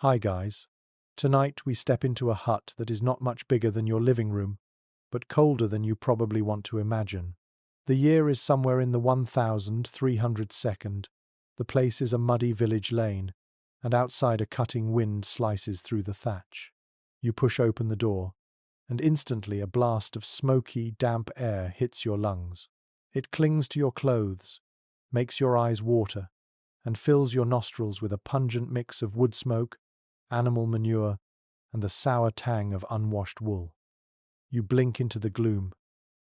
Hi guys. Tonight we step into a hut that is not much bigger than your living room, but colder than you probably want to imagine. The year is somewhere in the 1302nd. The place is a muddy village lane, and outside a cutting wind slices through the thatch. You push open the door, and instantly a blast of smoky, damp air hits your lungs. It clings to your clothes, makes your eyes water, and fills your nostrils with a pungent mix of wood smoke, animal manure, and the sour tang of unwashed wool. You blink into the gloom,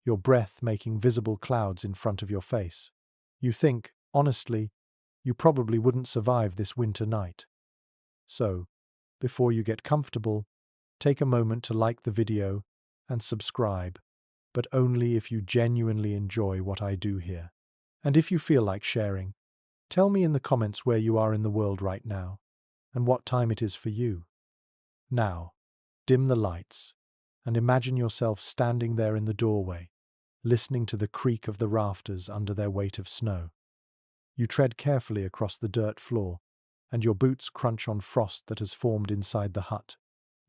your breath making visible clouds in front of your face. You think, honestly, you probably wouldn't survive this winter night. So, before you get comfortable, take a moment to like the video and subscribe, but only if you genuinely enjoy what I do here. And if you feel like sharing, tell me in the comments where you are in the world right now, and what time it is for you. Now, dim the lights, and imagine yourself standing there in the doorway, listening to the creak of the rafters under their weight of snow. You tread carefully across the dirt floor, and your boots crunch on frost that has formed inside the hut.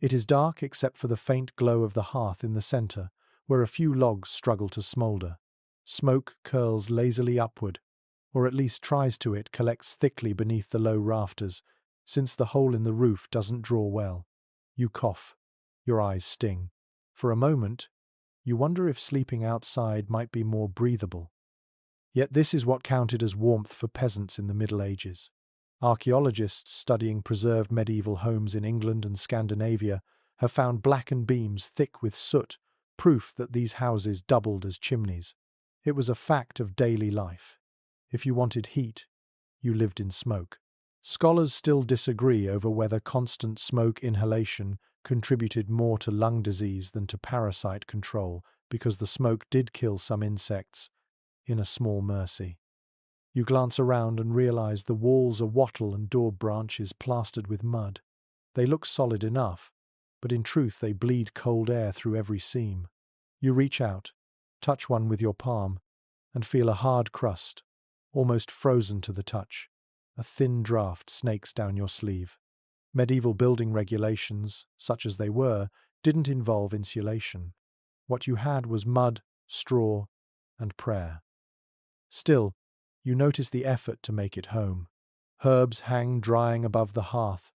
It is dark except for the faint glow of the hearth in the center, where a few logs struggle to smolder. Smoke curls lazily upward, or at least tries to. It collects thickly beneath the low rafters, since the hole in the roof doesn't draw well. You cough. Your eyes sting. For a moment, you wonder if sleeping outside might be more breathable. Yet this is what counted as warmth for peasants in the Middle Ages. Archaeologists studying preserved medieval homes in England and Scandinavia have found blackened beams thick with soot, proof that these houses doubled as chimneys. It was a fact of daily life. If you wanted heat, you lived in smoke. Scholars still disagree over whether constant smoke inhalation contributed more to lung disease than to parasite control, because the smoke did kill some insects, in a small mercy. You glance around and realize the walls are wattle and daub branches plastered with mud. They look solid enough, but in truth they bleed cold air through every seam. You reach out, touch one with your palm, and feel a hard crust, almost frozen to the touch. A thin draft snakes down your sleeve. Medieval building regulations, such as they were, didn't involve insulation. What you had was mud, straw, and prayer. Still, you notice the effort to make it home. Herbs hang drying above the hearth,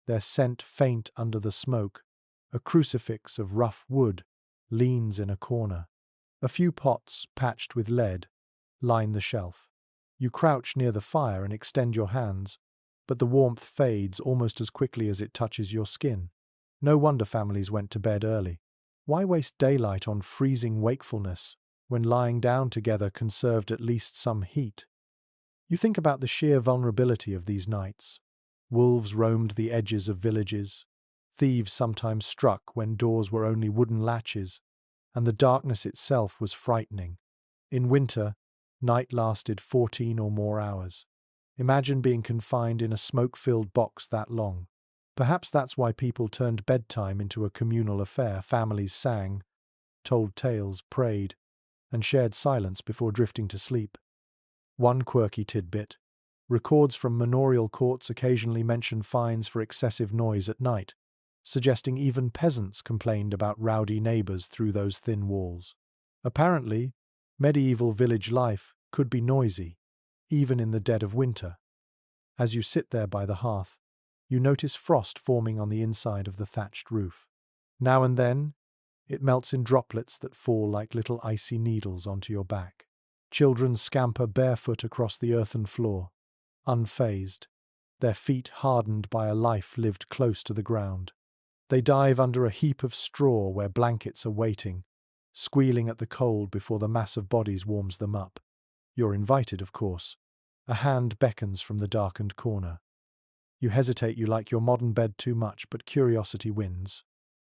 their scent faint under the smoke. A crucifix of rough wood leans in a corner. A few pots, patched with lead, line the shelf. You crouch near the fire and extend your hands, but the warmth fades almost as quickly as it touches your skin. No wonder families went to bed early. Why waste daylight on freezing wakefulness when lying down together conserved at least some heat? You think about the sheer vulnerability of these nights. Wolves roamed the edges of villages. Thieves sometimes struck when doors were only wooden latches, and the darkness itself was frightening. In winter, night lasted 14 or more hours. Imagine being confined in a smoke-filled box that long. Perhaps that's why people turned bedtime into a communal affair. Families sang, told tales, prayed, and shared silence before drifting to sleep. One quirky tidbit: records from manorial courts occasionally mention fines for excessive noise at night, suggesting even peasants complained about rowdy neighbors through those thin walls. Apparently, medieval village life could be noisy, even in the dead of winter. As you sit there by the hearth, you notice frost forming on the inside of the thatched roof. Now and then, it melts in droplets that fall like little icy needles onto your back. Children scamper barefoot across the earthen floor, unfazed, their feet hardened by a life lived close to the ground. They dive under a heap of straw where blankets are waiting, squealing at the cold before the mass of bodies warms them up. You're invited, of course. A hand beckons from the darkened corner. You hesitate. You like your modern bed too much, but curiosity wins.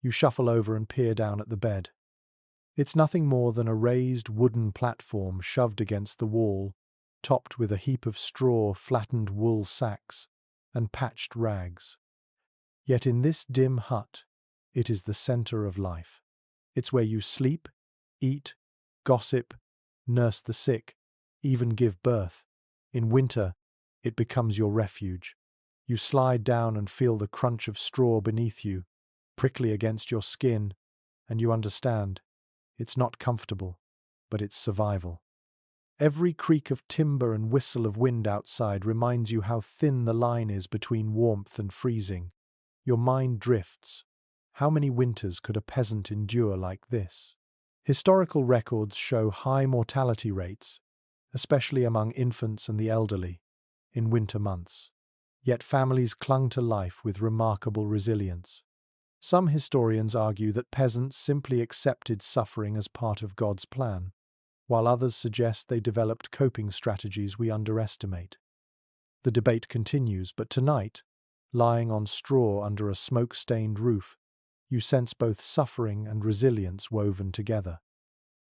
You shuffle over and peer down at the bed. It's nothing more than a raised wooden platform shoved against the wall, topped with a heap of straw, flattened wool sacks, and patched rags. Yet in this dim hut, it is the center of life. It's where you sleep, eat, gossip, nurse the sick, even give birth. In winter, it becomes your refuge. You slide down and feel the crunch of straw beneath you, prickly against your skin, and you understand. It's not comfortable, but it's survival. Every creak of timber and whistle of wind outside reminds you how thin the line is between warmth and freezing. Your mind drifts. How many winters could a peasant endure like this? Historical records show high mortality rates, especially among infants and the elderly, in winter months. Yet families clung to life with remarkable resilience. Some historians argue that peasants simply accepted suffering as part of God's plan, while others suggest they developed coping strategies we underestimate. The debate continues, but tonight, lying on straw under a smoke-stained roof, you sense both suffering and resilience woven together.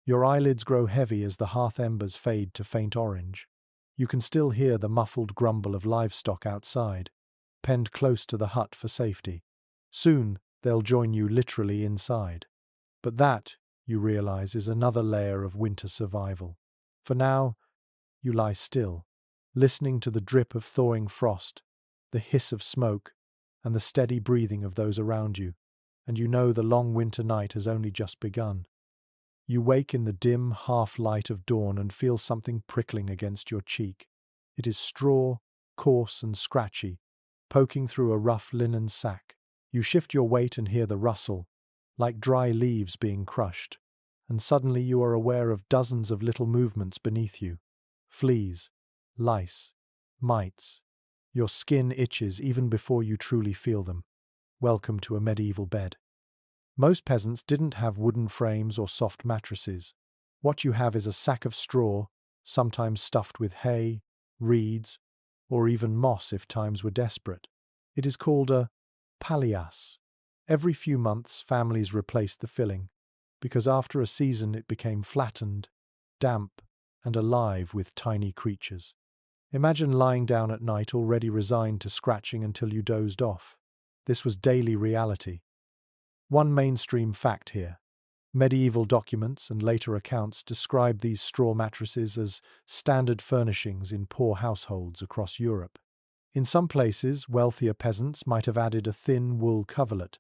Your eyelids grow heavy as the hearth embers fade to faint orange. You can still hear the muffled grumble of livestock outside, penned close to the hut for safety. Soon, they'll join you literally inside. But that, you realize, is another layer of winter survival. For now, you lie still, listening to the drip of thawing frost, the hiss of smoke, and the steady breathing of those around you, and you know the long winter night has only just begun. You wake in the dim half-light of dawn and feel something prickling against your cheek. It is straw, coarse and scratchy, poking through a rough linen sack. You shift your weight and hear the rustle, like dry leaves being crushed, and suddenly you are aware of dozens of little movements beneath you. Fleas, lice, mites. Your skin itches even before you truly feel them. Welcome to a medieval bed. Most peasants didn't have wooden frames or soft mattresses. What you have is a sack of straw, sometimes stuffed with hay, reeds, or even moss if times were desperate. It is called a palliasse. Every few months, families replaced the filling, because after a season it became flattened, damp, and alive with tiny creatures. Imagine lying down at night already resigned to scratching until you dozed off. This was daily reality. One mainstream fact here. Medieval documents and later accounts describe these straw mattresses as standard furnishings in poor households across Europe. In some places, wealthier peasants might have added a thin wool coverlet,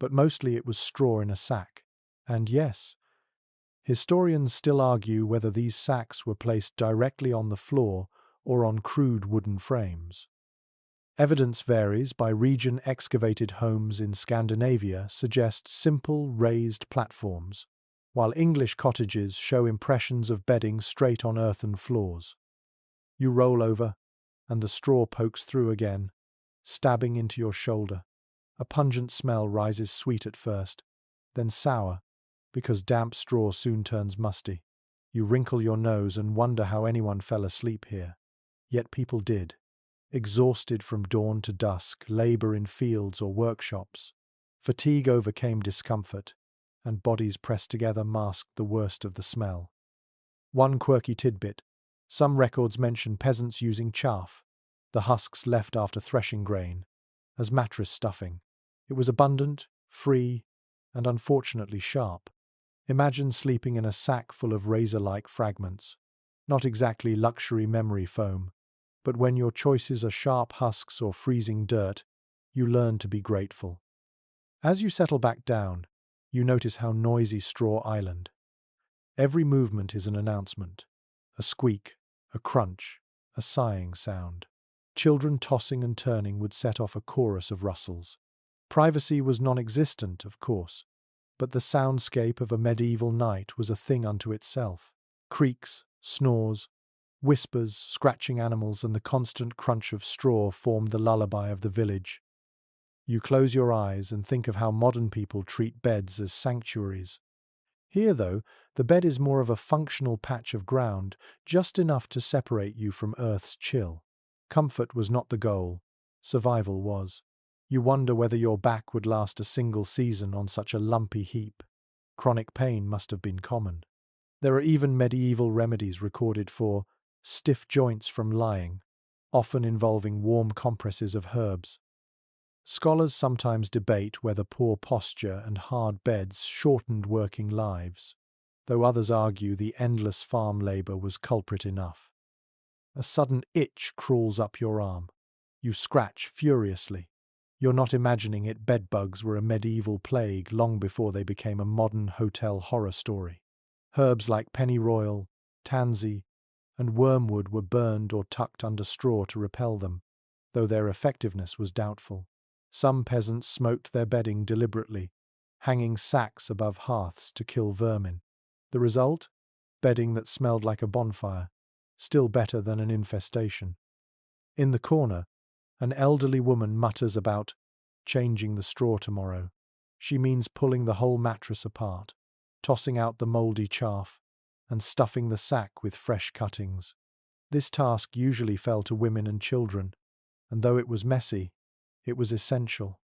but mostly it was straw in a sack. And yes, historians still argue whether these sacks were placed directly on the floor or on crude wooden frames. Evidence varies. By region. Excavated homes in Scandinavia suggest simple raised platforms, while English cottages show impressions of bedding straight on earthen floors. You roll over, and the straw pokes through again, stabbing into your shoulder. A pungent smell rises, sweet at first, then sour, because damp straw soon turns musty. You wrinkle your nose and wonder how anyone fell asleep here. Yet people did. Exhausted from dawn to dusk, labor in fields or workshops. Fatigue overcame discomfort, and bodies pressed together masked the worst of the smell. One quirky tidbit. Some records mention peasants using chaff, the husks left after threshing grain, as mattress stuffing. It was abundant, free, and unfortunately sharp. Imagine sleeping in a sack full of razor-like fragments. Not exactly luxury memory foam, but when your choices are sharp husks or freezing dirt, you learn to be grateful. As you settle back down, you notice how noisy Straw Island. Every movement is an announcement. A squeak, a crunch, a sighing sound. Children tossing and turning would set off a chorus of rustles. Privacy was non-existent, of course, but the soundscape of a medieval night was a thing unto itself. Creaks, snores, whispers, scratching animals, and the constant crunch of straw formed the lullaby of the village. You close your eyes and think of how modern people treat beds as sanctuaries. Here, though, the bed is more of a functional patch of ground, just enough to separate you from Earth's chill. Comfort was not the goal. Survival was. You wonder whether your back would last a single season on such a lumpy heap. Chronic pain must have been common. There are even medieval remedies recorded for stiff joints from lying, often involving warm compresses of herbs. Scholars sometimes debate whether poor posture and hard beds shortened working lives, though others argue the endless farm labor was culprit enough. A sudden itch crawls up your arm. You scratch furiously. You're not imagining it. Bedbugs were a medieval plague long before they became a modern hotel horror story. Herbs like pennyroyal, tansy, and wormwood were burned or tucked under straw to repel them, though their effectiveness was doubtful. Some peasants smoked their bedding deliberately, hanging sacks above hearths to kill vermin. The result? Bedding that smelled like a bonfire, still better than an infestation. In the corner, an elderly woman mutters about changing the straw tomorrow. She means pulling the whole mattress apart, tossing out the mouldy chaff, and stuffing the sack with fresh cuttings. This task usually fell to women and children, and though it was messy, it was essential.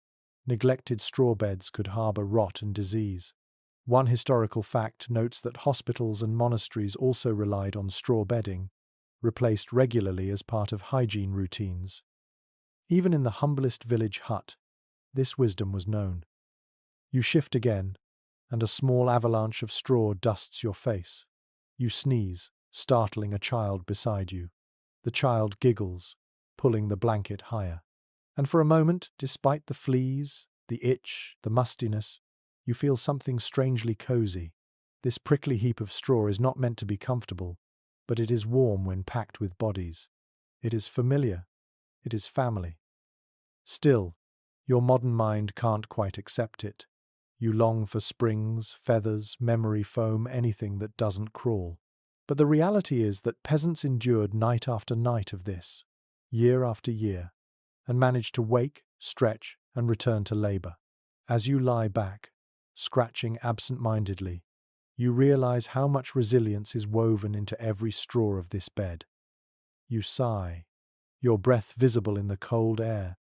Neglected straw beds could harbour rot and disease. One historical fact notes that hospitals and monasteries also relied on straw bedding, replaced regularly as part of hygiene routines. Even in the humblest village hut, this wisdom was known. You shift again, and a small avalanche of straw dusts your face. You sneeze, startling a child beside you. The child giggles, pulling the blanket higher. And for a moment, despite the fleas, the itch, the mustiness, you feel something strangely cozy. This prickly heap of straw is not meant to be comfortable, but it is warm when packed with bodies. It is familiar. It is family. Still, your modern mind can't quite accept it. You long for springs, feathers, memory foam, anything that doesn't crawl. But the reality is that peasants endured night after night of this, year after year, and managed to wake, stretch, and return to labour. As you lie back, scratching absent-mindedly, you realize how much resilience is woven into every straw of this bed. You sigh, your breath visible in the cold air,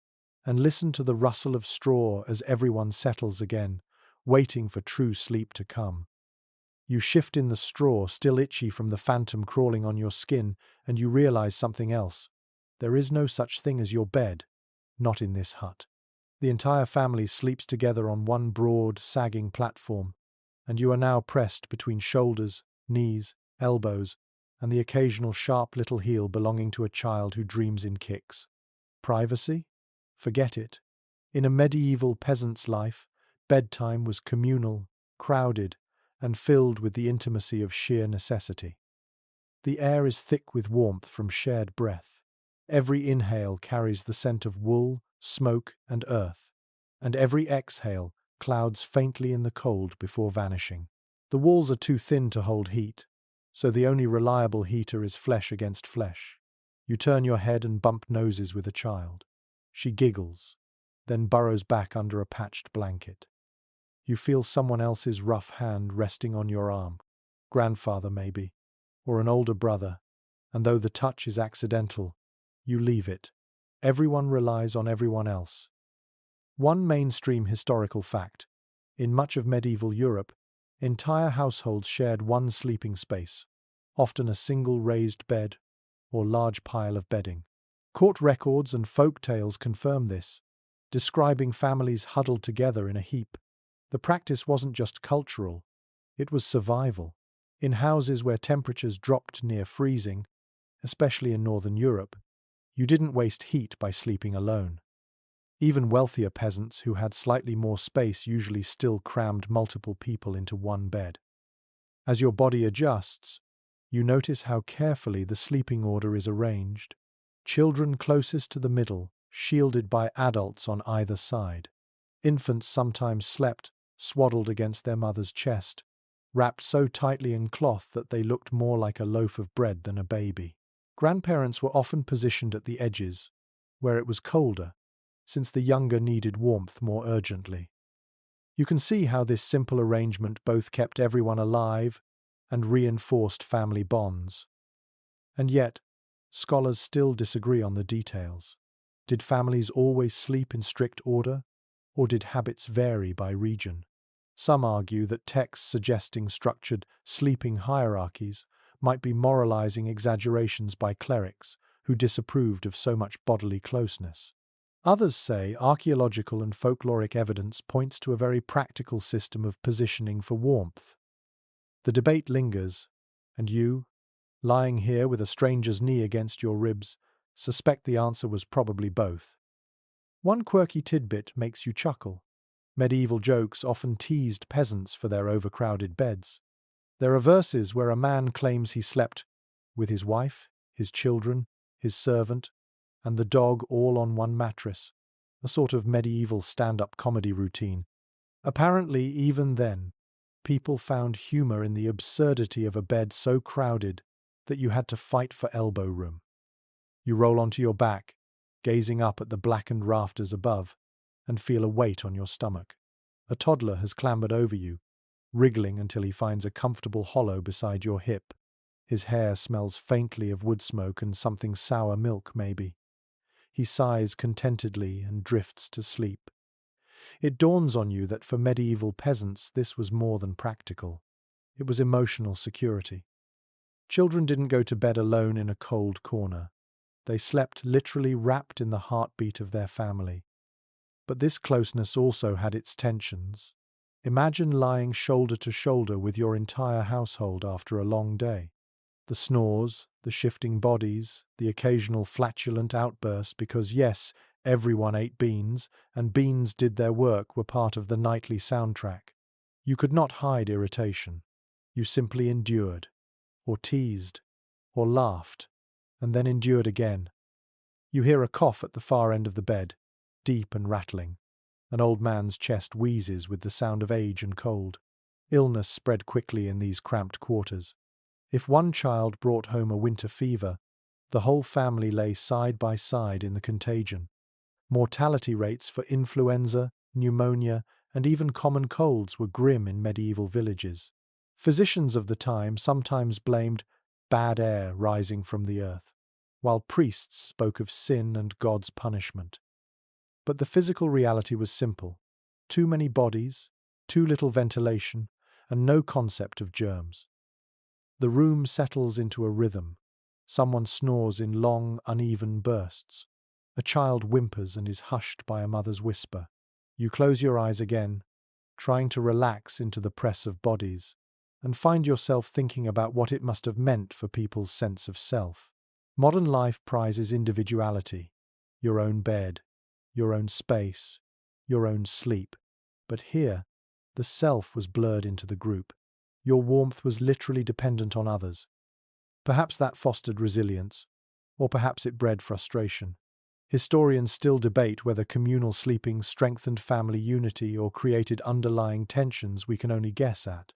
and listen to the rustle of straw as everyone settles again, waiting for true sleep to come. You shift in the straw, still itchy from the phantom crawling on your skin, and you realize something else. There is no such thing as your bed, not in this hut. The entire family sleeps together on one broad, sagging platform, and you are now pressed between shoulders, knees, elbows, and the occasional sharp little heel belonging to a child who dreams in kicks. Privacy? Forget it. In a medieval peasant's life, bedtime was communal, crowded, and filled with the intimacy of sheer necessity. The air is thick with warmth from shared breath. Every inhale carries the scent of wool, smoke, and earth, and every exhale clouds faintly in the cold before vanishing. The walls are too thin to hold heat, so the only reliable heater is flesh against flesh. You turn your head and bump noses with a child. She giggles, then burrows back under a patched blanket. You feel someone else's rough hand resting on your arm, grandfather maybe, or an older brother, and though the touch is accidental, you leave it. Everyone relies on everyone else. One mainstream historical fact: in much of medieval Europe, entire households shared one sleeping space, often a single raised bed or large pile of bedding. Court records and folk tales confirm this, describing families huddled together in a heap. The practice wasn't just cultural, it was survival. In houses where temperatures dropped near freezing, especially in Northern Europe, you didn't waste heat by sleeping alone. Even wealthier peasants who had slightly more space usually still crammed multiple people into one bed. As your body adjusts, you notice how carefully the sleeping order is arranged. Children closest to the middle, shielded by adults on either side. Infants sometimes slept, swaddled against their mother's chest, wrapped so tightly in cloth that they looked more like a loaf of bread than a baby. Grandparents were often positioned at the edges, where it was colder, since the younger needed warmth more urgently. You can see how this simple arrangement both kept everyone alive and reinforced family bonds. And yet, scholars still disagree on the details. Did families always sleep in strict order, or did habits vary by region? Some argue that texts suggesting structured sleeping hierarchies might be moralizing exaggerations by clerics who disapproved of so much bodily closeness. Others say archaeological and folkloric evidence points to a very practical system of positioning for warmth. The debate lingers, and you, lying here with a stranger's knee against your ribs, Suspect the answer was probably both. One quirky tidbit makes you chuckle. Medieval jokes often teased peasants for their overcrowded beds. There are verses where a man claims he slept with his wife, his children, his servant, and the dog all on one mattress, a sort of medieval stand-up comedy routine. Apparently, even then, people found humor in the absurdity of a bed so crowded that you had to fight for elbow room. You roll onto your back, gazing up at the blackened rafters above, and feel a weight on your stomach. A toddler has clambered over you, wriggling until he finds a comfortable hollow beside your hip. His hair smells faintly of wood smoke and something sour milk, maybe. He sighs contentedly and drifts to sleep. It dawns on you that for medieval peasants this was more than practical. It was emotional security. Children didn't go to bed alone in a cold corner. They slept literally wrapped in the heartbeat of their family. But this closeness also had its tensions. Imagine lying shoulder to shoulder with your entire household after a long day. The snores, the shifting bodies, the occasional flatulent outburst because, yes, everyone ate beans, and beans did their work were part of the nightly soundtrack. You could not hide irritation. You simply endured, or teased, or laughed, and then endured again. You hear a cough at the far end of the bed, deep and rattling. An old man's chest wheezes with the sound of age and cold. Illness spread quickly in these cramped quarters. If one child brought home a winter fever, the whole family lay side by side in the contagion. Mortality rates for influenza, pneumonia, and even common colds were grim in medieval villages. Physicians of the time sometimes blamed bad air rising from the earth, while priests spoke of sin and God's punishment. But the physical reality was simple. Too many bodies, too little ventilation, and no concept of germs. The room settles into a rhythm. Someone snores in long, uneven bursts. A child whimpers and is hushed by a mother's whisper. You close your eyes again, trying to relax into the press of bodies, and find yourself thinking about what it must have meant for people's sense of self. Modern life prizes individuality, your own bed, your own space, your own sleep. But here, the self was blurred into the group. Your warmth was literally dependent on others. Perhaps that fostered resilience, or perhaps it bred frustration. Historians still debate whether communal sleeping strengthened family unity or created underlying tensions we can only guess at.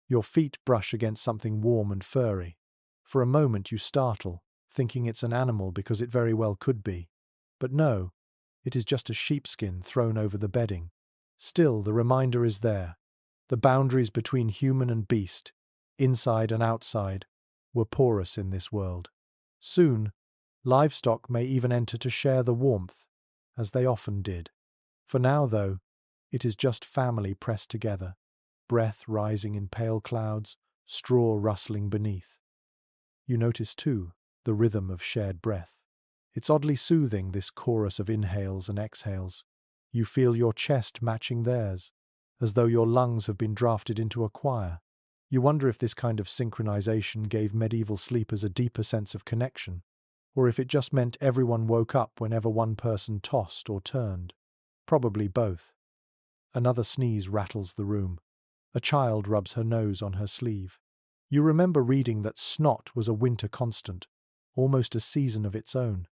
Your feet brush against something warm and furry. For a moment you startle, thinking it's an animal because it very well could be. But no, it is just a sheepskin thrown over the bedding. Still, the reminder is there. The boundaries between human and beast, inside and outside, were porous in this world. Soon, livestock may even enter to share the warmth, as they often did. For now, though, it is just family pressed together, breath rising in pale clouds, straw rustling beneath. You notice, too, the rhythm of shared breath. It's oddly soothing, this chorus of inhales and exhales. You feel your chest matching theirs, as though your lungs have been drafted into a choir. You wonder if this kind of synchronization gave medieval sleepers a deeper sense of connection, or if it just meant everyone woke up whenever one person tossed or turned. Probably both. Another sneeze rattles the room. A child rubs her nose on her sleeve. You remember reading that snot was a winter constant, almost a season of its own.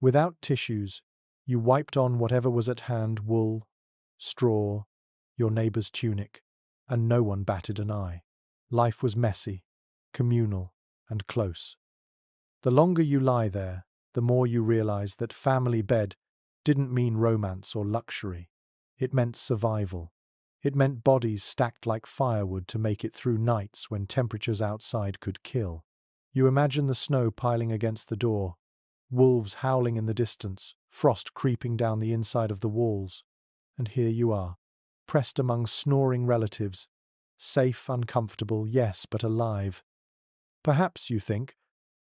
Without tissues, you wiped on whatever was at hand: wool, straw, your neighbour's tunic, and no one batted an eye. Life was messy, communal, and close. The longer you lie there, the more you realize that family bed didn't mean romance or luxury. It meant survival. It meant bodies stacked like firewood to make it through nights when temperatures outside could kill. You imagine the snow piling against the door, wolves howling in the distance, frost creeping down the inside of the walls. And here you are, pressed among snoring relatives, safe, uncomfortable, yes, but alive. Perhaps, you think,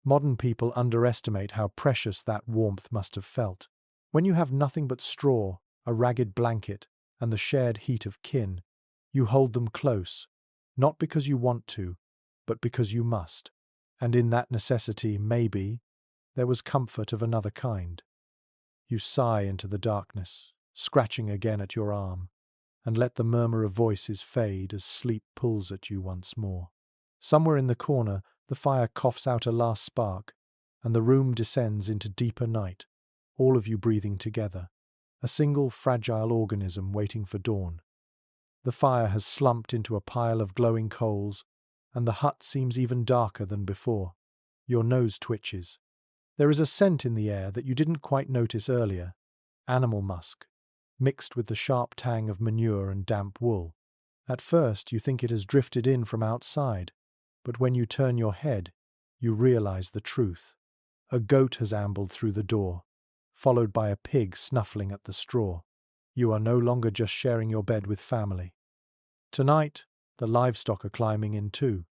modern people underestimate how precious that warmth must have felt. When you have nothing but straw, a ragged blanket, and the shared heat of kin, you hold them close, not because you want to, but because you must. And in that necessity, maybe, there was comfort of another kind. You sigh into the darkness, scratching again at your arm, and let the murmur of voices fade as sleep pulls at you once more. Somewhere in the corner, the fire coughs out a last spark, and the room descends into deeper night, all of you breathing together, a single fragile organism waiting for dawn. The fire has slumped into a pile of glowing coals, and the hut seems even darker than before. Your nose twitches. There is a scent in the air that you didn't quite notice earlier, animal musk, mixed with the sharp tang of manure and damp wool. At first you think it has drifted in from outside, but when you turn your head, you realize the truth. A goat has ambled through the door, followed by a pig snuffling at the straw. You are no longer just sharing your bed with family. Tonight, the livestock are climbing in too.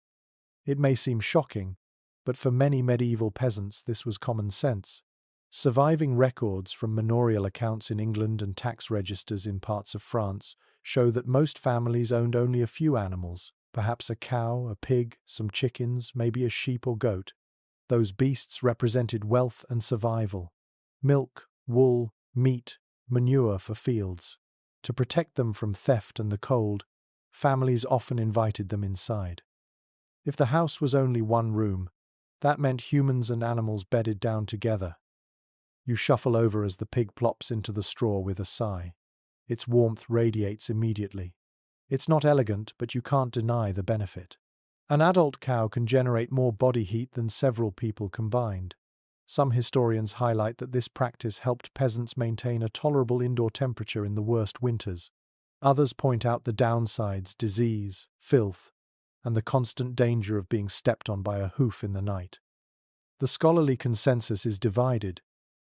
It may seem shocking, but for many medieval peasants this was common sense. Surviving records from manorial accounts in England and tax registers in parts of France show that most families owned only a few animals, perhaps a cow, a pig, some chickens, maybe a sheep or goat. Those beasts represented wealth and survival. Milk, wool, meat, manure for fields. To protect them from theft and the cold, families often invited them inside. If the house was only one room, that meant humans and animals bedded down together. You shuffle over as the pig plops into the straw with a sigh. Its warmth radiates immediately. It's not elegant, but you can't deny the benefit. An adult cow can generate more body heat than several people combined. Some historians highlight that this practice helped peasants maintain a tolerable indoor temperature in the worst winters. Others point out the downsides: disease, filth, and the constant danger of being stepped on by a hoof in the night. The scholarly consensus is divided.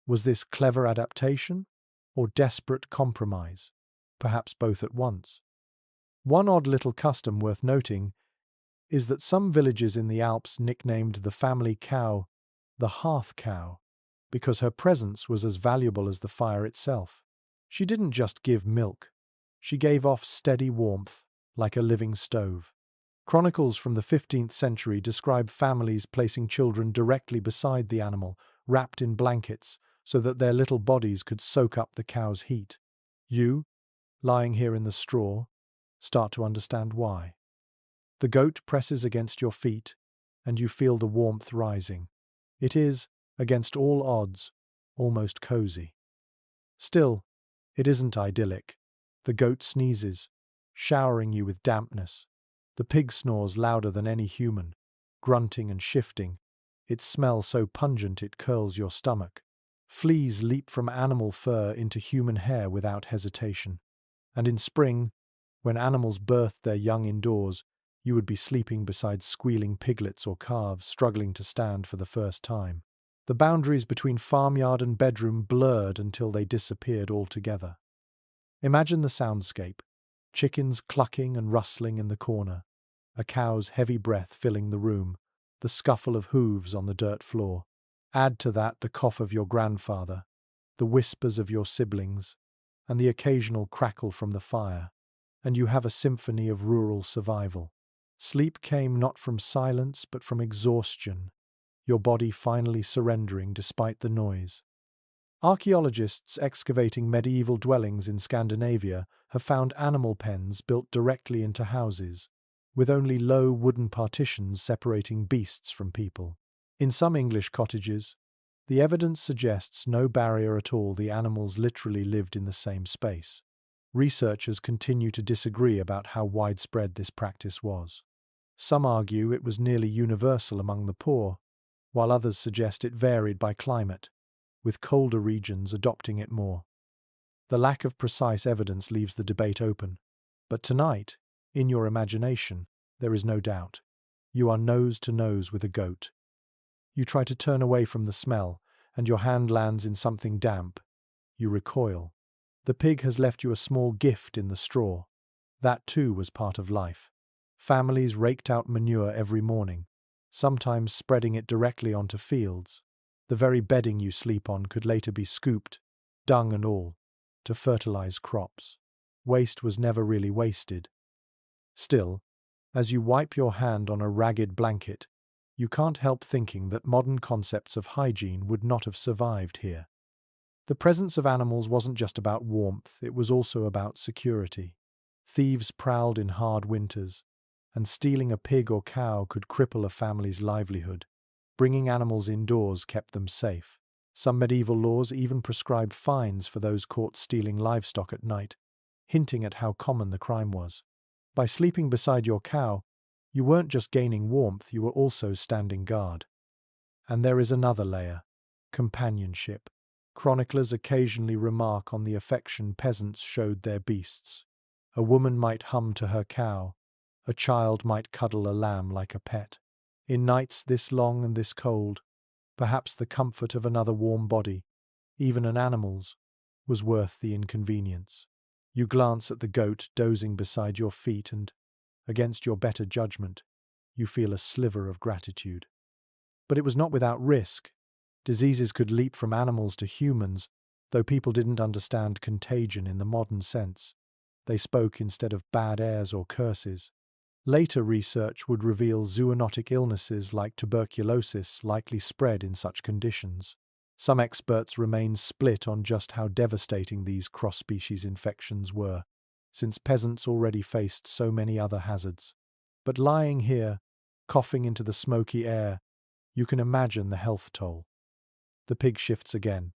Was this clever adaptation or desperate compromise? Perhaps both at once. One odd little custom worth noting is that some villages in the Alps nicknamed the family cow the hearth cow because her presence was as valuable as the fire itself. She didn't just give milk, she gave off steady warmth, like a living stove. Chronicles from the 15th century describe families placing children directly beside the animal, wrapped in blankets, so that their little bodies could soak up the cow's heat. You, lying here in the straw, start to understand why. The goat presses against your feet, and you feel the warmth rising. It is, against all odds, almost cozy. Still, it isn't idyllic. The goat sneezes, showering you with dampness. The pig snores louder than any human, grunting and shifting, its smell so pungent it curls your stomach. Fleas leap from animal fur into human hair without hesitation. And in spring, when animals birth their young indoors, you would be sleeping beside squealing piglets or calves struggling to stand for the first time. The boundaries between farmyard and bedroom blurred until they disappeared altogether. Imagine the soundscape: chickens clucking and rustling in the corner, a cow's heavy breath filling the room, the scuffle of hooves on the dirt floor. Add to that the cough of your grandfather, the whispers of your siblings, and the occasional crackle from the fire, and you have a symphony of rural survival. Sleep came not from silence but from exhaustion, your body finally surrendering despite the noise. Archaeologists excavating medieval dwellings in Scandinavia have found animal pens built directly into houses, with only low wooden partitions separating beasts from people. In some English cottages, the evidence suggests no barrier at all. The animals literally lived in the same space. Researchers continue to disagree about how widespread this practice was. Some argue it was nearly universal among the poor, while others suggest it varied by climate, with colder regions adopting it more. The lack of precise evidence leaves the debate open, but tonight, in your imagination, there is no doubt. You are nose to nose with a goat. You try to turn away from the smell, and your hand lands in something damp. You recoil. The pig has left you a small gift in the straw. That too was part of life. Families raked out manure every morning, sometimes spreading it directly onto fields. The very bedding you sleep on could later be scooped, dung and all, to fertilize crops. Waste was never really wasted. Still, as you wipe your hand on a ragged blanket, you can't help thinking that modern concepts of hygiene would not have survived here. The presence of animals wasn't just about warmth, it was also about security. Thieves prowled in hard winters, and stealing a pig or cow could cripple a family's livelihood. Bringing animals indoors kept them safe. Some medieval laws even prescribed fines for those caught stealing livestock at night, hinting at how common the crime was. By sleeping beside your cow, you weren't just gaining warmth, you were also standing guard. And there is another layer: companionship. Chroniclers occasionally remark on the affection peasants showed their beasts. A woman might hum to her cow, a child might cuddle a lamb like a pet. In nights this long and this cold, perhaps the comfort of another warm body, even an animal's, was worth the inconvenience. You glance at the goat dozing beside your feet and, against your better judgment, you feel a sliver of gratitude. But it was not without risk. Diseases could leap from animals to humans, though people didn't understand contagion in the modern sense. They spoke instead of bad airs or curses. Later research would reveal zoonotic illnesses like tuberculosis likely spread in such conditions. Some experts remain split on just how devastating these cross-species infections were, since peasants already faced so many other hazards. But lying here, coughing into the smoky air, you can imagine the health toll. The pig shifts again,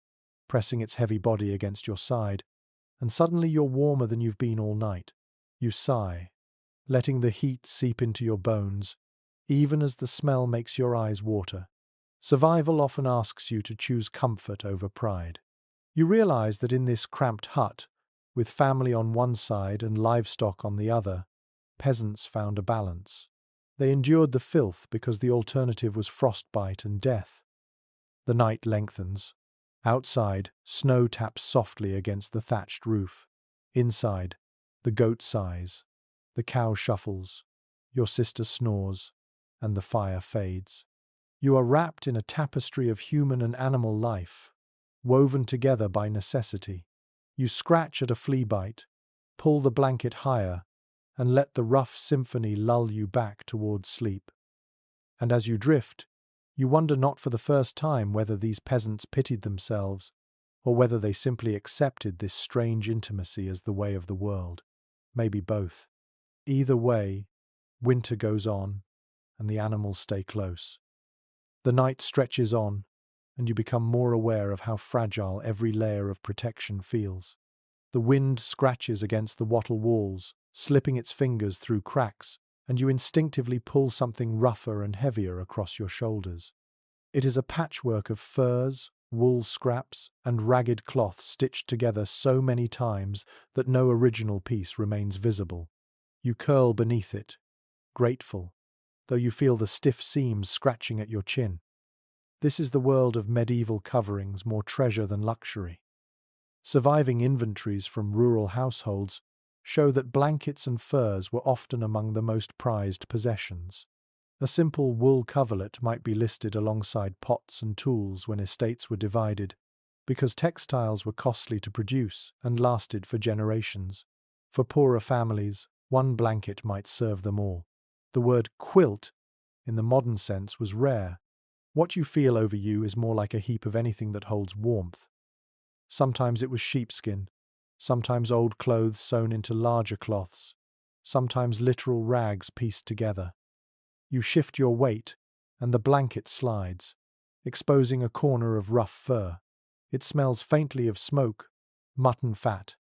pressing its heavy body against your side, and suddenly you're warmer than you've been all night. You sigh, letting the heat seep into your bones, even as the smell makes your eyes water. Survival often asks you to choose comfort over pride. You realize that in this cramped hut, with family on one side and livestock on the other, peasants found a balance. They endured the filth because the alternative was frostbite and death. The night lengthens. Outside, snow taps softly against the thatched roof. Inside, the goat sighs, the cow shuffles, your sister snores, and the fire fades. You are wrapped in a tapestry of human and animal life, woven together by necessity. You scratch at a flea bite, pull the blanket higher, and let the rough symphony lull you back towards sleep. And as you drift, you wonder not for the first time whether these peasants pitied themselves, or whether they simply accepted this strange intimacy as the way of the world. Maybe both. Either way, winter goes on, and the animals stay close. The night stretches on, and you become more aware of how fragile every layer of protection feels. The wind scratches against the wattle walls, slipping its fingers through cracks, and you instinctively pull something rougher and heavier across your shoulders. It is a patchwork of furs, wool scraps, and ragged cloth stitched together so many times that no original piece remains visible. You curl beneath it, grateful, though you feel the stiff seams scratching at your chin. This is the world of medieval coverings, more treasure than luxury. Surviving inventories from rural households show that blankets and furs were often among the most prized possessions. A simple wool coverlet might be listed alongside pots and tools when estates were divided, because textiles were costly to produce and lasted for generations. For poorer families, one blanket might serve them all. The word quilt, in the modern sense, was rare. What you feel over you is more like a heap of anything that holds warmth. Sometimes it was sheepskin, sometimes old clothes sewn into larger cloths, sometimes literal rags pieced together. You shift your weight, and the blanket slides, exposing a corner of rough fur. It smells faintly of smoke, mutton fat,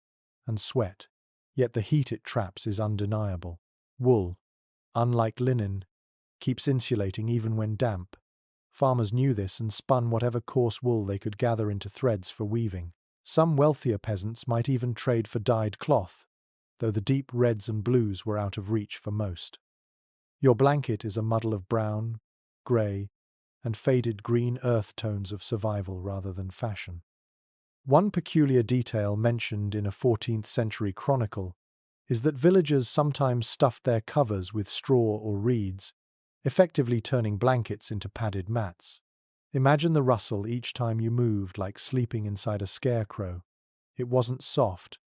and sweat, yet the heat it traps is undeniable. Wool, unlike linen, keeps insulating even when damp. Farmers knew this and spun whatever coarse wool they could gather into threads for weaving. Some wealthier peasants might even trade for dyed cloth, though the deep reds and blues were out of reach for most. Your blanket is a muddle of brown, grey, and faded green earth tones of survival rather than fashion. One peculiar detail mentioned in a 14th century chronicle is that villagers sometimes stuffed their covers with straw or reeds, effectively turning blankets into padded mats. Imagine the rustle each time you moved, like sleeping inside a scarecrow. It wasn't soft,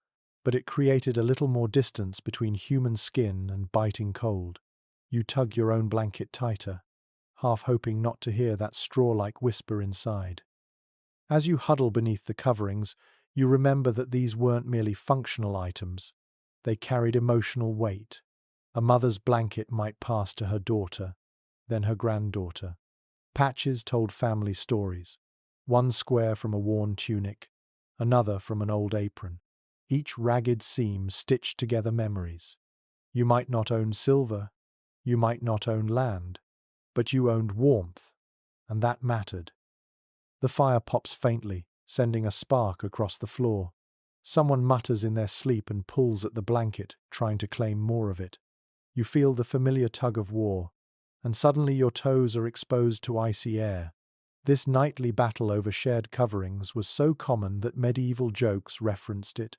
but it created a little more distance between human skin and biting cold. You tug your own blanket tighter, half hoping not to hear that straw-like whisper inside. As you huddle beneath the coverings, you remember that these weren't merely functional items. They carried emotional weight. A mother's blanket might pass to her daughter, then her granddaughter. Patches told family stories. One square from a worn tunic, another from an old apron. Each ragged seam stitched together memories. You might not own silver, you might not own land, but you owned warmth, and that mattered. The fire pops faintly, sending a spark across the floor. Someone mutters in their sleep and pulls at the blanket, trying to claim more of it. You feel the familiar tug of war, and suddenly your toes are exposed to icy air. This nightly battle over shared coverings was so common that medieval jokes referenced it.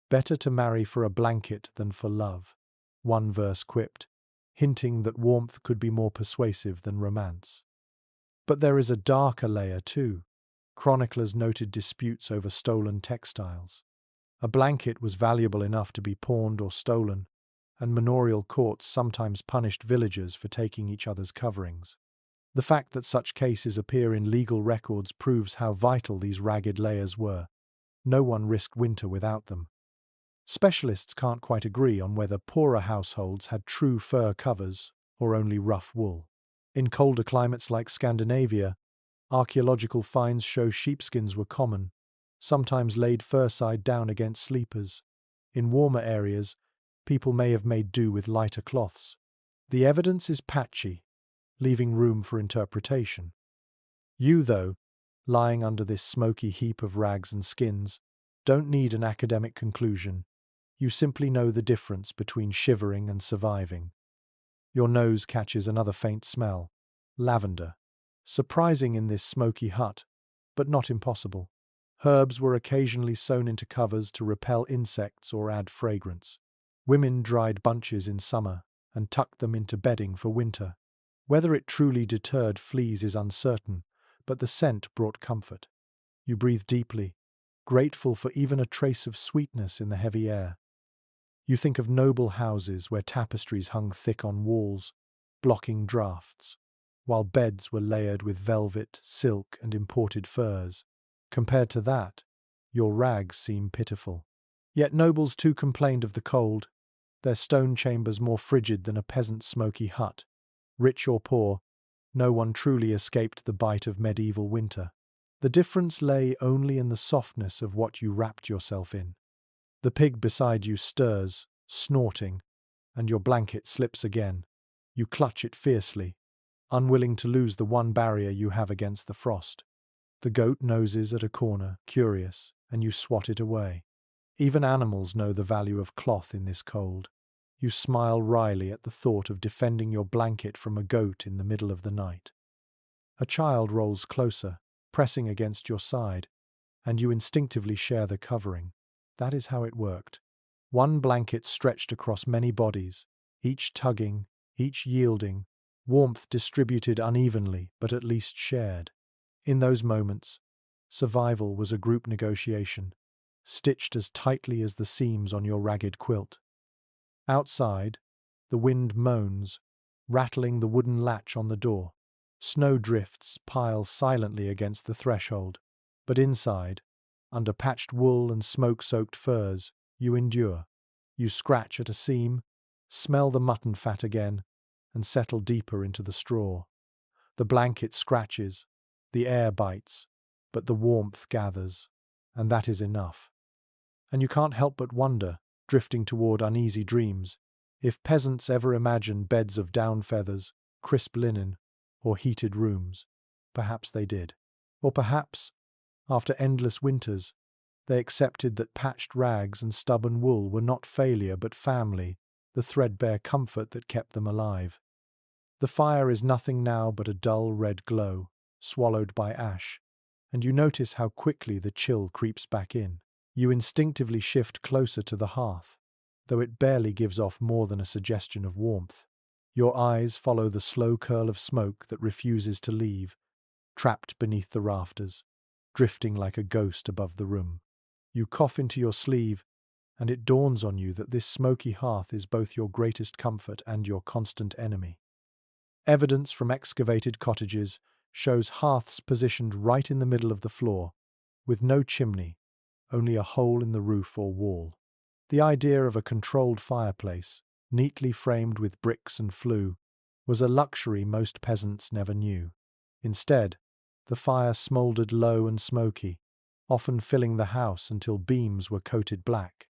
Better to marry for a blanket than for love, one verse quipped, hinting that warmth could be more persuasive than romance. But there is a darker layer too. Chroniclers noted disputes over stolen textiles. A blanket was valuable enough to be pawned or stolen, and manorial courts sometimes punished villagers for taking each other's coverings. The fact that such cases appear in legal records proves how vital these ragged layers were. No one risked winter without them. Specialists can't quite agree on whether poorer households had true fur covers or only rough wool. In colder climates like Scandinavia, archaeological finds show sheepskins were common, sometimes laid fur side down against sleepers. In warmer areas, people may have made do with lighter cloths. The evidence is patchy, leaving room for interpretation. You, though, lying under this smoky heap of rags and skins, don't need an academic conclusion. You simply know the difference between shivering and surviving. Your nose catches another faint smell, lavender. Surprising in this smoky hut, but not impossible. Herbs were occasionally sewn into covers to repel insects or add fragrance. Women dried bunches in summer and tucked them into bedding for winter. Whether it truly deterred fleas is uncertain, but the scent brought comfort. You breathe deeply, grateful for even a trace of sweetness in the heavy air. You think of noble houses where tapestries hung thick on walls, blocking draughts, while beds were layered with velvet, silk, and imported furs. Compared to that, your rags seem pitiful. Yet nobles too complained of the cold, their stone chambers more frigid than a peasant's smoky hut. Rich or poor, no one truly escaped the bite of medieval winter. The difference lay only in the softness of what you wrapped yourself in. The pig beside you stirs, snorting, and your blanket slips again. You clutch it fiercely, unwilling to lose the one barrier you have against the frost. The goat noses at a corner, curious, and you swat it away. Even animals know the value of cloth in this cold. You smile wryly at the thought of defending your blanket from a goat in the middle of the night. A child rolls closer, pressing against your side, and you instinctively share the covering. That is how it worked. One blanket stretched across many bodies, each tugging, each yielding, warmth distributed unevenly but at least shared. In those moments, survival was a group negotiation, stitched as tightly as the seams on your ragged quilt. Outside, the wind moans, rattling the wooden latch on the door. Snow drifts pile silently against the threshold, but inside, under patched wool and smoke-soaked furs, you endure. You scratch at a seam, smell the mutton fat again, and settle deeper into the straw. The blanket scratches, the air bites, but the warmth gathers, and that is enough. And you can't help but wonder, drifting toward uneasy dreams, if peasants ever imagined beds of down feathers, crisp linen, or heated rooms. Perhaps they did. Or perhaps, after endless winters, they accepted that patched rags and stubborn wool were not failure but family, the threadbare comfort that kept them alive. The fire is nothing now but a dull red glow, swallowed by ash, and you notice how quickly the chill creeps back in. You instinctively shift closer to the hearth, though it barely gives off more than a suggestion of warmth. Your eyes follow the slow curl of smoke that refuses to leave, trapped beneath the rafters, drifting like a ghost above the room. You cough into your sleeve, and it dawns on you that this smoky hearth is both your greatest comfort and your constant enemy. Evidence from excavated cottages shows hearths positioned right in the middle of the floor, with no chimney, only a hole in the roof or wall. The idea of a controlled fireplace, neatly framed with bricks and flue, was a luxury most peasants never knew. Instead, the fire smouldered low and smoky, often filling the house until beams were coated black.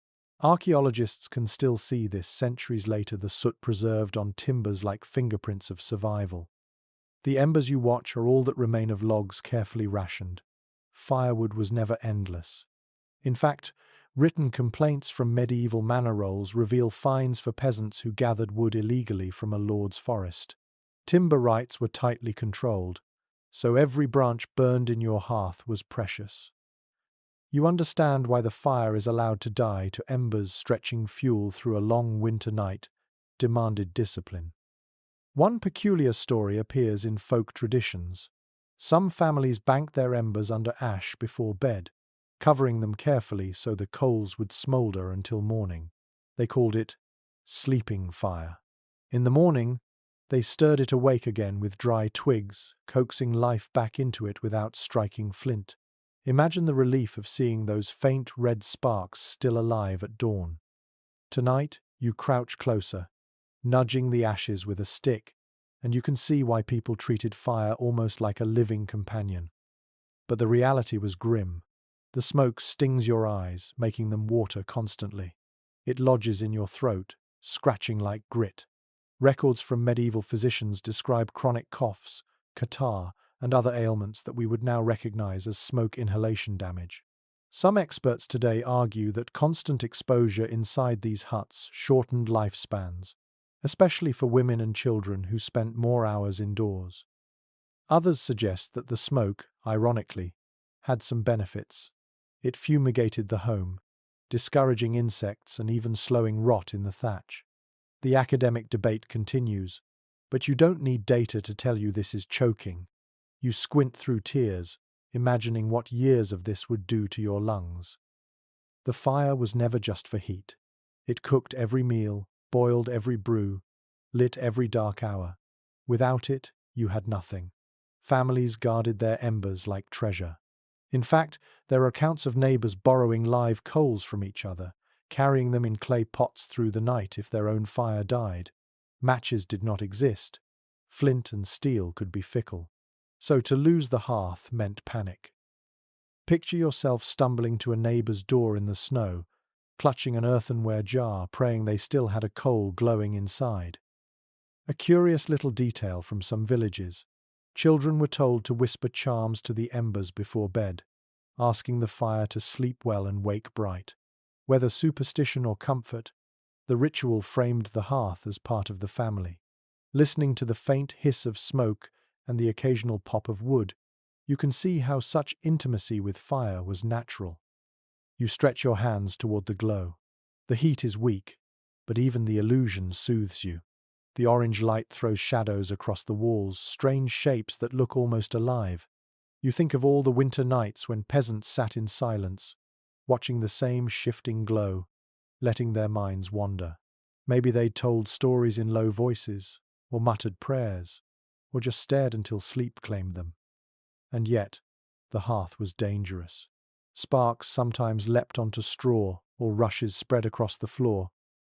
Archaeologists can still see this centuries later, the soot preserved on timbers like fingerprints of survival. The embers you watch are all that remain of logs carefully rationed. Firewood was never endless. In fact, written complaints from medieval manor rolls reveal fines for peasants who gathered wood illegally from a lord's forest. Timber rights were tightly controlled, so every branch burned in your hearth was precious. You understand why the fire is allowed to die to embers stretching fuel through a long winter night demanded discipline. One peculiar story appears in folk traditions. Some families banked their embers under ash before bed, covering them carefully so the coals would smoulder until morning. They called it sleeping fire. In the morning, they stirred it awake again with dry twigs, coaxing life back into it without striking flint. Imagine the relief of seeing those faint red sparks still alive at dawn. Tonight, you crouch closer, nudging the ashes with a stick, and you can see why people treated fire almost like a living companion. But the reality was grim. The smoke stings your eyes, making them water constantly. It lodges in your throat, scratching like grit. Records from medieval physicians describe chronic coughs, catarrh, and other ailments that we would now recognize as smoke inhalation damage. Some experts today argue that constant exposure inside these huts shortened lifespans, especially for women and children who spent more hours indoors. Others suggest that the smoke, ironically, had some benefits. It fumigated the home, discouraging insects and even slowing rot in the thatch. The academic debate continues, but you don't need data to tell you this is choking. You squint through tears, imagining what years of this would do to your lungs. The fire was never just for heat. It cooked every meal, boiled every brew, lit every dark hour. Without it, you had nothing. Families guarded their embers like treasure. In fact, there are accounts of neighbors borrowing live coals from each other, carrying them in clay pots through the night if their own fire died. Matches did not exist. Flint and steel could be fickle. So to lose the hearth meant panic. Picture yourself stumbling to a neighbor's door in the snow, clutching an earthenware jar, praying they still had a coal glowing inside. A curious little detail from some villages. Children were told to whisper charms to the embers before bed, asking the fire to sleep well and wake bright. Whether superstition or comfort, the ritual framed the hearth as part of the family. Listening to the faint hiss of smoke and the occasional pop of wood, you can see how such intimacy with fire was natural. You stretch your hands toward the glow. The heat is weak, but even the illusion soothes you. The orange light throws shadows across the walls, strange shapes that look almost alive. You think of all the winter nights when peasants sat in silence, watching the same shifting glow, letting their minds wander. Maybe they told stories in low voices, or muttered prayers, or just stared until sleep claimed them. And yet, the hearth was dangerous. Sparks sometimes leapt onto straw, or rushes spread across the floor,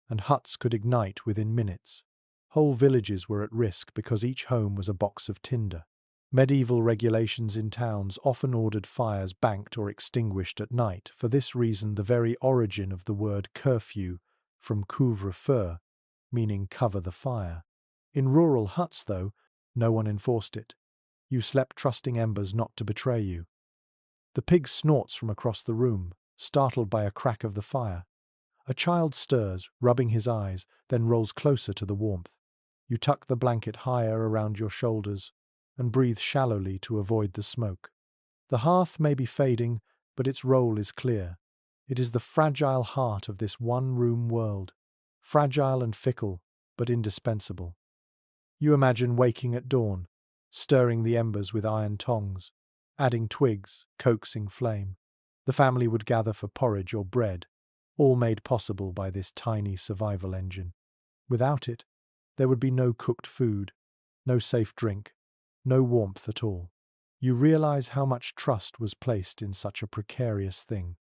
and huts could ignite within minutes. Whole villages were at risk because each home was a box of tinder. Medieval regulations in towns often ordered fires banked or extinguished at night. For this reason, the very origin of the word curfew, from couvre-feu, meaning cover the fire. In rural huts, though, no one enforced it. You slept trusting embers not to betray you. The pig snorts from across the room, startled by a crack of the fire. A child stirs, rubbing his eyes, then rolls closer to the warmth. You tuck the blanket higher around your shoulders and breathe shallowly to avoid the smoke. The hearth may be fading, but its role is clear. It is the fragile heart of this one-room world. Fragile and fickle, but indispensable. You imagine waking at dawn, stirring the embers with iron tongs, adding twigs, coaxing flame. The family would gather for porridge or bread, all made possible by this tiny survival engine. Without it, there would be no cooked food, no safe drink, no warmth at all. You realize how much trust was placed in such a precarious thing.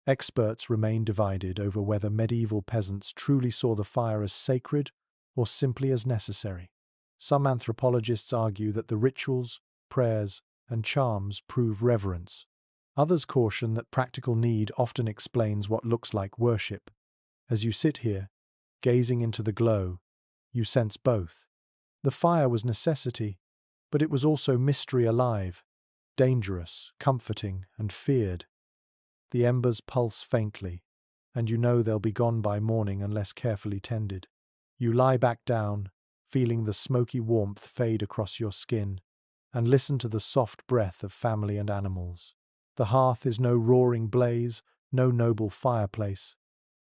Experts remain divided over whether medieval peasants truly saw the fire as sacred or simply as necessary. Some anthropologists argue that the rituals, prayers, and charms prove reverence. Others caution that practical need often explains what looks like worship. As you sit here, gazing into the glow, you sense both. The fire was necessity, but it was also mystery alive, dangerous, comforting, and feared. The embers pulse faintly, and you know they'll be gone by morning unless carefully tended. You lie back down, feeling the smoky warmth fade across your skin, and listen to the soft breath of family and animals. The hearth is no roaring blaze, no noble fireplace,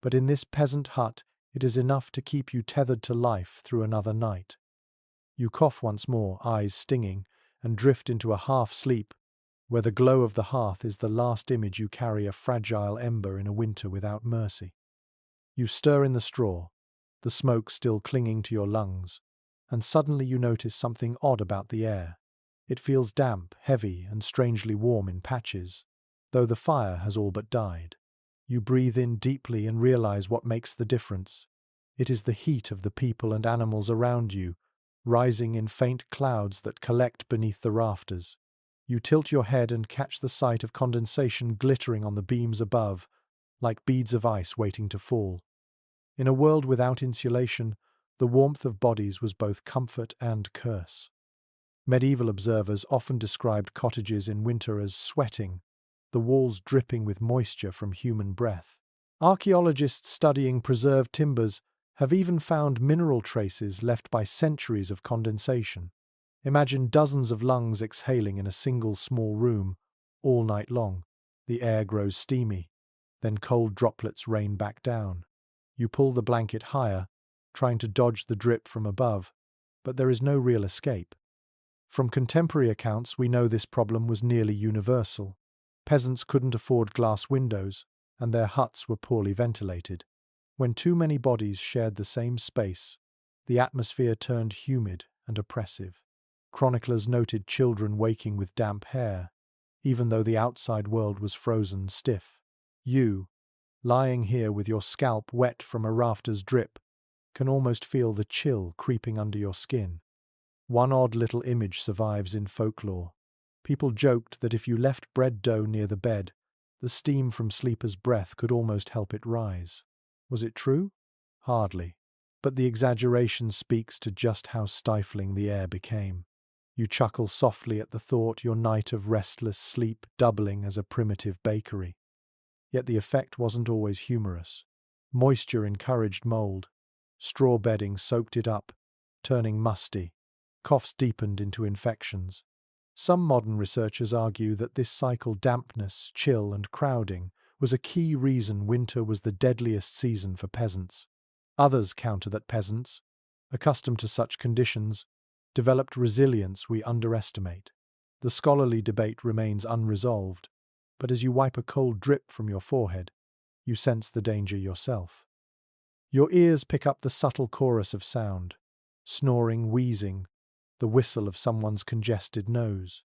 but in this peasant hut it is enough to keep you tethered to life through another night. You cough once more, eyes stinging, and drift into a half-sleep, where the glow of the hearth is the last image you carry, a fragile ember in a winter without mercy. You stir in the straw, the smoke still clinging to your lungs, and suddenly you notice something odd about the air. It feels damp, heavy, and strangely warm in patches, though the fire has all but died. You breathe in deeply and realize what makes the difference. It is the heat of the people and animals around you, rising in faint clouds that collect beneath the rafters. You tilt your head and catch the sight of condensation glittering on the beams above, like beads of ice waiting to fall. In a world without insulation, the warmth of bodies was both comfort and curse. Medieval observers often described cottages in winter as sweating, the walls dripping with moisture from human breath. Archaeologists studying preserved timbers have even found mineral traces left by centuries of condensation. Imagine dozens of lungs exhaling in a single small room, all night long. The air grows steamy, then cold droplets rain back down. You pull the blanket higher, trying to dodge the drip from above, but there is no real escape. From contemporary accounts, we know this problem was nearly universal. Peasants couldn't afford glass windows, and their huts were poorly ventilated. When too many bodies shared the same space, the atmosphere turned humid and oppressive. Chroniclers noted children waking with damp hair, even though the outside world was frozen stiff. You, lying here with your scalp wet from a rafter's drip, can almost feel the chill creeping under your skin. One odd little image survives in folklore. People joked that if you left bread dough near the bed, the steam from sleeper's breath could almost help it rise. Was it true? Hardly. But the exaggeration speaks to just how stifling the air became. You chuckle softly at the thought, your night of restless sleep doubling as a primitive bakery. Yet the effect wasn't always humorous. Moisture encouraged mold. Straw bedding soaked it up, turning musty. Coughs deepened into infections. Some modern researchers argue that this cycle, dampness, chill, and crowding, was a key reason winter was the deadliest season for peasants. Others counter that peasants, accustomed to such conditions, developed resilience we underestimate. The scholarly debate remains unresolved, but as you wipe a cold drip from your forehead, you sense the danger yourself. Your ears pick up the subtle chorus of sound, snoring, wheezing, the whistle of someone's congested nose.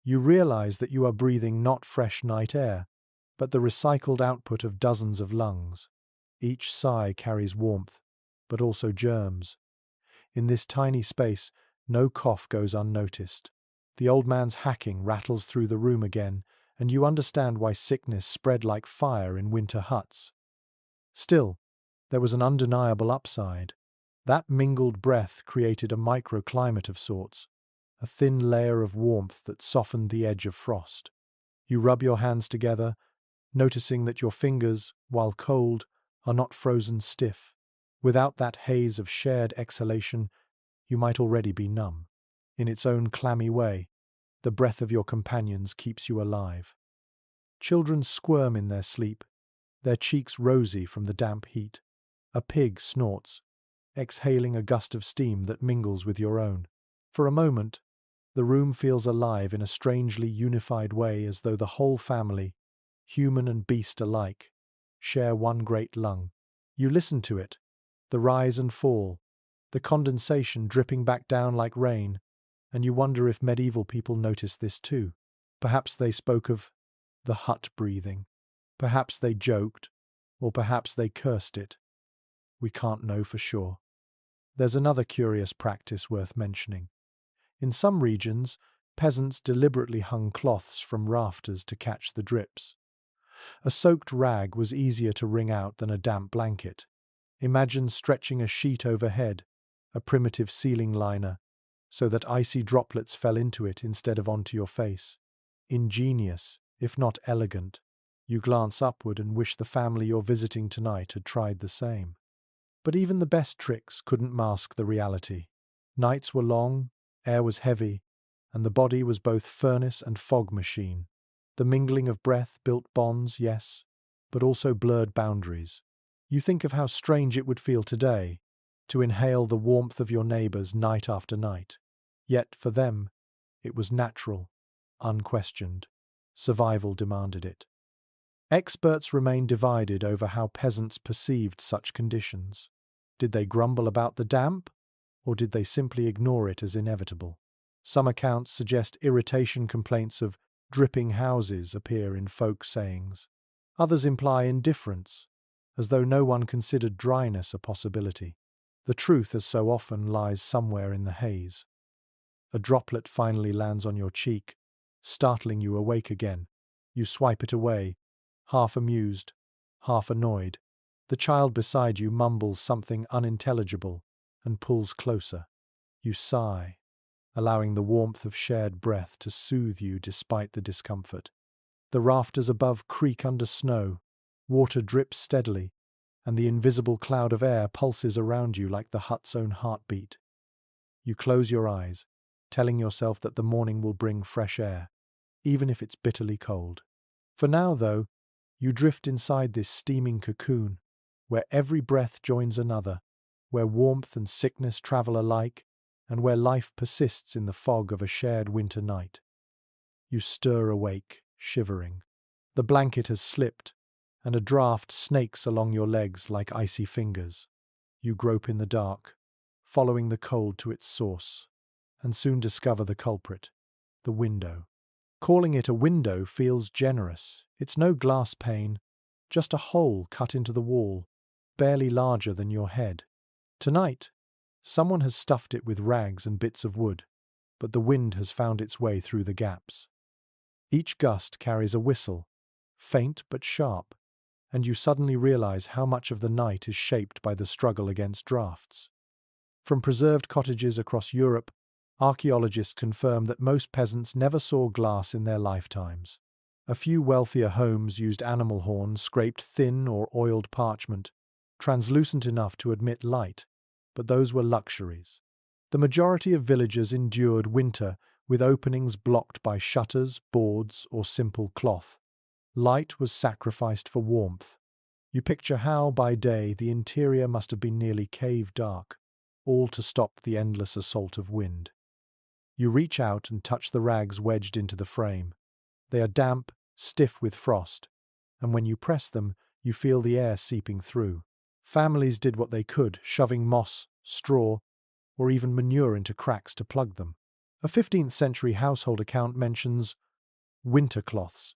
You realize that you are breathing not fresh night air, but the recycled output of dozens of lungs. Each sigh carries warmth, but also germs. In this tiny space, no cough goes unnoticed. The old man's hacking rattles through the room again, and you understand why sickness spread like fire in winter huts. Still, there was an undeniable upside. That mingled breath created a microclimate of sorts, a thin layer of warmth that softened the edge of frost. You rub your hands together, noticing that your fingers, while cold, are not frozen stiff. Without that haze of shared exhalation, you might already be numb. In its own clammy way, the breath of your companions keeps you alive. Children squirm in their sleep, their cheeks rosy from the damp heat. A pig snorts, exhaling a gust of steam that mingles with your own. For a moment, the room feels alive in a strangely unified way, as though the whole family, human and beast alike, share one great lung. You listen to it, the rise and fall, the condensation dripping back down like rain, and you wonder if medieval people noticed this too. Perhaps they spoke of the hut breathing. Perhaps they joked, or perhaps they cursed it. We can't know for sure. There's another curious practice worth mentioning. In some regions, peasants deliberately hung cloths from rafters to catch the drips. A soaked rag was easier to wring out than a damp blanket. Imagine stretching a sheet overhead, a primitive ceiling liner, so that icy droplets fell into it instead of onto your face. Ingenious, if not elegant. You glance upward and wish the family you're visiting tonight had tried the same. But even the best tricks couldn't mask the reality. Nights were long, air was heavy, and the body was both furnace and fog machine. The mingling of breath built bonds, yes, but also blurred boundaries. You think of how strange it would feel today to inhale the warmth of your neighbors night after night. Yet, for them, it was natural, unquestioned. Survival demanded it. Experts remain divided over how peasants perceived such conditions. Did they grumble about the damp, or did they simply ignore it as inevitable? Some accounts suggest irritation complaints of dripping houses appear in folk sayings. Others imply indifference, as though no one considered dryness a possibility. The truth, as so often, lies somewhere in the haze. A droplet finally lands on your cheek, startling you awake again. You swipe it away, half amused, half annoyed. The child beside you mumbles something unintelligible and pulls closer. You sigh, allowing the warmth of shared breath to soothe you despite the discomfort. The rafters above creak under snow, water drips steadily, and the invisible cloud of air pulses around you like the hut's own heartbeat. You close your eyes, telling yourself that the morning will bring fresh air, even if it's bitterly cold. For now, though, you drift inside this steaming cocoon, where every breath joins another, where warmth and sickness travel alike, and where life persists in the fog of a shared winter night. You stir awake, shivering. The blanket has slipped, and a draught snakes along your legs like icy fingers. You grope in the dark, following the cold to its source, and soon discover the culprit, the window. Calling it a window feels generous. It's no glass pane, just a hole cut into the wall, barely larger than your head. Tonight, someone has stuffed it with rags and bits of wood, but the wind has found its way through the gaps. Each gust carries a whistle, faint but sharp, and you suddenly realize how much of the night is shaped by the struggle against draughts. From preserved cottages across Europe, archaeologists confirm that most peasants never saw glass in their lifetimes. A few wealthier homes used animal horns scraped thin or oiled parchment, translucent enough to admit light, but those were luxuries. The majority of villagers endured winter with openings blocked by shutters, boards, or simple cloth. Light was sacrificed for warmth. You picture how, by day, the interior must have been nearly cave dark, all to stop the endless assault of wind. You reach out and touch the rags wedged into the frame. They are damp, stiff with frost, and when you press them, you feel the air seeping through. Families did what they could, shoving moss, straw, or even manure into cracks to plug them. A 15th century household account mentions winter cloths,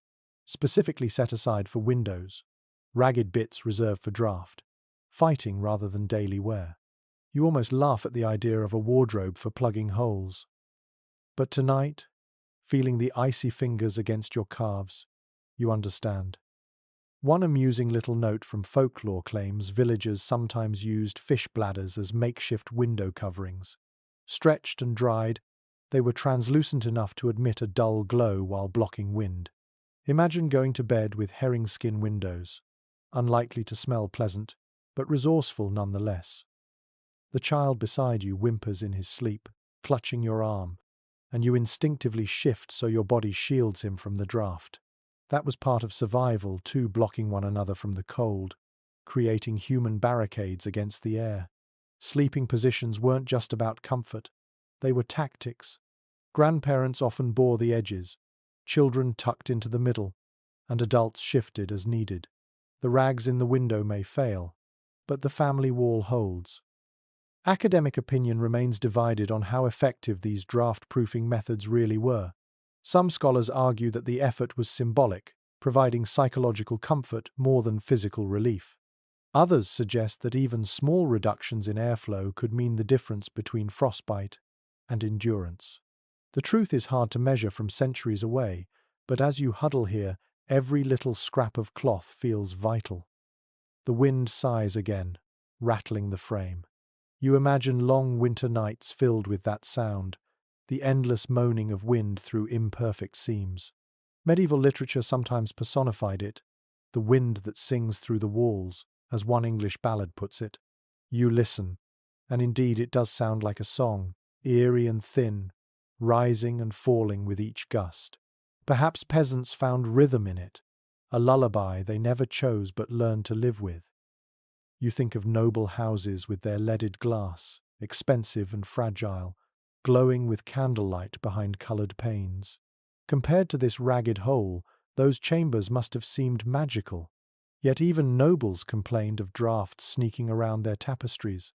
specifically set aside for windows, ragged bits reserved for draught, fighting rather than daily wear. You almost laugh at the idea of a wardrobe for plugging holes. But tonight, feeling the icy fingers against your calves, you understand. One amusing little note from folklore claims villagers sometimes used fish bladders as makeshift window coverings. Stretched and dried, they were translucent enough to admit a dull glow while blocking wind. Imagine going to bed with herring skin windows, unlikely to smell pleasant, but resourceful nonetheless. The child beside you whimpers in his sleep, clutching your arm, and you instinctively shift so your body shields him from the draught. That was part of survival, two blocking one another from the cold, creating human barricades against the air. Sleeping positions weren't just about comfort, they were tactics. Grandparents often bore the edges, children tucked into the middle, and adults shifted as needed. The rags in the window may fail, but the family wall holds. Academic opinion remains divided on how effective these draft-proofing methods really were. Some scholars argue that the effort was symbolic, providing psychological comfort more than physical relief. Others suggest that even small reductions in airflow could mean the difference between frostbite and endurance. The truth is hard to measure from centuries away, but as you huddle here, every little scrap of cloth feels vital. The wind sighs again, rattling the frame. You imagine long winter nights filled with that sound, the endless moaning of wind through imperfect seams. Medieval literature sometimes personified it, the wind that sings through the walls, as one English ballad puts it. You listen, and indeed it does sound like a song, eerie and thin, rising and falling with each gust. Perhaps peasants found rhythm in it, a lullaby they never chose but learned to live with. You think of noble houses with their leaded glass, expensive and fragile, glowing with candlelight behind coloured panes. Compared to this ragged hole, those chambers must have seemed magical. Yet even nobles complained of draughts sneaking around their tapestries.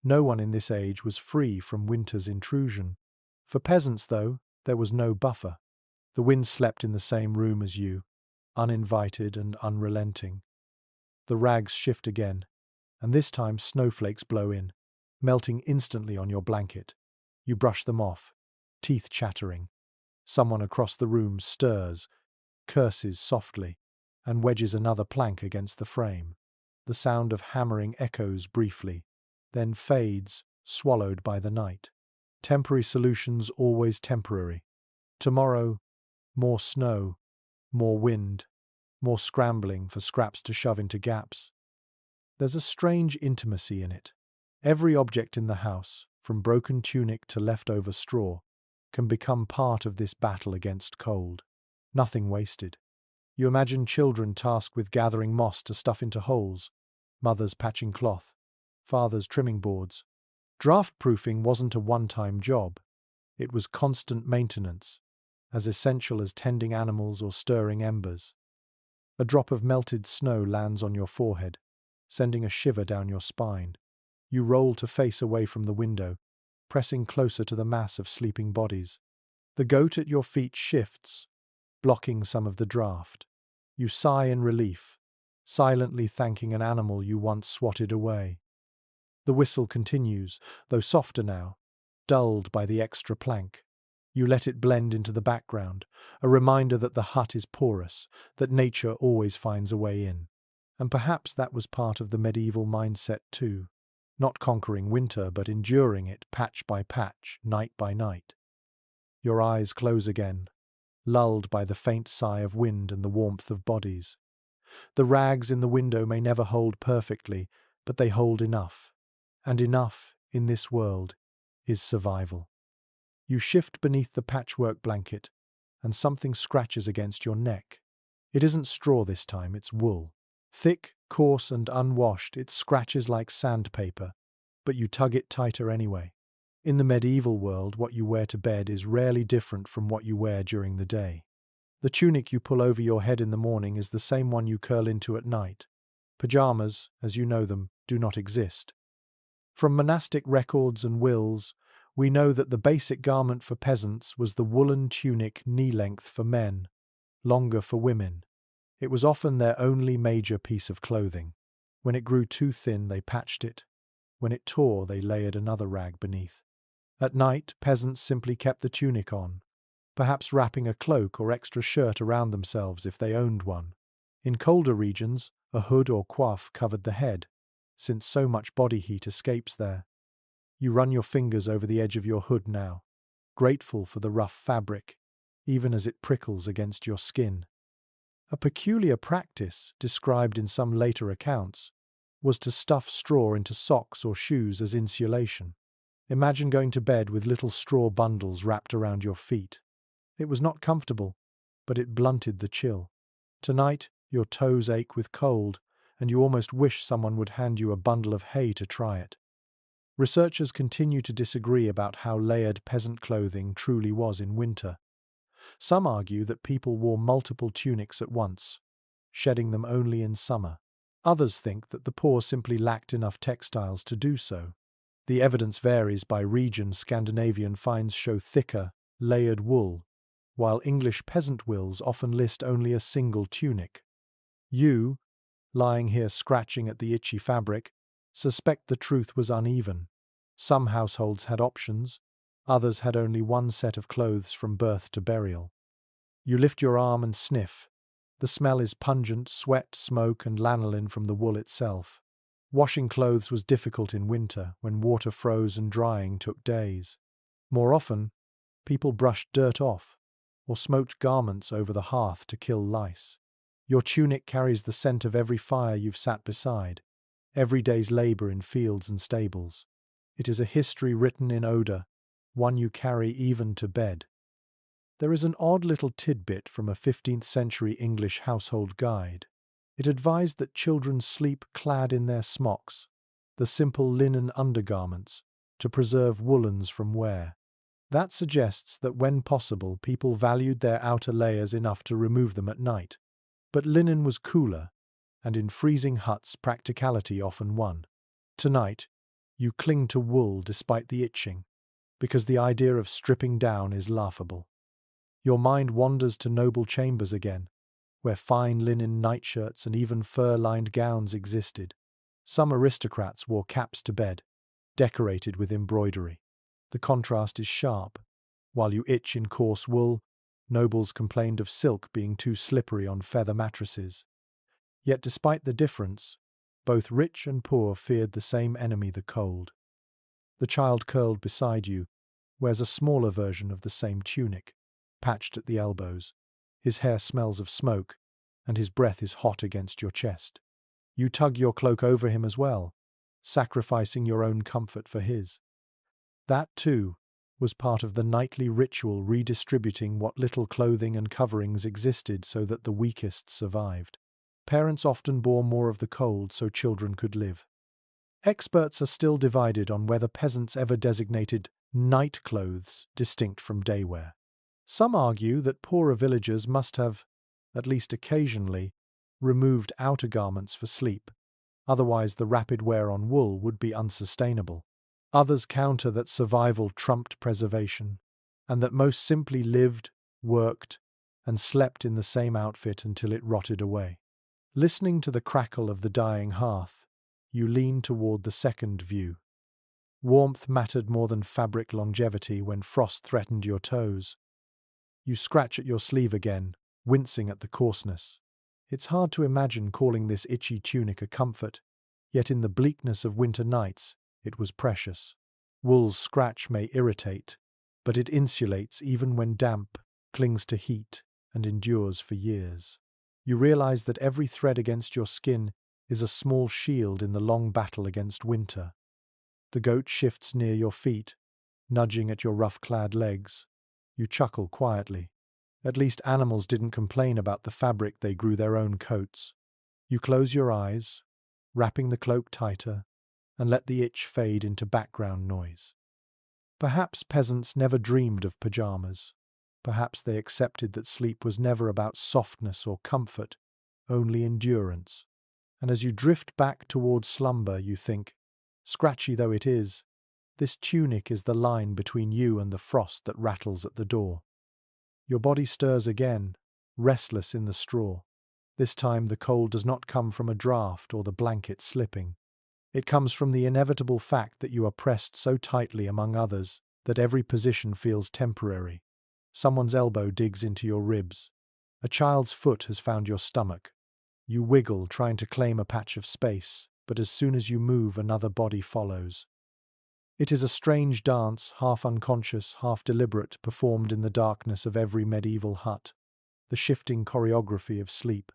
No one in this age was free from winter's intrusion. For peasants, though, there was no buffer. The wind slept in the same room as you, uninvited and unrelenting. The rags shift again, and this time snowflakes blow in, melting instantly on your blanket. You brush them off, teeth chattering. Someone across the room stirs, curses softly, and wedges another plank against the frame. The sound of hammering echoes briefly, then fades, swallowed by the night. Temporary solutions always temporary. Tomorrow, more snow, more wind, more scrambling for scraps to shove into gaps. There's a strange intimacy in it. Every object in the house, from broken tunic to leftover straw, can become part of this battle against cold. Nothing wasted. You imagine children tasked with gathering moss to stuff into holes, mothers patching cloth, fathers trimming boards. Draft-proofing wasn't a one-time job. It was constant maintenance, as essential as tending animals or stirring embers. A drop of melted snow lands on your forehead, sending a shiver down your spine. You roll to face away from the window, pressing closer to the mass of sleeping bodies. The goat at your feet shifts, blocking some of the draft. You sigh in relief, silently thanking an animal you once swatted away. The whistle continues, though softer now, dulled by the extra plank. You let it blend into the background, a reminder that the hut is porous, that nature always finds a way in. And perhaps that was part of the medieval mindset too. Not conquering winter, but enduring it patch by patch, night by night. Your eyes close again, lulled by the faint sigh of wind and the warmth of bodies. The rags in the window may never hold perfectly, but they hold enough. And enough, in this world, is survival. You shift beneath the patchwork blanket, and something scratches against your neck. It isn't straw this time, it's wool. Thick, coarse, and unwashed, it scratches like sandpaper, but you tug it tighter anyway. In the medieval world, what you wear to bed is rarely different from what you wear during the day. The tunic you pull over your head in the morning is the same one you curl into at night. Pajamas, as you know them, do not exist. From monastic records and wills, we know that the basic garment for peasants was the woolen tunic knee-length for men, longer for women. It was often their only major piece of clothing. When it grew too thin, they patched it. When it tore, they layered another rag beneath. At night, peasants simply kept the tunic on, perhaps wrapping a cloak or extra shirt around themselves if they owned one. In colder regions, a hood or coif covered the head, since so much body heat escapes there. You run your fingers over the edge of your hood now, grateful for the rough fabric, even as it prickles against your skin. A peculiar practice, described in some later accounts, was to stuff straw into socks or shoes as insulation. Imagine going to bed with little straw bundles wrapped around your feet. It was not comfortable, but it blunted the chill. Tonight, your toes ache with cold, and you almost wish someone would hand you a bundle of hay to try it. Researchers continue to disagree about how layered peasant clothing truly was in winter. Some argue that people wore multiple tunics at once, shedding them only in summer. Others think that the poor simply lacked enough textiles to do so. The evidence varies by region. Scandinavian finds show thicker, layered wool, while English peasant wills often list only a single tunic. You, lying here scratching at the itchy fabric, suspect the truth was uneven. Some households had options, others had only one set of clothes from birth to burial. You lift your arm and sniff. The smell is pungent, sweat, smoke, and lanolin from the wool itself. Washing clothes was difficult in winter, when water froze and drying took days. More often, people brushed dirt off, or smoked garments over the hearth to kill lice. Your tunic carries the scent of every fire you've sat beside, every day's labor in fields and stables. It is a history written in odor, one you carry even to bed. There is an odd little tidbit from a 15th century English household guide. It advised that children sleep clad in their smocks, the simple linen undergarments, to preserve woolens from wear. That suggests that when possible, people valued their outer layers enough to remove them at night. But linen was cooler, and in freezing huts practicality often won. Tonight, you cling to wool despite the itching, because the idea of stripping down is laughable. Your mind wanders to noble chambers again, where fine linen nightshirts and even fur-lined gowns existed. Some aristocrats wore caps to bed, decorated with embroidery. The contrast is sharp. While you itch in coarse wool, nobles complained of silk being too slippery on feather mattresses. Yet despite the difference, both rich and poor feared the same enemy, the cold. The child curled beside you wears a smaller version of the same tunic, patched at the elbows. His hair smells of smoke, and his breath is hot against your chest. You tug your cloak over him as well, sacrificing your own comfort for his. That, too, was part of the nightly ritual, redistributing what little clothing and coverings existed so that the weakest survived. Parents often bore more of the cold so children could live. Experts are still divided on whether peasants ever designated night clothes distinct from day wear. Some argue that poorer villagers must have, at least occasionally, removed outer garments for sleep, otherwise the rapid wear on wool would be unsustainable. Others counter that survival trumped preservation, and that most simply lived, worked, and slept in the same outfit until it rotted away. Listening to the crackle of the dying hearth, you lean toward the second view. Warmth mattered more than fabric longevity when frost threatened your toes. You scratch at your sleeve again, wincing at the coarseness. It's hard to imagine calling this itchy tunic a comfort, yet in the bleakness of winter nights, it was precious. Wool's scratch may irritate, but it insulates even when damp, clings to heat, and endures for years. You realize that every thread against your skin is a small shield in the long battle against winter. The goat shifts near your feet, nudging at your rough-clad legs. You chuckle quietly. At least animals didn't complain about the fabric, they grew their own coats. You close your eyes, wrapping the cloak tighter, and let the itch fade into background noise. Perhaps peasants never dreamed of pajamas. Perhaps they accepted that sleep was never about softness or comfort, only endurance. And as you drift back towards slumber, you think, scratchy though it is, this tunic is the line between you and the frost that rattles at the door. Your body stirs again, restless in the straw. This time the cold does not come from a draught or the blanket slipping. It comes from the inevitable fact that you are pressed so tightly among others that every position feels temporary. Someone's elbow digs into your ribs. A child's foot has found your stomach. You wiggle, trying to claim a patch of space, but as soon as you move, another body follows. It is a strange dance, half unconscious, half deliberate, performed in the darkness of every medieval hut, the shifting choreography of sleep.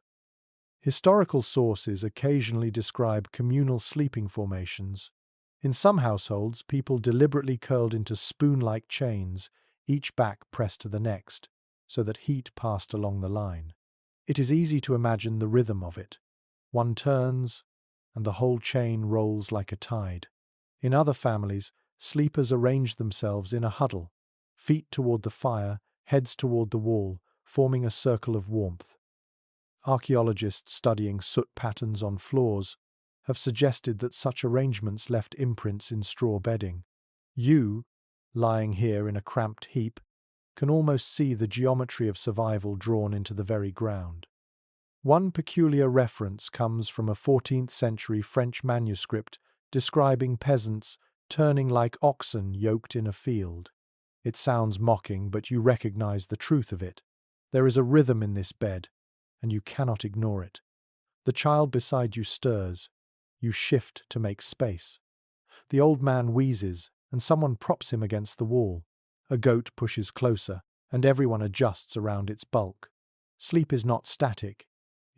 Historical sources occasionally describe communal sleeping formations. In some households, people deliberately curled into spoon-like chains, each back pressed to the next, so that heat passed along the line. It is easy to imagine the rhythm of it. One turns, and the whole chain rolls like a tide. In other families, sleepers arrange themselves in a huddle, feet toward the fire, heads toward the wall, forming a circle of warmth. Archaeologists studying soot patterns on floors have suggested that such arrangements left imprints in straw bedding. You, lying here in a cramped heap, can almost see the geometry of survival drawn into the very ground. One peculiar reference comes from a 14th century French manuscript describing peasants turning like oxen yoked in a field. It sounds mocking, but you recognize the truth of it. There is a rhythm in this bed, and you cannot ignore it. The child beside you stirs. You shift to make space. The old man wheezes, and someone props him against the wall. A goat pushes closer, and everyone adjusts around its bulk. Sleep is not static.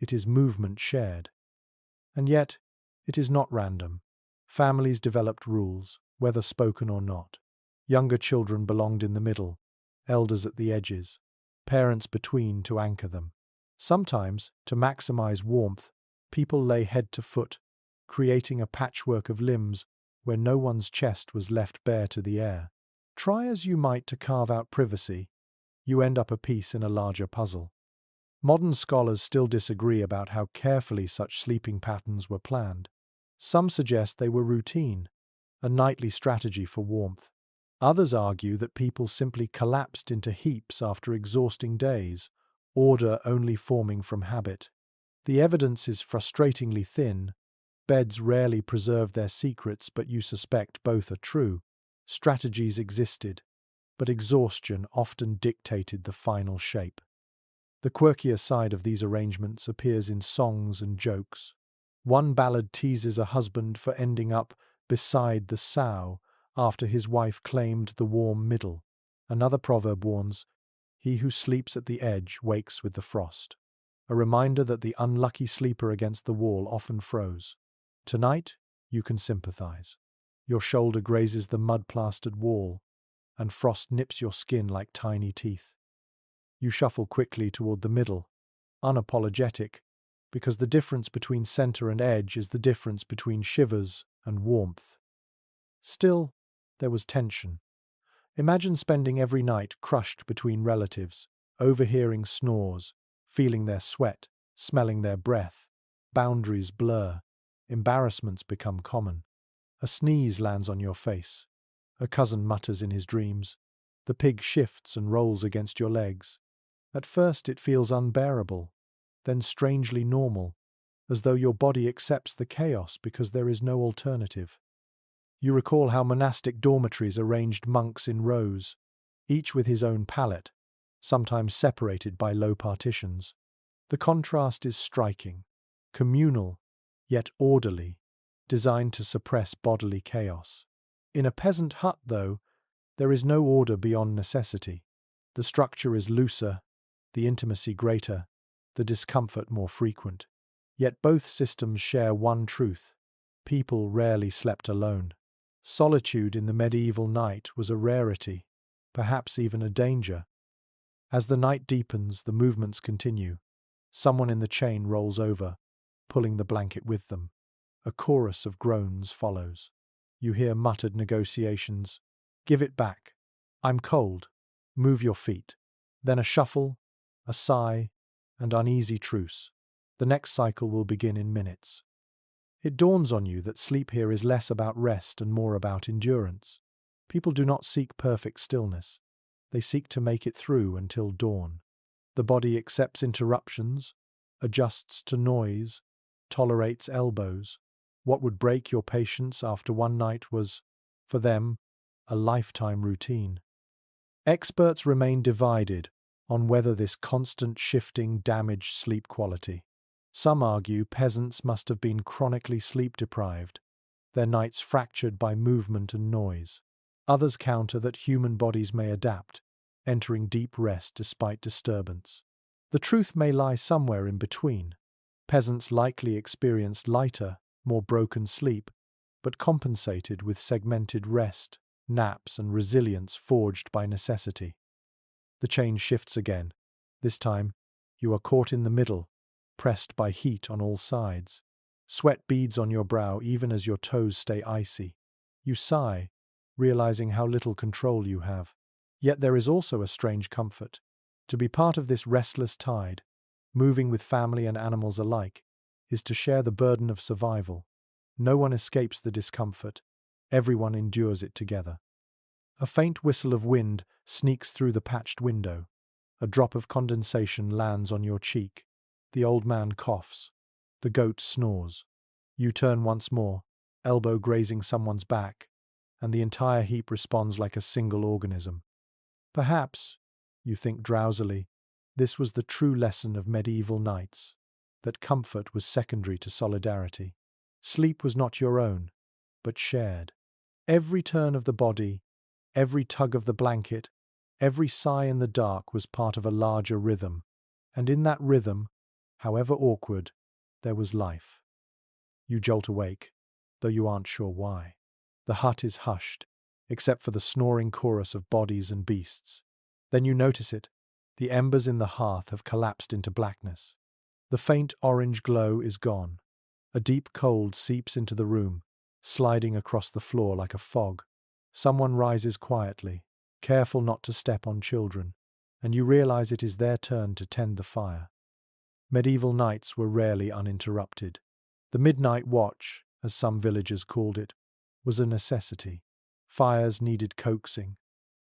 It is movement shared. And yet, it is not random. Families developed rules, whether spoken or not. Younger children belonged in the middle, elders at the edges, parents between to anchor them. Sometimes, to maximize warmth, people lay head to foot, creating a patchwork of limbs where no one's chest was left bare to the air. Try as you might to carve out privacy, you end up a piece in a larger puzzle. Modern scholars still disagree about how carefully such sleeping patterns were planned. Some suggest they were routine, a nightly strategy for warmth. Others argue that people simply collapsed into heaps after exhausting days, order only forming from habit. The evidence is frustratingly thin. Beds rarely preserve their secrets, but you suspect both are true. Strategies existed, but exhaustion often dictated the final shape. The quirkier side of these arrangements appears in songs and jokes. One ballad teases a husband for ending up beside the sow after his wife claimed the warm middle. Another proverb warns, "He who sleeps at the edge wakes with the frost," a reminder that the unlucky sleeper against the wall often froze. Tonight, you can sympathize. Your shoulder grazes the mud-plastered wall, and frost nips your skin like tiny teeth. You shuffle quickly toward the middle, unapologetic, because the difference between center and edge is the difference between shivers and warmth. Still, there was tension. Imagine spending every night crushed between relatives, overhearing snores, feeling their sweat, smelling their breath. Boundaries blur. Embarrassments become common. A sneeze lands on your face. A cousin mutters in his dreams. The pig shifts and rolls against your legs. At first it feels unbearable, then strangely normal, as though your body accepts the chaos because there is no alternative. You recall how monastic dormitories arranged monks in rows, each with his own pallet, sometimes separated by low partitions. The contrast is striking, communal, yet orderly, designed to suppress bodily chaos. In a peasant hut, though, there is no order beyond necessity. The structure is looser, the intimacy greater, the discomfort more frequent. Yet both systems share one truth: people rarely slept alone. Solitude in the medieval night was a rarity, perhaps even a danger. As the night deepens, the movements continue. Someone in the chain rolls over, pulling the blanket with them. A chorus of groans follows. You hear muttered negotiations. "Give it back. I'm cold. Move your feet." Then a shuffle, a sigh, and uneasy truce. The next cycle will begin in minutes. It dawns on you that sleep here is less about rest and more about endurance. People do not seek perfect stillness. They seek to make it through until dawn. The body accepts interruptions, adjusts to noise, tolerates elbows. What would break your patience after one night was, for them, a lifetime routine. Experts remain divided on whether this constant shifting damaged sleep quality. Some argue peasants must have been chronically sleep-deprived, their nights fractured by movement and noise. Others counter that human bodies may adapt, entering deep rest despite disturbance. The truth may lie somewhere in between. Peasants likely experienced lighter, more broken sleep, but compensated with segmented rest, naps, and resilience forged by necessity. The chain shifts again. This time, you are caught in the middle, pressed by heat on all sides. Sweat beads on your brow even as your toes stay icy. You sigh, realizing how little control you have. Yet there is also a strange comfort. To be part of this restless tide, moving with family and animals alike, is to share the burden of survival. No one escapes the discomfort. Everyone endures it together. A faint whistle of wind sneaks through the patched window. A drop of condensation lands on your cheek. The old man coughs. The goat snores. You turn once more, elbow grazing someone's back, and the entire heap responds like a single organism. Perhaps, you think drowsily, this was the true lesson of medieval nights, that comfort was secondary to solidarity. Sleep was not your own, but shared. Every turn of the body, every tug of the blanket, every sigh in the dark was part of a larger rhythm, and in that rhythm, however awkward, there was life. You jolt awake, though you aren't sure why. The hut is hushed, except for the snoring chorus of bodies and beasts. Then you notice it. The embers in the hearth have collapsed into blackness. The faint orange glow is gone. A deep cold seeps into the room, sliding across the floor like a fog. Someone rises quietly, careful not to step on children, and you realize it is their turn to tend the fire. Medieval nights were rarely uninterrupted. The midnight watch, as some villagers called it, was a necessity. Fires needed coaxing,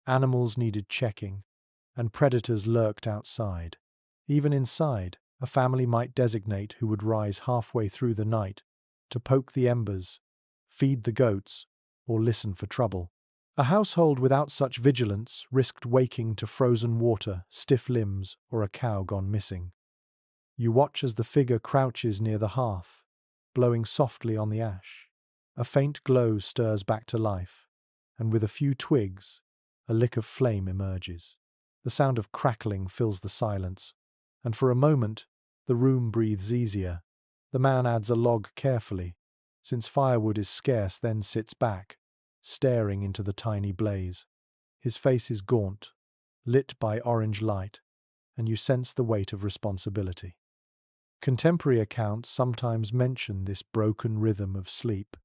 animals needed checking, and predators lurked outside. Even inside, a family might designate who would rise halfway through the night to poke the embers, feed the goats, or listen for trouble. A household without such vigilance risked waking to frozen water, stiff limbs, or a cow gone missing. You watch as the figure crouches near the hearth, blowing softly on the ash. A faint glow stirs back to life, and with a few twigs, a lick of flame emerges. The sound of crackling fills the silence, and for a moment, the room breathes easier. The man adds a log carefully, since firewood is scarce, then sits back, staring into the tiny blaze. His face is gaunt, lit by orange light, and you sense the weight of responsibility. Contemporary accounts sometimes mention this broken rhythm of sleep.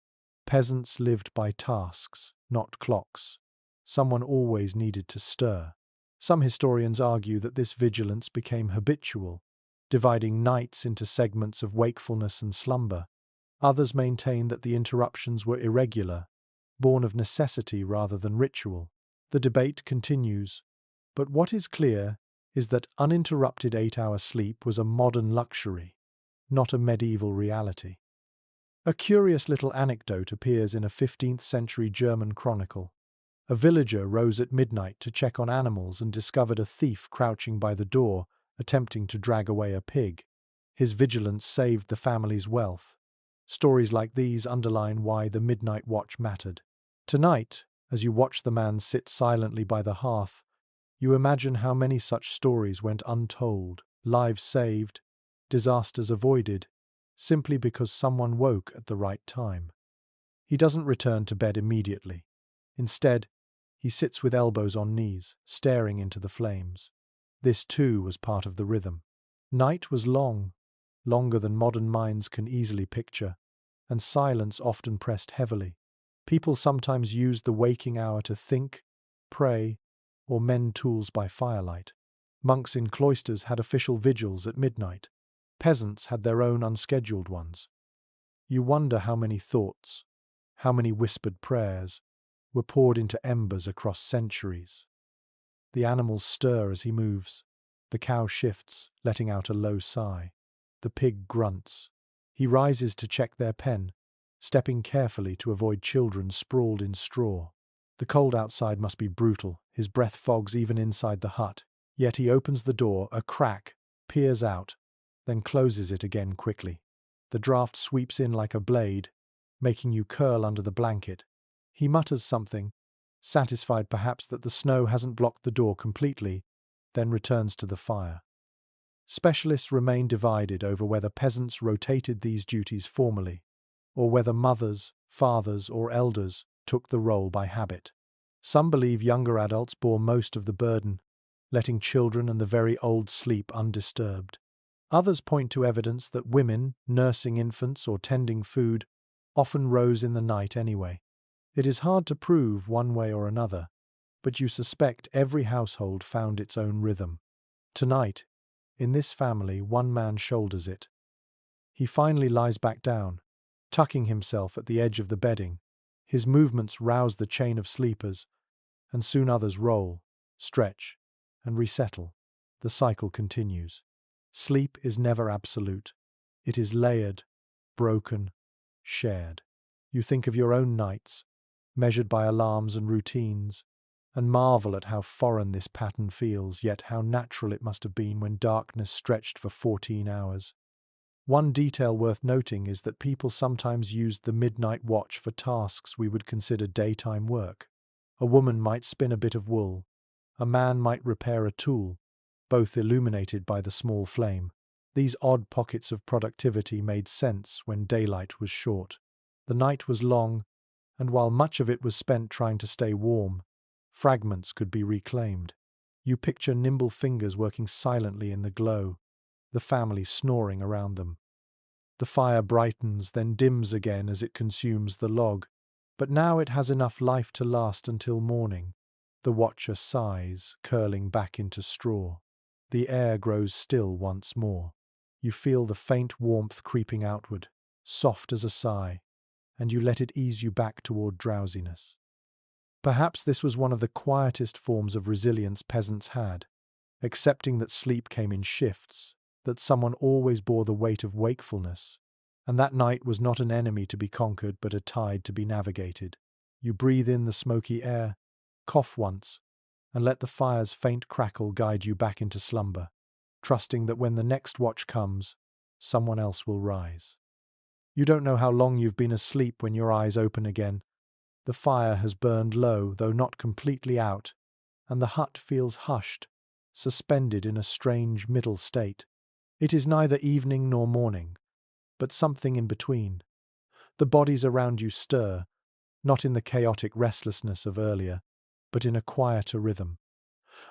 Peasants lived by tasks, not clocks. Someone always needed to stir. Some historians argue that this vigilance became habitual, dividing nights into segments of wakefulness and slumber. Others maintain that the interruptions were irregular, born of necessity rather than ritual. The debate continues, but what is clear is that uninterrupted 8-hour sleep was a modern luxury, not a medieval reality. A curious little anecdote appears in a 15th century German chronicle. A villager rose at midnight to check on animals and discovered a thief crouching by the door, attempting to drag away a pig. His vigilance saved the family's wealth. Stories like these underline why the midnight watch mattered. Tonight, as you watch the man sit silently by the hearth, you imagine how many such stories went untold, lives saved, disasters avoided, simply because someone woke at the right time. He doesn't return to bed immediately. Instead, he sits with elbows on knees, staring into the flames. This too was part of the rhythm. Night was long, longer than modern minds can easily picture, and silence often pressed heavily. People sometimes used the waking hour to think, pray, or mend tools by firelight. Monks in cloisters had official vigils at midnight. Peasants had their own unscheduled ones. You wonder how many thoughts, how many whispered prayers, were poured into embers across centuries. The animals stir as he moves. The cow shifts, letting out a low sigh. The pig grunts. He rises to check their pen, stepping carefully to avoid children sprawled in straw. The cold outside must be brutal. His breath fogs even inside the hut. Yet he opens the door a crack, peers out, then closes it again quickly. The draught sweeps in like a blade, making you curl under the blanket. He mutters something, satisfied perhaps that the snow hasn't blocked the door completely, then returns to the fire. Specialists remain divided over whether peasants rotated these duties formally, or whether mothers, fathers, or elders took the role by habit. Some believe younger adults bore most of the burden, letting children and the very old sleep undisturbed. Others point to evidence that women, nursing infants or tending food, often rose in the night anyway. It is hard to prove one way or another, but you suspect every household found its own rhythm. Tonight, in this family, one man shoulders it. He finally lies back down, tucking himself at the edge of the bedding. His movements rouse the chain of sleepers, and soon others roll, stretch, and resettle. The cycle continues. Sleep is never absolute. It is layered, broken, shared. You think of your own nights, measured by alarms and routines, and marvel at how foreign this pattern feels, yet how natural it must have been when darkness stretched for 14 hours. One detail worth noting is that people sometimes used the midnight watch for tasks we would consider daytime work. A woman might spin a bit of wool, a man might repair a tool, both illuminated by the small flame. These odd pockets of productivity made sense when daylight was short. The night was long, and while much of it was spent trying to stay warm, fragments could be reclaimed. You picture nimble fingers working silently in the glow, the family snoring around them. The fire brightens, then dims again as it consumes the log, but now it has enough life to last until morning. The watcher sighs, curling back into straw. The air grows still once more. You feel the faint warmth creeping outward, soft as a sigh, and you let it ease you back toward drowsiness. Perhaps this was one of the quietest forms of resilience peasants had, accepting that sleep came in shifts, that someone always bore the weight of wakefulness, and that night was not an enemy to be conquered but a tide to be navigated. You breathe in the smoky air, cough once, and let the fire's faint crackle guide you back into slumber, trusting that when the next watch comes, someone else will rise. You don't know how long you've been asleep when your eyes open again. The fire has burned low, though not completely out, and the hut feels hushed, suspended in a strange middle state. It is neither evening nor morning, but something in between. The bodies around you stir, not in the chaotic restlessness of earlier, but in a quieter rhythm.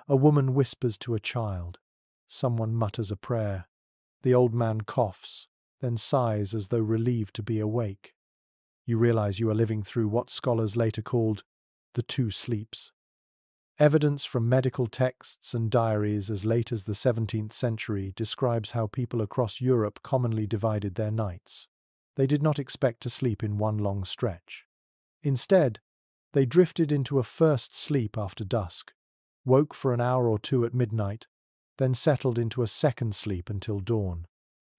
A woman whispers to a child. Someone mutters a prayer. The old man coughs, then sighs as though relieved to be awake. You realize you are living through what scholars later called the two sleeps. Evidence from medical texts and diaries as late as the 17th century describes how people across Europe commonly divided their nights. They did not expect to sleep in one long stretch. Instead, they drifted into a first sleep after dusk, woke for an hour or two at midnight, then settled into a second sleep until dawn.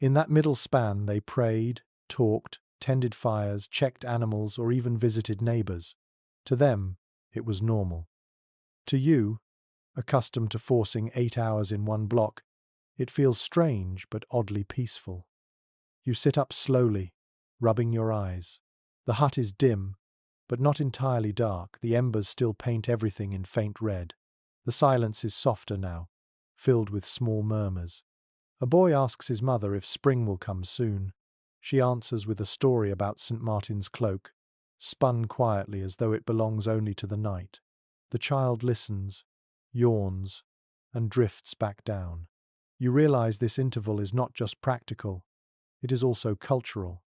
In that middle span, they prayed, talked, tended fires, checked animals, or even visited neighbors. To them, it was normal. To you, accustomed to forcing 8 hours in one block, it feels strange but oddly peaceful. You sit up slowly, rubbing your eyes. The hut is dim, but not entirely dark. The embers still paint everything in faint red. The silence is softer now, filled with small murmurs. A boy asks his mother if spring will come soon. She answers with a story about St. Martin's cloak, spun quietly as though it belongs only to the night. The child listens, yawns, and drifts back down. You realize this interval is not just practical, it is also cultural.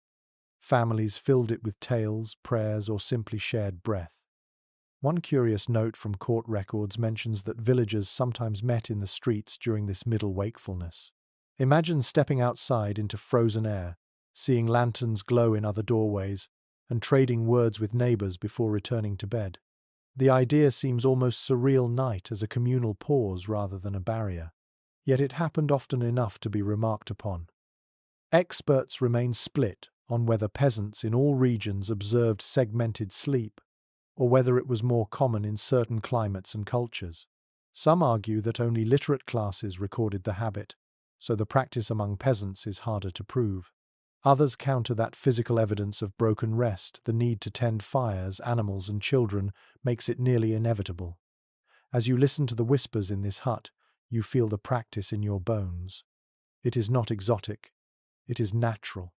Families filled it with tales, prayers, or simply shared breath. One curious note from court records mentions that villagers sometimes met in the streets during this middle wakefulness. Imagine stepping outside into frozen air, seeing lanterns glow in other doorways, and trading words with neighbors before returning to bed. The idea seems almost surreal night as a communal pause rather than a barrier. Yet it happened often enough to be remarked upon. Experts remain split on whether peasants in all regions observed segmented sleep, or whether it was more common in certain climates and cultures. Some argue that only literate classes recorded the habit, so the practice among peasants is harder to prove. Others counter that physical evidence of broken rest, the need to tend fires, animals, and children, makes it nearly inevitable. As you listen to the whispers in this hut, you feel the practice in your bones. It is not exotic, it is natural.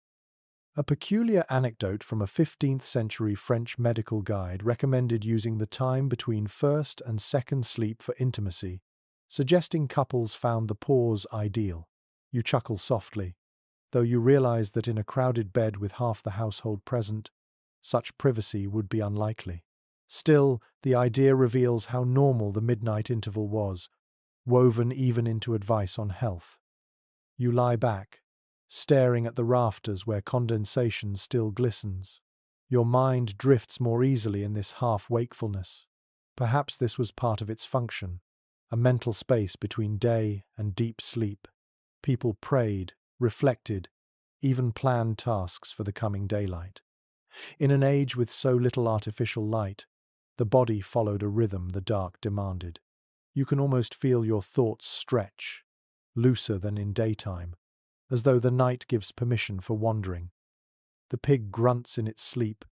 A peculiar anecdote from a 15th century French medical guide recommended using the time between first and second sleep for intimacy, suggesting couples found the pause ideal. You chuckle softly, though you realize that in a crowded bed with half the household present, such privacy would be unlikely. Still, the idea reveals how normal the midnight interval was, woven even into advice on health. You lie back, staring at the rafters where condensation still glistens. Your mind drifts more easily in this half-wakefulness. Perhaps this was part of its function, a mental space between day and deep sleep. People prayed, reflected, even planned tasks for the coming daylight. In an age with so little artificial light, the body followed a rhythm the dark demanded. You can almost feel your thoughts stretch, looser than in daytime, as though the night gives permission for wandering. The pig grunts in its sleep,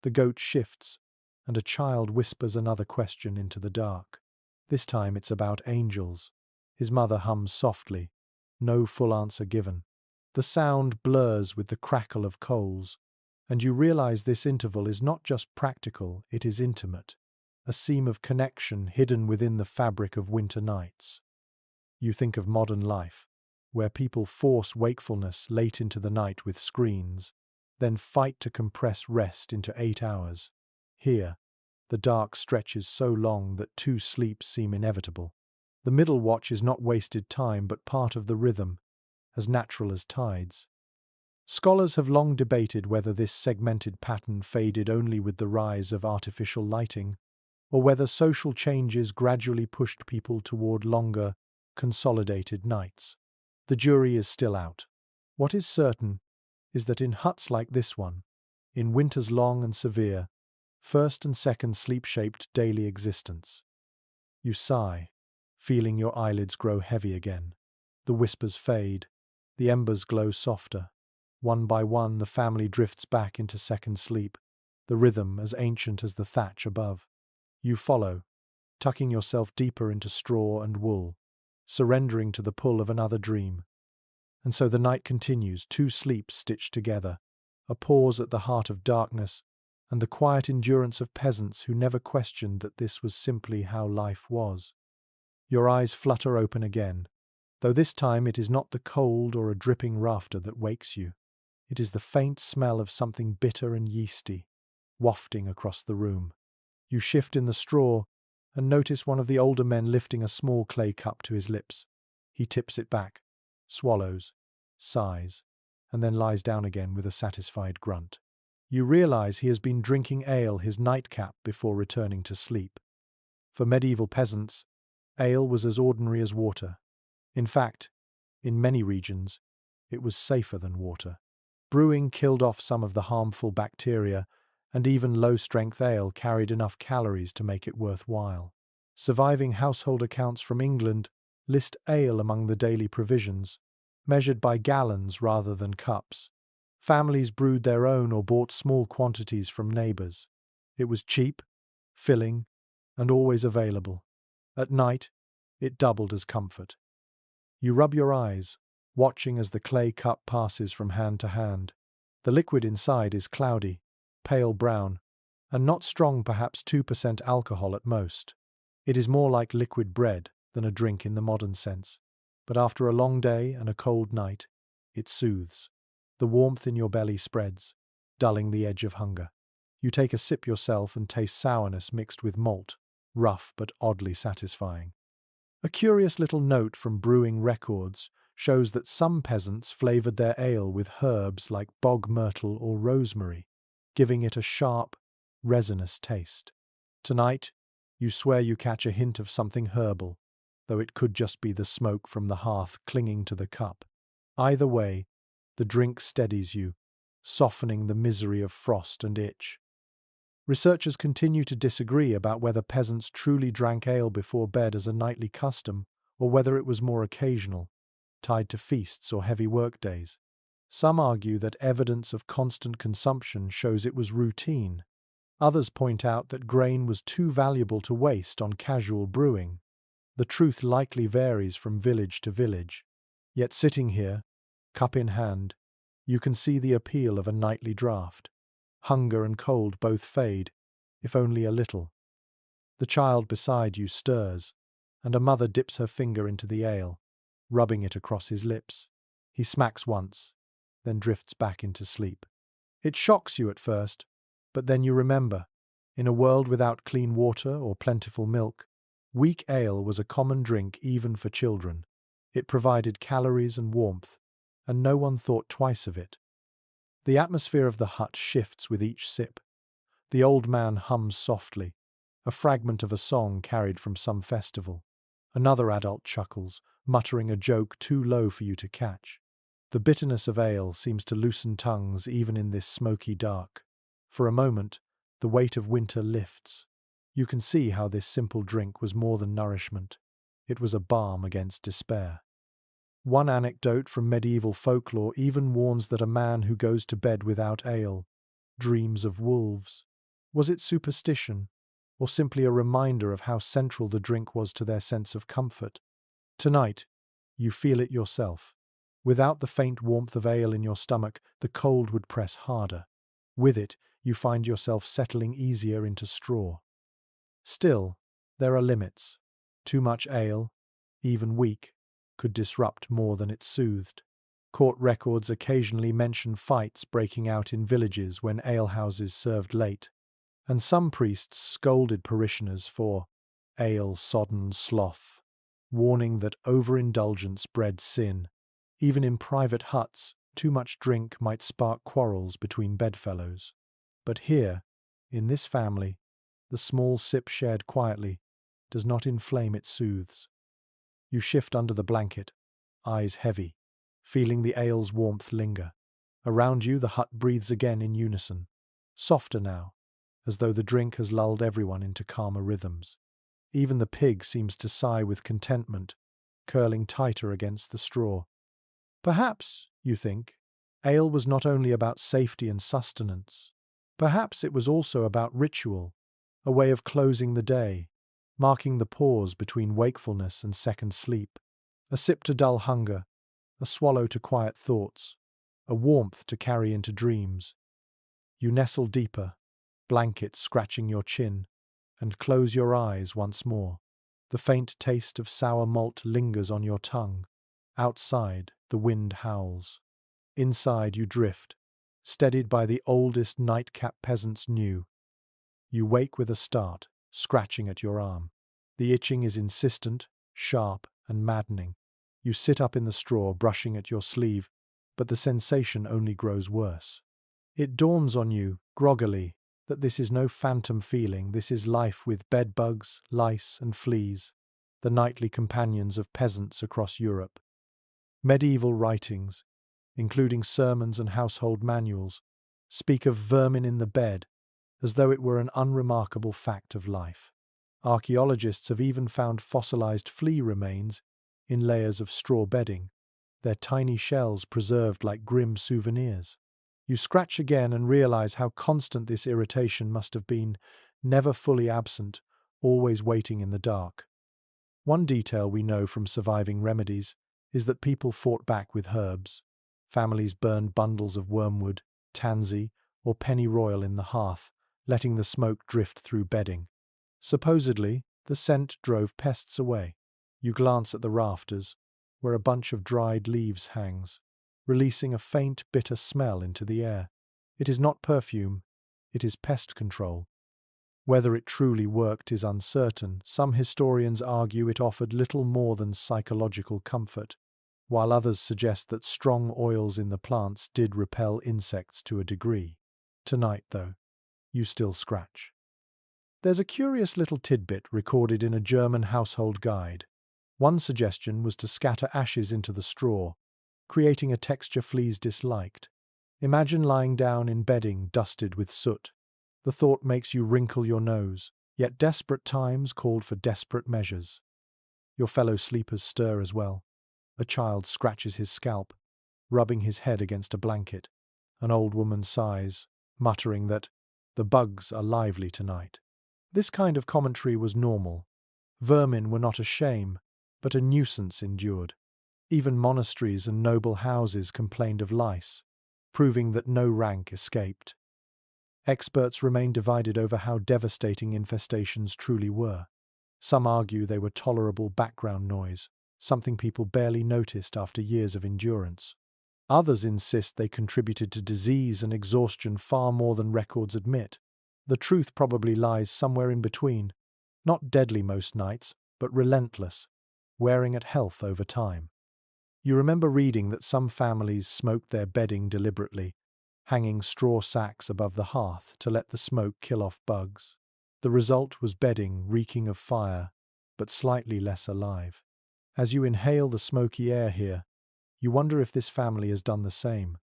the goat shifts, and a child whispers another question into the dark. This time it's about angels. His mother hums softly, no full answer given. The sound blurs with the crackle of coals, and you realize this interval is not just practical, it is intimate, a seam of connection hidden within the fabric of winter nights. You think of modern life, where people force wakefulness late into the night with screens, then fight to compress rest into 8 hours. Here, the dark stretches so long that 2 sleeps seem inevitable. The middle watch is not wasted time but part of the rhythm, as natural as tides. Scholars have long debated whether this segmented pattern faded only with the rise of artificial lighting, or whether social changes gradually pushed people toward longer, consolidated nights. The jury is still out. What is certain is that in huts like this one, in winters long and severe, first and second sleep-shaped daily existence. You sigh, feeling your eyelids grow heavy again. The whispers fade, the embers glow softer. One by one, the family drifts back into second sleep, the rhythm as ancient as the thatch above. You follow, tucking yourself deeper into straw and wool, surrendering to the pull of another dream. And so the night continues, 2 sleeps stitched together, a pause at the heart of darkness, and the quiet endurance of peasants who never questioned that this was simply how life was. Your eyes flutter open again, though this time it is not the cold or a dripping rafter that wakes you. It is the faint smell of something bitter and yeasty, wafting across the room. You shift in the straw and notice one of the older men lifting a small clay cup to his lips. He tips it back, swallows, sighs, and then lies down again with a satisfied grunt. You realize he has been drinking ale, his nightcap, before returning to sleep. For medieval peasants, ale was as ordinary as water. In fact, in many regions, it was safer than water. Brewing killed off some of the harmful bacteria, and even low-strength ale carried enough calories to make it worthwhile. Surviving household accounts from England list ale among the daily provisions, measured by gallons rather than cups. Families brewed their own or bought small quantities from neighbours. It was cheap, filling, and always available. At night, it doubled as comfort. You rub your eyes, watching as the clay cup passes from hand to hand. The liquid inside is cloudy, pale brown, and not strong, perhaps 2% alcohol at most. It is more like liquid bread than a drink in the modern sense. But after a long day and a cold night, it soothes. The warmth in your belly spreads, dulling the edge of hunger. You take a sip yourself and taste sourness mixed with malt, rough but oddly satisfying. A curious little note from brewing records shows that some peasants flavoured their ale with herbs like bog myrtle or rosemary, giving it a sharp, resinous taste. Tonight, you swear you catch a hint of something herbal, though it could just be the smoke from the hearth clinging to the cup. Either way, the drink steadies you, softening the misery of frost and itch. Researchers continue to disagree about whether peasants truly drank ale before bed as a nightly custom, or whether it was more occasional, tied to feasts or heavy work days. Some argue that evidence of constant consumption shows it was routine. Others point out that grain was too valuable to waste on casual brewing. The truth likely varies from village to village. Yet sitting here, cup in hand, you can see the appeal of a nightly draught. Hunger and cold both fade, if only a little. The child beside you stirs, and a mother dips her finger into the ale, rubbing it across his lips. He smacks once, then drifts back into sleep. It shocks you at first, but then you remember, in a world without clean water or plentiful milk, weak ale was a common drink even for children. It provided calories and warmth, and no one thought twice of it. The atmosphere of the hut shifts with each sip. The old man hums softly, a fragment of a song carried from some festival. Another adult chuckles, muttering a joke too low for you to catch. The bitterness of ale seems to loosen tongues even in this smoky dark. For a moment, the weight of winter lifts. You can see how this simple drink was more than nourishment. It was a balm against despair. One anecdote from medieval folklore even warns that a man who goes to bed without ale dreams of wolves. Was it superstition, or simply a reminder of how central the drink was to their sense of comfort? Tonight, you feel it yourself. Without the faint warmth of ale in your stomach, the cold would press harder. With it, you find yourself settling easier into straw. Still, there are limits. Too much ale, even weak, could disrupt more than it soothed. Court records occasionally mention fights breaking out in villages when alehouses served late, and some priests scolded parishioners for ale-sodden sloth, warning that overindulgence bred sin. Even in private huts, too much drink might spark quarrels between bedfellows. But here, in this family, the small sip shared quietly does not inflame, it soothes. You shift under the blanket, eyes heavy, feeling the ale's warmth linger. Around you, the hut breathes again in unison, softer now, as though the drink has lulled everyone into calmer rhythms. Even the pig seems to sigh with contentment, curling tighter against the straw. Perhaps, you think, ale was not only about safety and sustenance. Perhaps it was also about ritual, a way of closing the day, marking the pause between wakefulness and second sleep. A sip to dull hunger, a swallow to quiet thoughts, a warmth to carry into dreams. You nestle deeper, blanket scratching your chin, and close your eyes once more. The faint taste of sour malt lingers on your tongue. Outside, the wind howls. Inside, you drift, steadied by the oldest nightcap peasants knew. You wake with a start, scratching at your arm. The itching is insistent, sharp, and maddening. You sit up in the straw, brushing at your sleeve, but the sensation only grows worse. It dawns on you, groggily, that this is no phantom feeling, this is life with bedbugs, lice, and fleas, the nightly companions of peasants across Europe. Medieval writings, including sermons and household manuals, speak of vermin in the bed, as though it were an unremarkable fact of life. Archaeologists have even found fossilized flea remains in layers of straw bedding, their tiny shells preserved like grim souvenirs. You scratch again and realize how constant this irritation must have been, never fully absent, always waiting in the dark. One detail we know from surviving remedies is that people fought back with herbs. Families burned bundles of wormwood, tansy, or pennyroyal in the hearth, letting the smoke drift through bedding. Supposedly, the scent drove pests away. You glance at the rafters, where a bunch of dried leaves hangs, releasing a faint, bitter smell into the air. It is not perfume, it is pest control. Whether it truly worked is uncertain. Some historians argue it offered little more than psychological comfort, while others suggest that strong oils in the plants did repel insects to a degree. Tonight, though, you still scratch. There's a curious little tidbit recorded in a German household guide. One suggestion was to scatter ashes into the straw, creating a texture fleas disliked. Imagine lying down in bedding dusted with soot. The thought makes you wrinkle your nose, yet desperate times called for desperate measures. Your fellow sleepers stir as well. A child scratches his scalp, rubbing his head against a blanket. An old woman sighs, muttering that the bugs are lively tonight. This kind of commentary was normal. Vermin were not a shame, but a nuisance endured. Even monasteries and noble houses complained of lice, proving that no rank escaped. Experts remain divided over how devastating infestations truly were. Some argue they were tolerable background noise, something people barely noticed after years of endurance. Others insist they contributed to disease and exhaustion far more than records admit. The truth probably lies somewhere in between, not deadly most nights, but relentless, wearing at health over time. You remember reading that some families smoked their bedding deliberately, hanging straw sacks above the hearth to let the smoke kill off bugs. The result was bedding reeking of fire, but slightly less alive. As you inhale the smoky air here, you wonder if this family has done the same.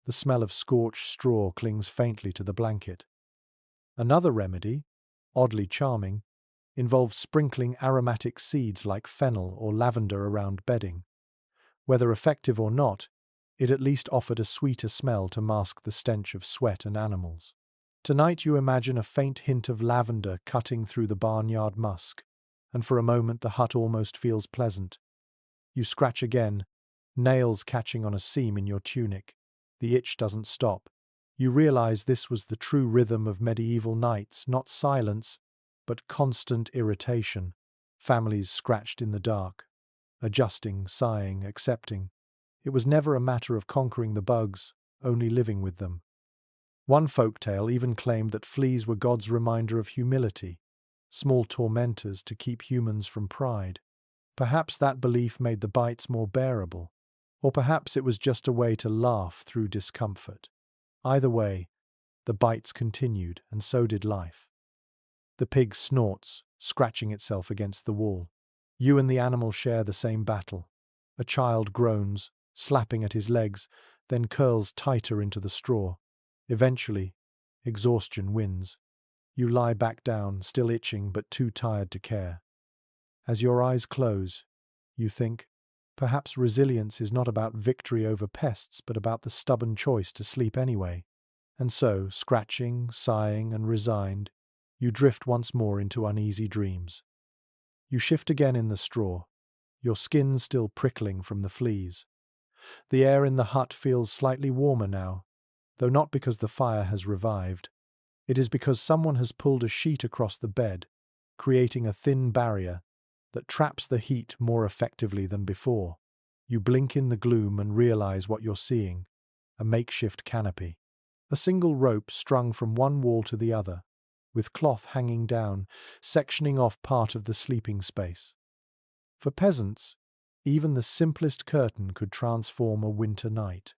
The smell of scorched straw clings faintly to the blanket. Another remedy, oddly charming, involves sprinkling aromatic seeds like fennel or lavender around bedding. Whether effective or not, it at least offered a sweeter smell to mask the stench of sweat and animals. Tonight you imagine a faint hint of lavender cutting through the barnyard musk, and for a moment the hut almost feels pleasant. You scratch again, nails catching on a seam in your tunic. The itch doesn't stop. You realize this was the true rhythm of medieval nights, not silence, but constant irritation. Families scratched in the dark, adjusting, sighing, accepting. It was never a matter of conquering the bugs, only living with them. One folktale even claimed that fleas were God's reminder of humility, small tormentors to keep humans from pride. Perhaps that belief made the bites more bearable, or perhaps it was just a way to laugh through discomfort. Either way, the bites continued, and so did life. The pig snorts, scratching itself against the wall. You and the animal share the same battle. A child groans, slapping at his legs, then curls tighter into the straw. Eventually, exhaustion wins. You lie back down, still itching but too tired to care. As your eyes close, you think, perhaps resilience is not about victory over pests but about the stubborn choice to sleep anyway. And so, scratching, sighing, and resigned, you drift once more into uneasy dreams. You shift again in the straw, your skin still prickling from the fleas. The air in the hut feels slightly warmer now, though not because the fire has revived. It is because someone has pulled a sheet across the bed, creating a thin barrier that traps the heat more effectively than before. You blink in the gloom and realize what you're seeing: a makeshift canopy. A single rope strung from one wall to the other, with cloth hanging down, sectioning off part of the sleeping space. For peasants, even the simplest curtain could transform a winter night.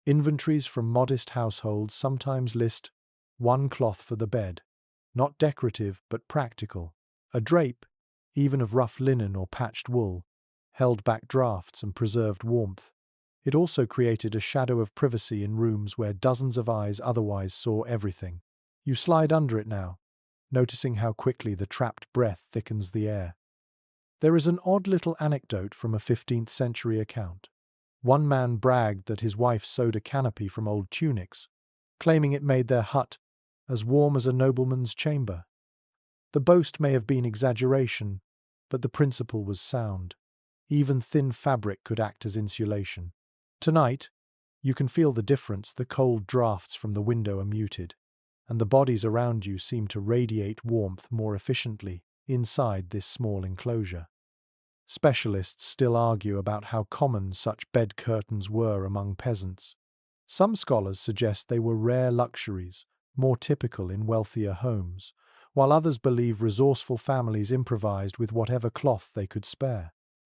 Inventories from modest households sometimes list one cloth for the bed, not decorative but practical. A drape, even of rough linen or patched wool, held back draughts and preserved warmth. It also created a shadow of privacy in rooms where dozens of eyes otherwise saw everything. You slide under it now, noticing how quickly the trapped breath thickens the air. There is an odd little anecdote from a 15th century account. One man bragged that his wife sewed a canopy from old tunics, claiming it made their hut as warm as a nobleman's chamber. The boast may have been exaggeration, but the principle was sound. Even thin fabric could act as insulation. Tonight, you can feel the difference. The cold draughts from the window are muted, and the bodies around you seem to radiate warmth more efficiently inside this small enclosure. Specialists still argue about how common such bed curtains were among peasants. Some scholars suggest they were rare luxuries, more typical in wealthier homes, while others believe resourceful families improvised with whatever cloth they could spare.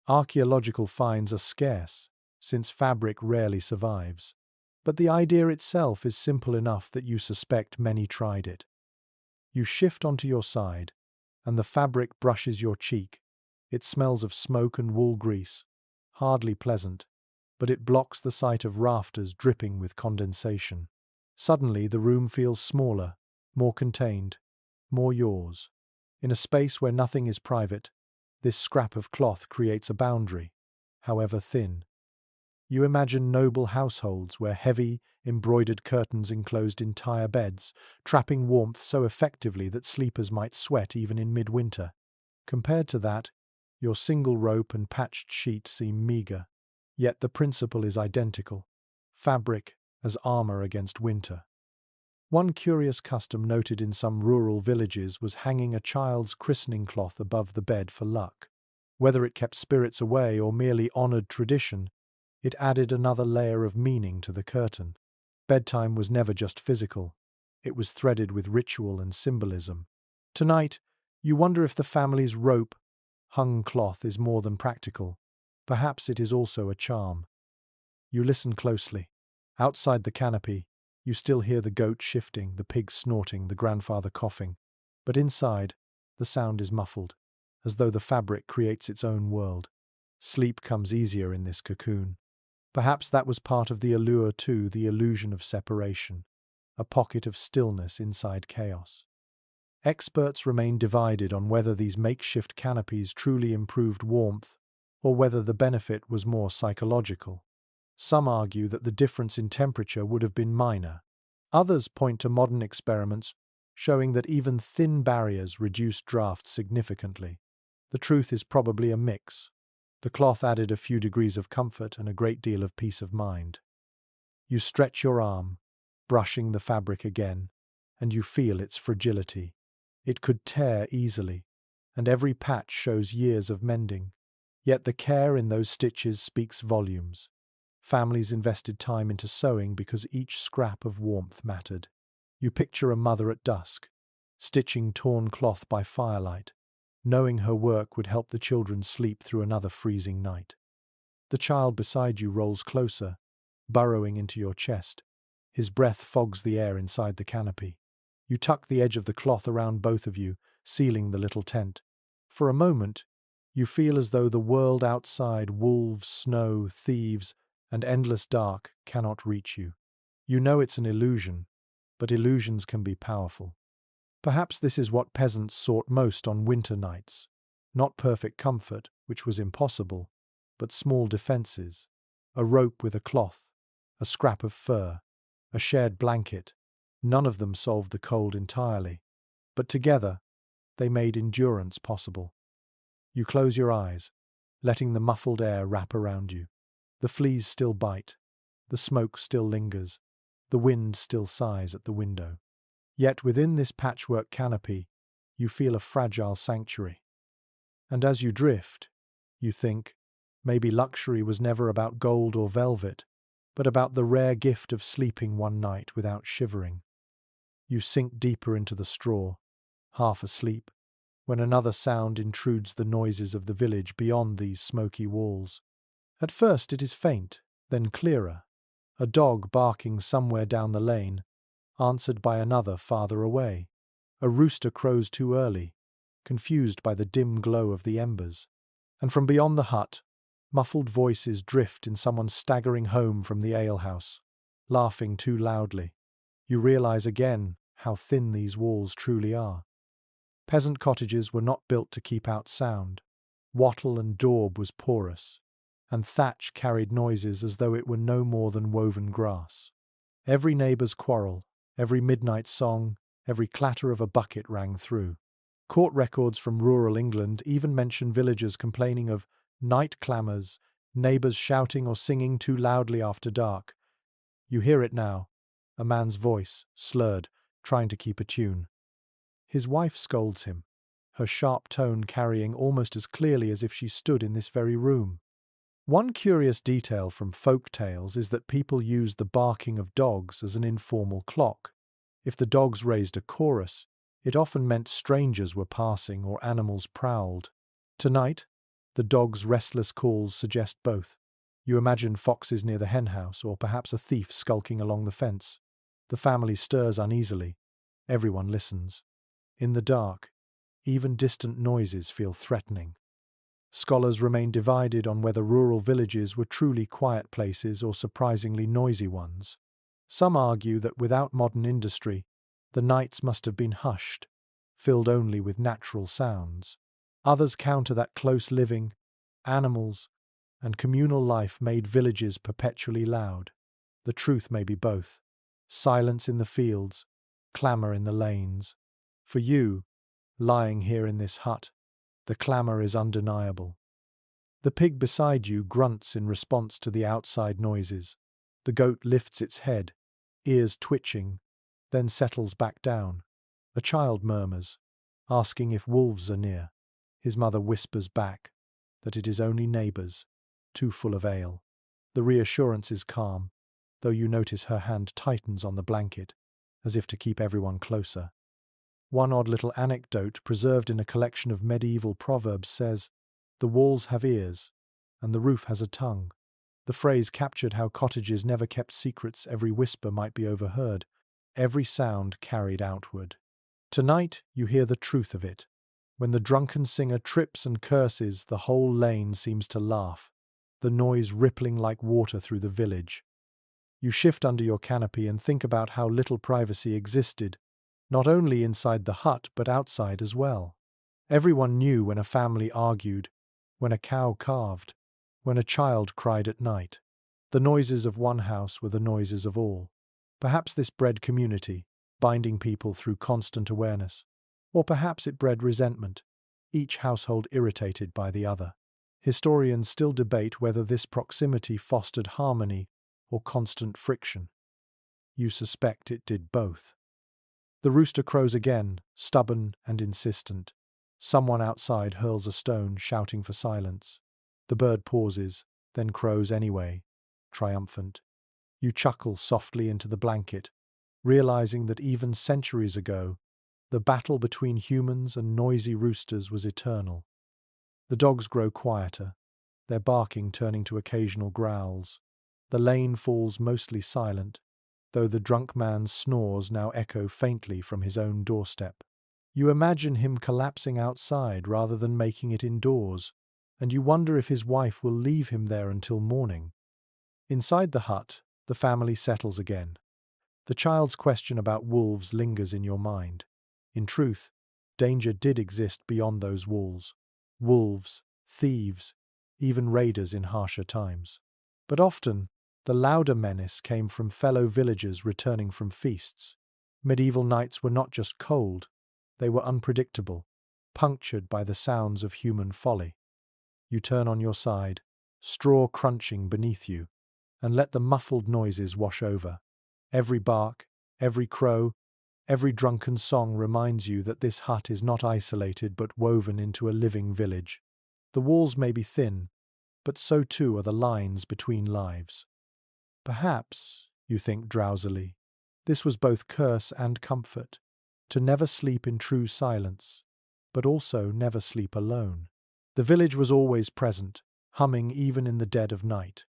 Archaeological finds are scarce, since fabric rarely survives, but the idea itself is simple enough that you suspect many tried it. You shift onto your side, and the fabric brushes your cheek. It smells of smoke and wool grease, hardly pleasant, but it blocks the sight of rafters dripping with condensation. Suddenly the room feels smaller, more contained, more yours. In a space where nothing is private, this scrap of cloth creates a boundary, however thin. You imagine noble households where heavy, embroidered curtains enclosed entire beds, trapping warmth so effectively that sleepers might sweat even in midwinter. Compared to that, your single rope and patched sheet seem meager. Yet the principle is identical: fabric as armor against winter. One curious custom noted in some rural villages was hanging a child's christening cloth above the bed for luck. Whether it kept spirits away or merely honored tradition, it added another layer of meaning to the curtain. Bedtime was never just physical. It was threaded with ritual and symbolism. Tonight, you wonder if the family's rope hung cloth is more than practical. Perhaps it is also a charm. You listen closely. Outside the canopy, you still hear the goat shifting, the pig snorting, the grandfather coughing. But inside, the sound is muffled, as though the fabric creates its own world. Sleep comes easier in this cocoon. Perhaps that was part of the allure too, the illusion of separation, a pocket of stillness inside chaos. Experts remain divided on whether these makeshift canopies truly improved warmth or whether the benefit was more psychological. Some argue that the difference in temperature would have been minor. Others point to modern experiments showing that even thin barriers reduce draughts significantly. The truth is probably a mix. The cloth added a few degrees of comfort and a great deal of peace of mind. You stretch your arm, brushing the fabric again, and you feel its fragility. It could tear easily, and every patch shows years of mending. Yet the care in those stitches speaks volumes. Families invested time into sewing because each scrap of warmth mattered. You picture a mother at dusk, stitching torn cloth by firelight, knowing her work would help the children sleep through another freezing night. The child beside you rolls closer, burrowing into your chest. His breath fogs the air inside the canopy. You tuck the edge of the cloth around both of you, sealing the little tent. For a moment, you feel as though the world outside, wolves, snow, thieves, and endless dark, cannot reach you. You know it's an illusion, but illusions can be powerful. Perhaps this is what peasants sought most on winter nights. Not perfect comfort, which was impossible, but small defenses. A rope with a cloth, a scrap of fur, a shared blanket. None of them solved the cold entirely, but together they made endurance possible. You close your eyes, letting the muffled air wrap around you. The fleas still bite, the smoke still lingers, the wind still sighs at the window. Yet within this patchwork canopy, you feel a fragile sanctuary. And as you drift, you think, maybe luxury was never about gold or velvet, but about the rare gift of sleeping one night without shivering. You sink deeper into the straw, half asleep, when another sound intrudes the noises of the village beyond these smoky walls. At first it is faint, then clearer, a dog barking somewhere down the lane, answered by another farther away. A rooster crows too early, confused by the dim glow of the embers. And from beyond the hut, muffled voices drift in someone staggering home from the alehouse, laughing too loudly. You realize again how thin these walls truly are. Peasant cottages were not built to keep out sound. Wattle and daub was porous, and thatch carried noises as though it were no more than woven grass. Every neighbour's quarrel, every midnight song, every clatter of a bucket rang through. Court records from rural England even mention villagers complaining of night clamours, neighbours shouting or singing too loudly after dark. You hear it now, a man's voice, slurred, trying to keep a tune. His wife scolds him, her sharp tone carrying almost as clearly as if she stood in this very room. One curious detail from folk tales is that people used the barking of dogs as an informal clock. If the dogs raised a chorus, it often meant strangers were passing or animals prowled. Tonight, the dog's restless calls suggest both. You imagine foxes near the henhouse or perhaps a thief skulking along the fence. The family stirs uneasily. Everyone listens. In the dark, even distant noises feel threatening. Scholars remain divided on whether rural villages were truly quiet places or surprisingly noisy ones. Some argue that without modern industry, the nights must have been hushed, filled only with natural sounds. Others counter that close living, animals, and communal life made villages perpetually loud. The truth may be both. Silence in the fields, clamour in the lanes. For you, lying here in this hut, the clamour is undeniable. The pig beside you grunts in response to the outside noises. The goat lifts its head, ears twitching, then settles back down. A child murmurs, asking if wolves are near. His mother whispers back that it is only neighbours, too full of ale. The reassurance is calm, though you notice her hand tightens on the blanket, as if to keep everyone closer. One odd little anecdote preserved in a collection of medieval proverbs says, "The walls have ears, and the roof has a tongue." The phrase captured how cottages never kept secrets. Every whisper might be overheard, every sound carried outward. Tonight you hear the truth of it. When the drunken singer trips and curses, the whole lane seems to laugh, the noise rippling like water through the village. You shift under your canopy and think about how little privacy existed, not only inside the hut but outside as well. Everyone knew when a family argued, when a cow calved, when a child cried at night. The noises of one house were the noises of all. Perhaps this bred community, binding people through constant awareness. Or perhaps it bred resentment, each household irritated by the other. Historians still debate whether this proximity fostered harmony or constant friction. You suspect it did both. The rooster crows again, stubborn and insistent. Someone outside hurls a stone, shouting for silence. The bird pauses, then crows anyway, triumphant. You chuckle softly into the blanket, realizing that even centuries ago, the battle between humans and noisy roosters was eternal. The dogs grow quieter, their barking turning to occasional growls. The lane falls mostly silent, though the drunk man's snores now echo faintly from his own doorstep. You imagine him collapsing outside rather than making it indoors, and you wonder if his wife will leave him there until morning. Inside the hut, the family settles again. The child's question about wolves lingers in your mind. In truth, danger did exist beyond those walls. Wolves, thieves, even raiders in harsher times. But often, the louder menace came from fellow villagers returning from feasts. Medieval nights were not just cold, they were unpredictable, punctured by the sounds of human folly. You turn on your side, straw crunching beneath you, and let the muffled noises wash over. Every bark, every crow, every drunken song reminds you that this hut is not isolated but woven into a living village. The walls may be thin, but so too are the lines between lives. Perhaps, you think drowsily, this was both curse and comfort, to never sleep in true silence, but also never sleep alone. The village was always present, humming even in the dead of night,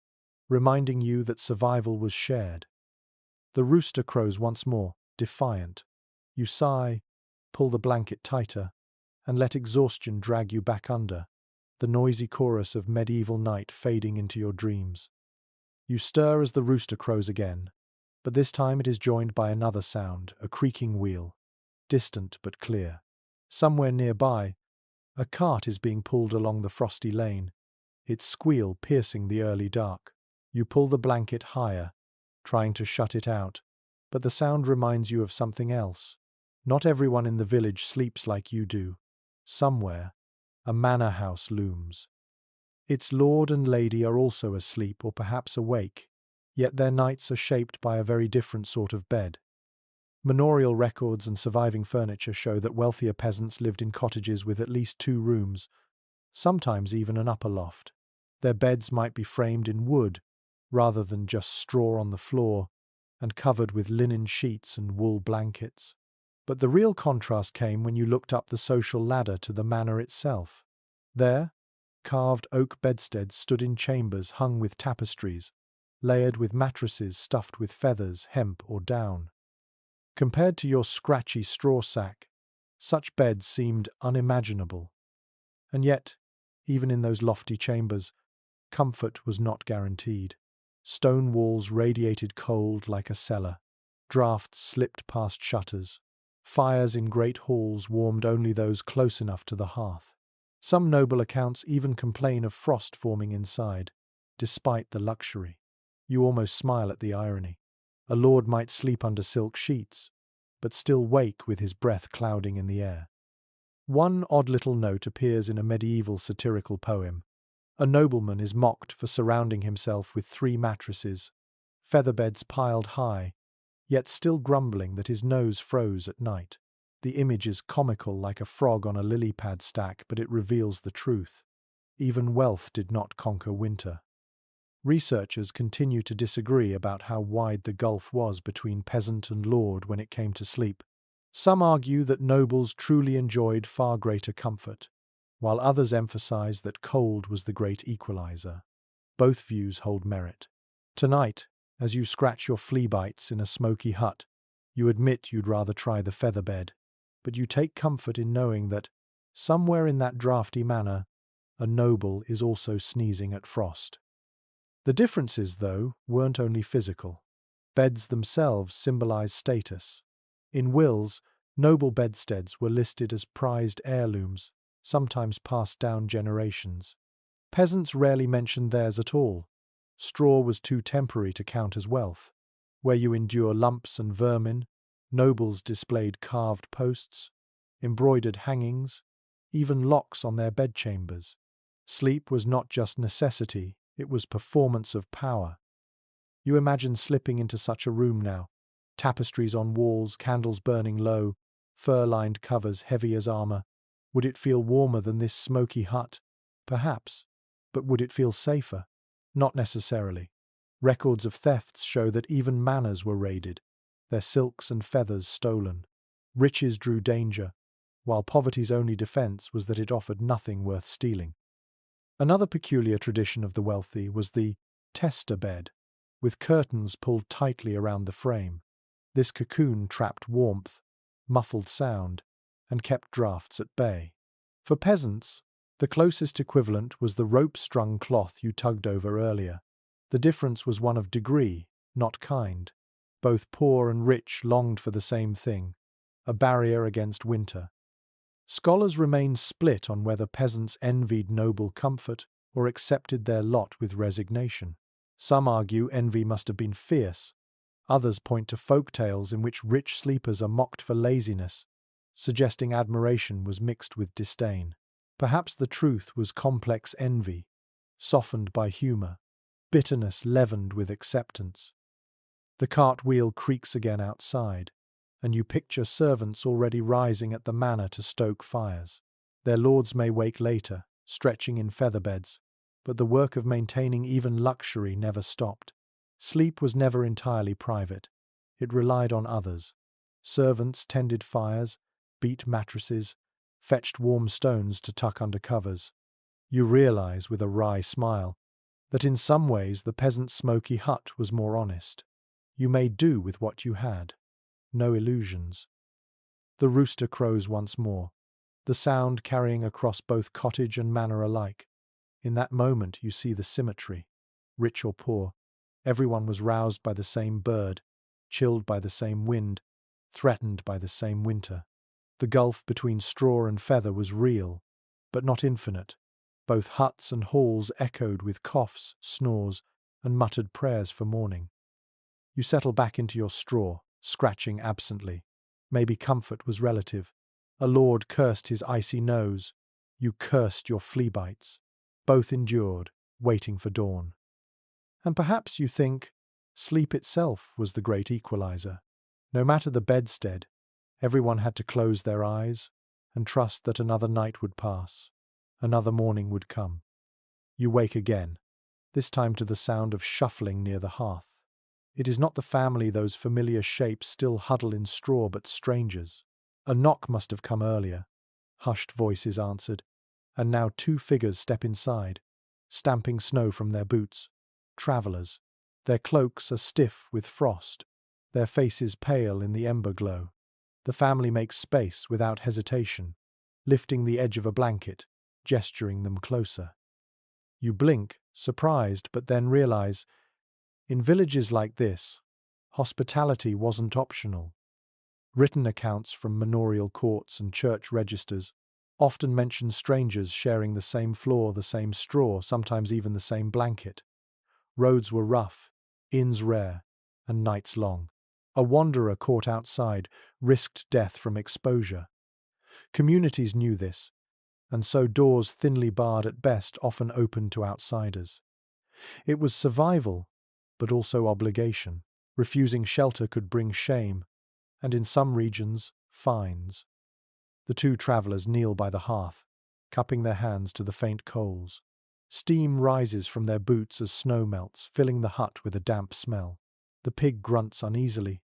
reminding you that survival was shared. The rooster crows once more, defiant. You sigh, pull the blanket tighter, and let exhaustion drag you back under, the noisy chorus of medieval night fading into your dreams. You stir as the rooster crows again, but this time it is joined by another sound, a creaking wheel, distant but clear. Somewhere nearby, a cart is being pulled along the frosty lane, its squeal piercing the early dark. You pull the blanket higher, trying to shut it out, but the sound reminds you of something else. Not everyone in the village sleeps like you do. Somewhere, a manor house looms. Its lord and lady are also asleep or perhaps awake, yet their nights are shaped by a very different sort of bed. Manorial records and surviving furniture show that wealthier peasants lived in cottages with at least 2 rooms, sometimes even an upper loft. Their beds might be framed in wood, rather than just straw on the floor, and covered with linen sheets and wool blankets. But the real contrast came when you looked up the social ladder to the manor itself. There, carved oak bedsteads stood in chambers hung with tapestries, layered with mattresses stuffed with feathers, hemp, or down. Compared to your scratchy straw sack, such beds seemed unimaginable. And yet, even in those lofty chambers, comfort was not guaranteed. Stone walls radiated cold like a cellar. Draughts slipped past shutters. Fires in great halls warmed only those close enough to the hearth. Some noble accounts even complain of frost forming inside, despite the luxury. You almost smile at the irony. A lord might sleep under silk sheets, but still wake with his breath clouding in the air. One odd little note appears in a medieval satirical poem. A nobleman is mocked for surrounding himself with 3 mattresses, featherbeds piled high, yet still grumbling that his nose froze at night. The image is comical like a frog on a lily pad stack, but it reveals the truth. Even wealth did not conquer winter. Researchers continue to disagree about how wide the gulf was between peasant and lord when it came to sleep. Some argue that nobles truly enjoyed far greater comfort, while others emphasize that cold was the great equalizer. Both views hold merit. Tonight, as you scratch your flea bites in a smoky hut, you admit you'd rather try the feather bed, but you take comfort in knowing that, somewhere in that drafty manor, a noble is also sneezing at frost. The differences, though, weren't only physical. Beds themselves symbolize status. In wills, noble bedsteads were listed as prized heirlooms, sometimes passed down generations. Peasants rarely mentioned theirs at all. Straw was too temporary to count as wealth. Where you endure lumps and vermin, nobles displayed carved posts, embroidered hangings, even locks on their bedchambers. Sleep was not just necessity, it was performance of power. You imagine slipping into such a room now. Tapestries on walls, candles burning low, fur-lined covers heavy as armor. Would it feel warmer than this smoky hut? Perhaps. But would it feel safer? Not necessarily. Records of thefts show that even manors were raided, their silks and feathers stolen. Riches drew danger, while poverty's only defense was that it offered nothing worth stealing. Another peculiar tradition of the wealthy was the tester bed, with curtains pulled tightly around the frame. This cocoon trapped warmth, muffled sound, and kept draughts at bay. For peasants, the closest equivalent was the rope-strung cloth you tugged over earlier. The difference was one of degree, not kind. Both poor and rich longed for the same thing, a barrier against winter. Scholars remain split on whether peasants envied noble comfort or accepted their lot with resignation. Some argue envy must have been fierce. Others point to folk tales in which rich sleepers are mocked for laziness, suggesting admiration was mixed with disdain. Perhaps the truth was complex envy, softened by humor, bitterness leavened with acceptance. The cart wheel creaks again outside, and you picture servants already rising at the manor to stoke fires. Their lords may wake later, stretching in featherbeds, but the work of maintaining even luxury never stopped. Sleep was never entirely private. It relied on others. Servants tended fires, beat mattresses, fetched warm stones to tuck under covers. You realize, with a wry smile, that in some ways the peasant's smoky hut was more honest. You made do with what you had. No illusions. The rooster crows once more, the sound carrying across both cottage and manor alike. In that moment you see the symmetry. Rich or poor, everyone was roused by the same bird, chilled by the same wind, threatened by the same winter. The gulf between straw and feather was real, but not infinite. Both huts and halls echoed with coughs, snores, and muttered prayers for morning. You settle back into your straw, scratching absently. Maybe comfort was relative. A lord cursed his icy nose. You cursed your flea bites. Both endured, waiting for dawn. And perhaps you think sleep itself was the great equalizer. No matter the bedstead, everyone had to close their eyes and trust that another night would pass. Another morning would come. You wake again, this time to the sound of shuffling near the hearth. It is not the family, those familiar shapes still huddle in straw, but strangers. A knock must have come earlier. Hushed voices answered, and now two figures step inside, stamping snow from their boots. Travellers. Their cloaks are stiff with frost, their faces pale in the ember glow. The family makes space without hesitation, lifting the edge of a blanket, gesturing them closer. You blink, surprised, but then realize, in villages like this, hospitality wasn't optional. Written accounts from manorial courts and church registers often mention strangers sharing the same floor, the same straw, sometimes even the same blanket. Roads were rough, inns rare, and nights long. A wanderer caught outside risked death from exposure. Communities knew this, and so doors thinly barred at best often opened to outsiders. It was survival, but also obligation. Refusing shelter could bring shame, and in some regions, fines. The two travellers kneel by the hearth, cupping their hands to the faint coals. Steam rises from their boots as snow melts, filling the hut with a damp smell. The pig grunts uneasily,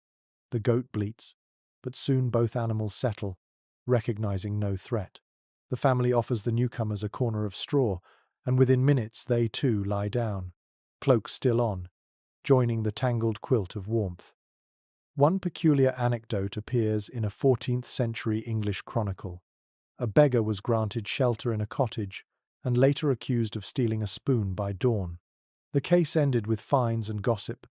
the goat bleats, but soon both animals settle, recognizing no threat. The family offers the newcomers a corner of straw, and within minutes they too lie down. cloak still on, joining the tangled quilt of warmth. One peculiar anecdote appears in a 14th century English chronicle. A beggar was granted shelter in a cottage and later accused of stealing a spoon by dawn. The case ended with fines and gossip,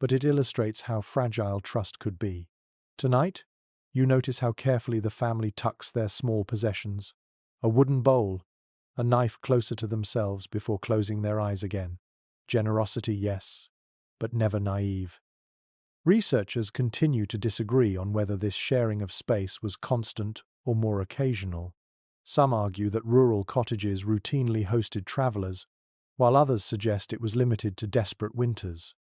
but it illustrates how fragile trust could be. Tonight, you notice how carefully the family tucks their small possessions. A wooden bowl, a knife closer to themselves before closing their eyes again. Generosity, yes, but never naive. Researchers continue to disagree on whether this sharing of space was constant or more occasional. Some argue that rural cottages routinely hosted travelers, while others suggest it was limited to desperate winters.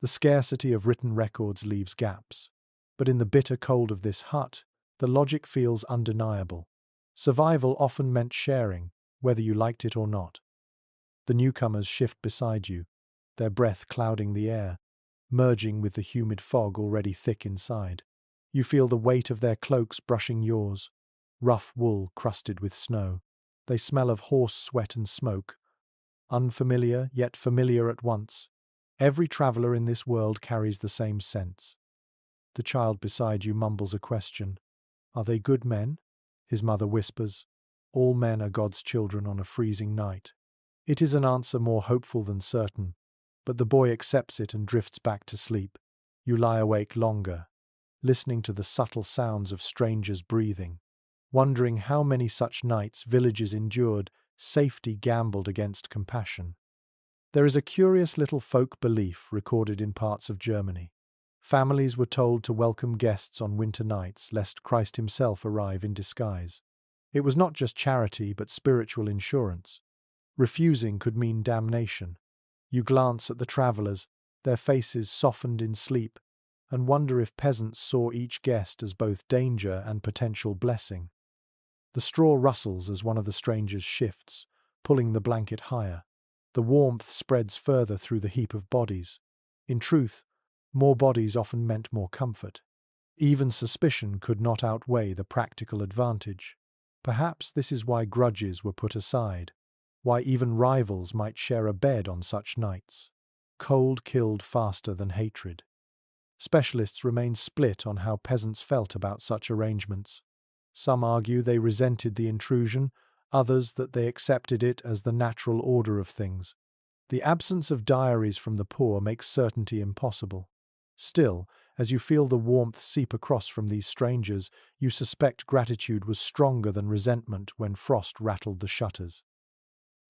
The scarcity of written records leaves gaps. But in the bitter cold of this hut, the logic feels undeniable. Survival often meant sharing, whether you liked it or not. The newcomers shift beside you, their breath clouding the air, merging with the humid fog already thick inside. You feel the weight of their cloaks brushing yours, rough wool crusted with snow. They smell of horse sweat and smoke, unfamiliar yet familiar at once. Every traveler in this world carries the same sense. The child beside you mumbles a question. Are they good men? His mother whispers. All men are God's children on a freezing night. It is an answer more hopeful than certain, but the boy accepts it and drifts back to sleep. You lie awake longer, listening to the subtle sounds of strangers breathing, wondering how many such nights villages endured, safety gambled against compassion. There is a curious little folk belief recorded in parts of Germany. Families were told to welcome guests on winter nights lest Christ himself arrive in disguise. It was not just charity but spiritual insurance. Refusing could mean damnation. You glance at the travelers, their faces softened in sleep, and wonder if peasants saw each guest as both danger and potential blessing. The straw rustles as one of the strangers shifts, pulling the blanket higher. The warmth spreads further through the heap of bodies. In truth, more bodies often meant more comfort. Even suspicion could not outweigh the practical advantage. Perhaps this is why grudges were put aside, why even rivals might share a bed on such nights. Cold killed faster than hatred. Specialists remain split on how peasants felt about such arrangements. Some argue they resented the intrusion, others that they accepted it as the natural order of things. The absence of diaries from the poor makes certainty impossible. Still, as you feel the warmth seep across from these strangers, you suspect gratitude was stronger than resentment when frost rattled the shutters.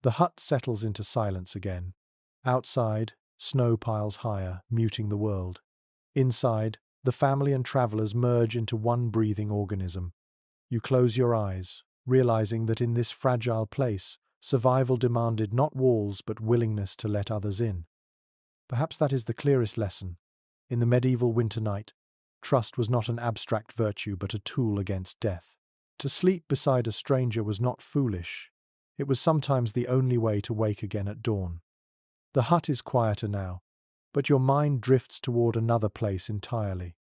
The hut settles into silence again. Outside, snow piles higher, muting the world. Inside, the family and travelers merge into one breathing organism. You close your eyes, realizing that in this fragile place, survival demanded not walls but willingness to let others in. Perhaps that is the clearest lesson. In the medieval winter night, trust was not an abstract virtue but a tool against death. To sleep beside a stranger was not foolish. It was sometimes the only way to wake again at dawn. The hut is quieter now, but your mind drifts toward another place entirely.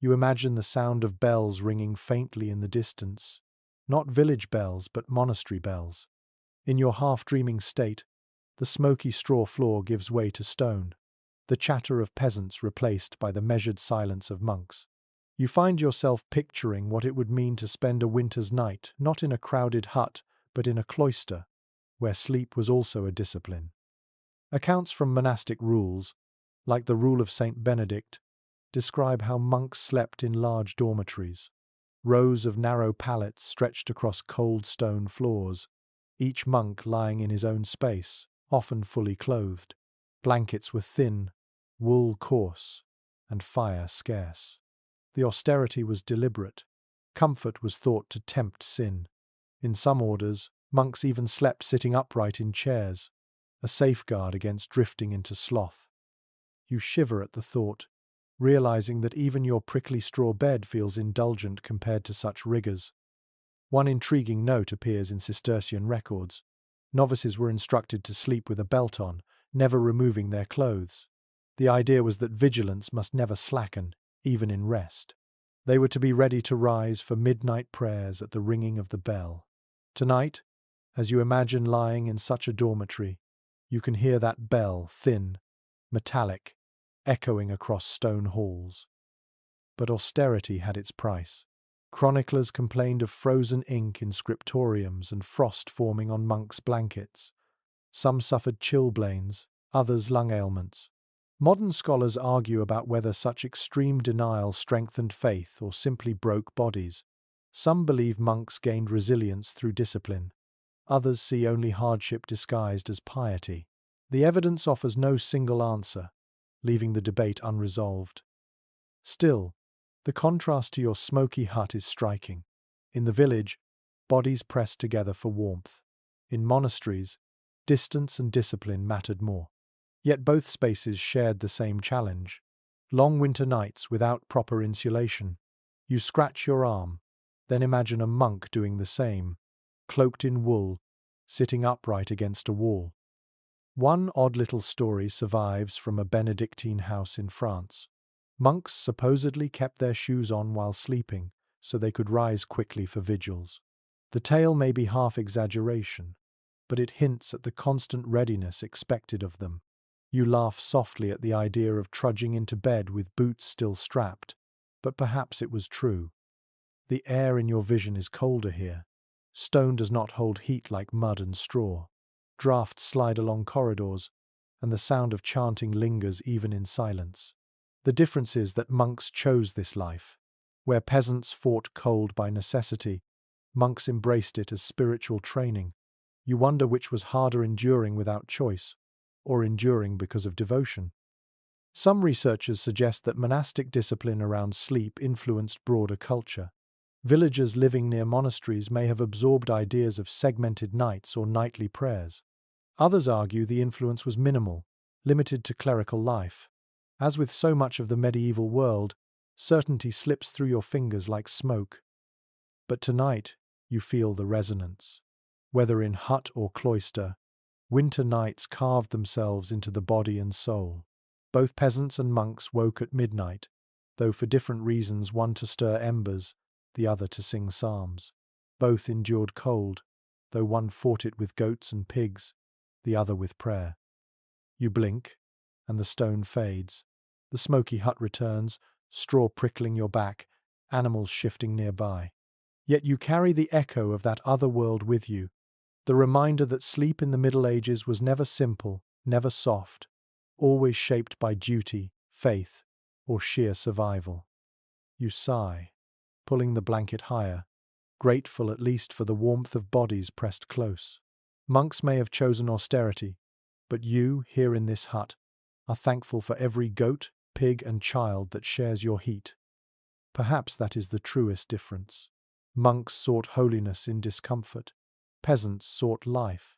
You imagine the sound of bells ringing faintly in the distance. Not village bells, but monastery bells. In your half-dreaming state, the smoky straw floor gives way to stone, the chatter of peasants replaced by the measured silence of monks. You find yourself picturing what it would mean to spend a winter's night not in a crowded hut, but in a cloister, where sleep was also a discipline. Accounts from monastic rules, like the rule of Saint Benedict, describe how monks slept in large dormitories. Rows of narrow pallets stretched across cold stone floors, each monk lying in his own space, often fully clothed. Blankets were thin, wool coarse, and fire scarce. The austerity was deliberate. Comfort was thought to tempt sin. In some orders, monks even slept sitting upright in chairs, a safeguard against drifting into sloth. You shiver at the thought, realizing that even your prickly straw bed feels indulgent compared to such rigors. One intriguing note appears in Cistercian records. Novices were instructed to sleep with a belt on, never removing their clothes. The idea was that vigilance must never slacken, even in rest. They were to be ready to rise for midnight prayers at the ringing of the bell. Tonight, as you imagine lying in such a dormitory, you can hear that bell, thin, metallic, echoing across stone halls. But austerity had its price. Chroniclers complained of frozen ink in scriptoriums and frost forming on monks' blankets. Some suffered chilblains, others lung ailments. Modern scholars argue about whether such extreme denial strengthened faith or simply broke bodies. Some believe monks gained resilience through discipline. Others see only hardship disguised as piety. The evidence offers no single answer, leaving the debate unresolved. Still, the contrast to your smoky hut is striking. In the village, bodies pressed together for warmth. In monasteries, distance and discipline mattered more. Yet both spaces shared the same challenge. Long winter nights without proper insulation. You scratch your arm, then imagine a monk doing the same, cloaked in wool, sitting upright against a wall. One odd little story survives from a Benedictine house in France. Monks supposedly kept their shoes on while sleeping, so they could rise quickly for vigils. The tale may be half exaggeration, but it hints at the constant readiness expected of them. You laugh softly at the idea of trudging into bed with boots still strapped, but perhaps it was true. The air in your vision is colder here. Stone does not hold heat like mud and straw. Draughts slide along corridors, and the sound of chanting lingers even in silence. The difference is that monks chose this life. Where peasants fought cold by necessity, monks embraced it as spiritual training. You wonder which was harder, enduring without choice, or enduring because of devotion. Some researchers suggest that monastic discipline around sleep influenced broader culture. Villagers living near monasteries may have absorbed ideas of segmented nights or nightly prayers. Others argue the influence was minimal, limited to clerical life. As with so much of the medieval world, certainty slips through your fingers like smoke. But tonight, you feel the resonance. Whether in hut or cloister, winter nights carved themselves into the body and soul. Both peasants and monks woke at midnight, though for different reasons, one to stir embers, the other to sing psalms. Both endured cold, though one fought it with goats and pigs, the other with prayer. You blink, and the stone fades. The smoky hut returns, straw prickling your back, animals shifting nearby. Yet you carry the echo of that other world with you, the reminder that sleep in the Middle Ages was never simple, never soft, always shaped by duty, faith, or sheer survival. You sigh, pulling the blanket higher, grateful at least for the warmth of bodies pressed close. Monks may have chosen austerity, but you, here in this hut, are thankful for every goat, pig, and child that shares your heat. Perhaps that is the truest difference. Monks sought holiness in discomfort. Peasants sought life.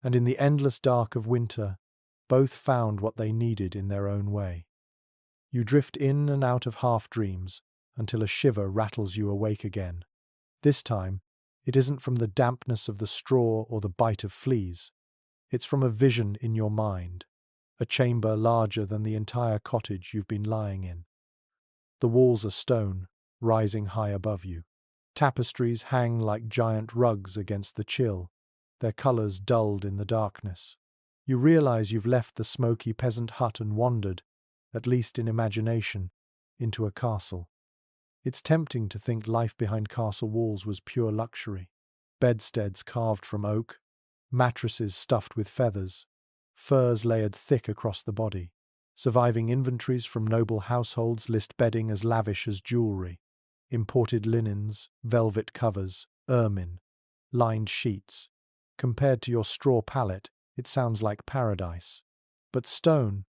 And in the endless dark of winter, both found what they needed in their own way. You drift in and out of half-dreams until a shiver rattles you awake again. This time, it isn't from the dampness of the straw or the bite of fleas. It's from a vision in your mind, a chamber larger than the entire cottage you've been lying in. The walls are stone, rising high above you. Tapestries hang like giant rugs against the chill, their colours dulled in the darkness. You realize you've left the smoky peasant hut and wandered, at least in imagination, into a castle. It's tempting to think life behind castle walls was pure luxury. Bedsteads carved from oak, mattresses stuffed with feathers, furs layered thick across the body. Surviving inventories from noble households list bedding as lavish as jewelry. Imported linens, velvet covers, ermine, lined sheets. Compared to your straw pallet, it sounds like paradise. But stone,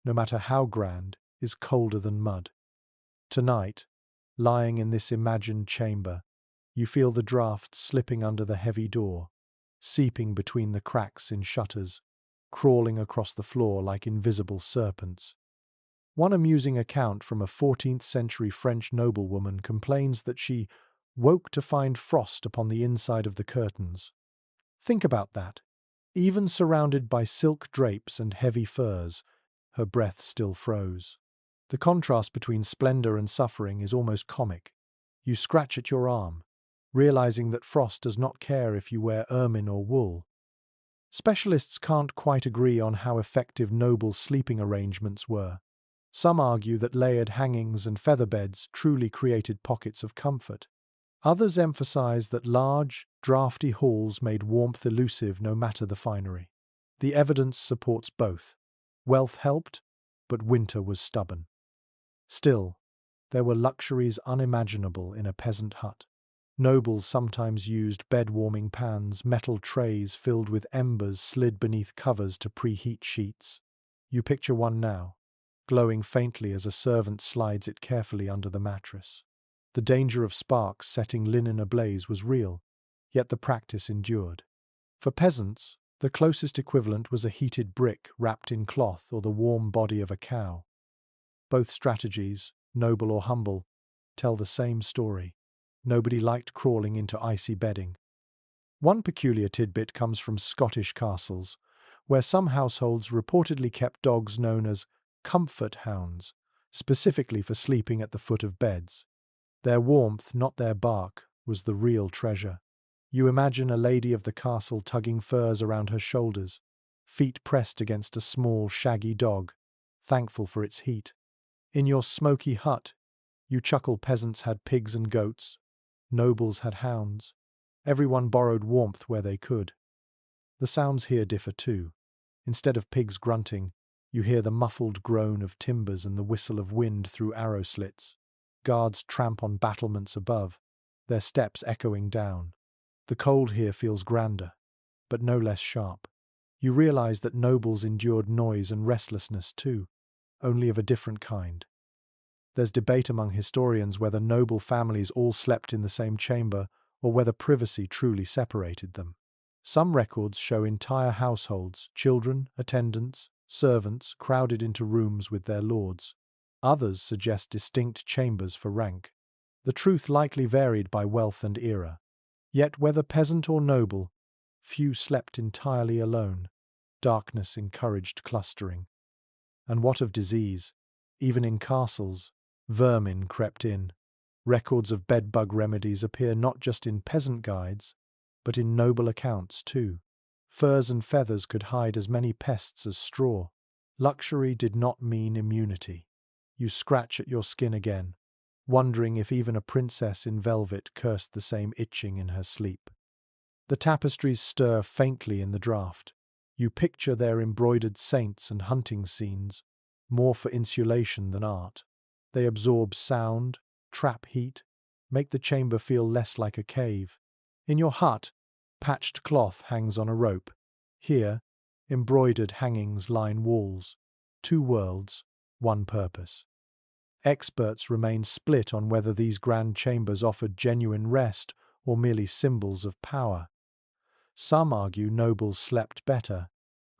no matter how grand, is colder than mud. Tonight, lying in this imagined chamber, you feel the draughts slipping under the heavy door, seeping between the cracks in shutters, crawling across the floor like invisible serpents. One amusing account from a 14th-century French noblewoman complains that she woke to find frost upon the inside of the curtains. Think about that. Even surrounded by silk drapes and heavy furs, her breath still froze. The contrast between splendor and suffering is almost comic. You scratch at your arm, realizing that frost does not care if you wear ermine or wool. Specialists can't quite agree on how effective noble sleeping arrangements were. Some argue that layered hangings and feather beds truly created pockets of comfort. Others emphasize that large, draughty halls made warmth elusive no matter the finery. The evidence supports both. Wealth helped, but winter was stubborn. Still, there were luxuries unimaginable in a peasant hut. Nobles sometimes used bed-warming pans, metal trays filled with embers slid beneath covers to preheat sheets. You picture one now, glowing faintly as a servant slides it carefully under the mattress. The danger of sparks setting linen ablaze was real, yet the practice endured. For peasants, the closest equivalent was a heated brick wrapped in cloth or the warm body of a cow. Both strategies, noble or humble, tell the same story. Nobody liked crawling into icy bedding. One peculiar tidbit comes from Scottish castles, where some households reportedly kept dogs known as comfort hounds, specifically for sleeping at the foot of beds. Their warmth, not their bark, was the real treasure. You imagine a lady of the castle tugging furs around her shoulders, feet pressed against a small, shaggy dog, thankful for its heat. In your smoky hut, you chuckle peasants had pigs and goats, nobles had hounds. Everyone borrowed warmth where they could. The sounds here differ too. Instead of pigs grunting, you hear the muffled groan of timbers and the whistle of wind through arrow slits. Guards tramp on battlements above, their steps echoing down. The cold here feels grander, but no less sharp. You realize that nobles endured noise and restlessness too, only of a different kind. There's debate among historians whether noble families all slept in the same chamber or whether privacy truly separated them. Some records show entire households, children, attendants, servants, crowded into rooms with their lords. Others suggest distinct chambers for rank. The truth likely varied by wealth and era. Yet whether peasant or noble, few slept entirely alone. Darkness encouraged clustering. And what of disease? Even in castles, vermin crept in. Records of bedbug remedies appear not just in peasant guides, but in noble accounts too. Furs and feathers could hide as many pests as straw. Luxury did not mean immunity. You scratch at your skin again, wondering if even a princess in velvet cursed the same itching in her sleep. The tapestries stir faintly in the draught. You picture their embroidered saints and hunting scenes, more for insulation than art. They absorb sound, trap heat, make the chamber feel less like a cave. In your hut, patched cloth hangs on a rope. Here, embroidered hangings line walls. Two worlds, one purpose. Experts remain split on whether these grand chambers offered genuine rest or merely symbols of power. Some argue nobles slept better.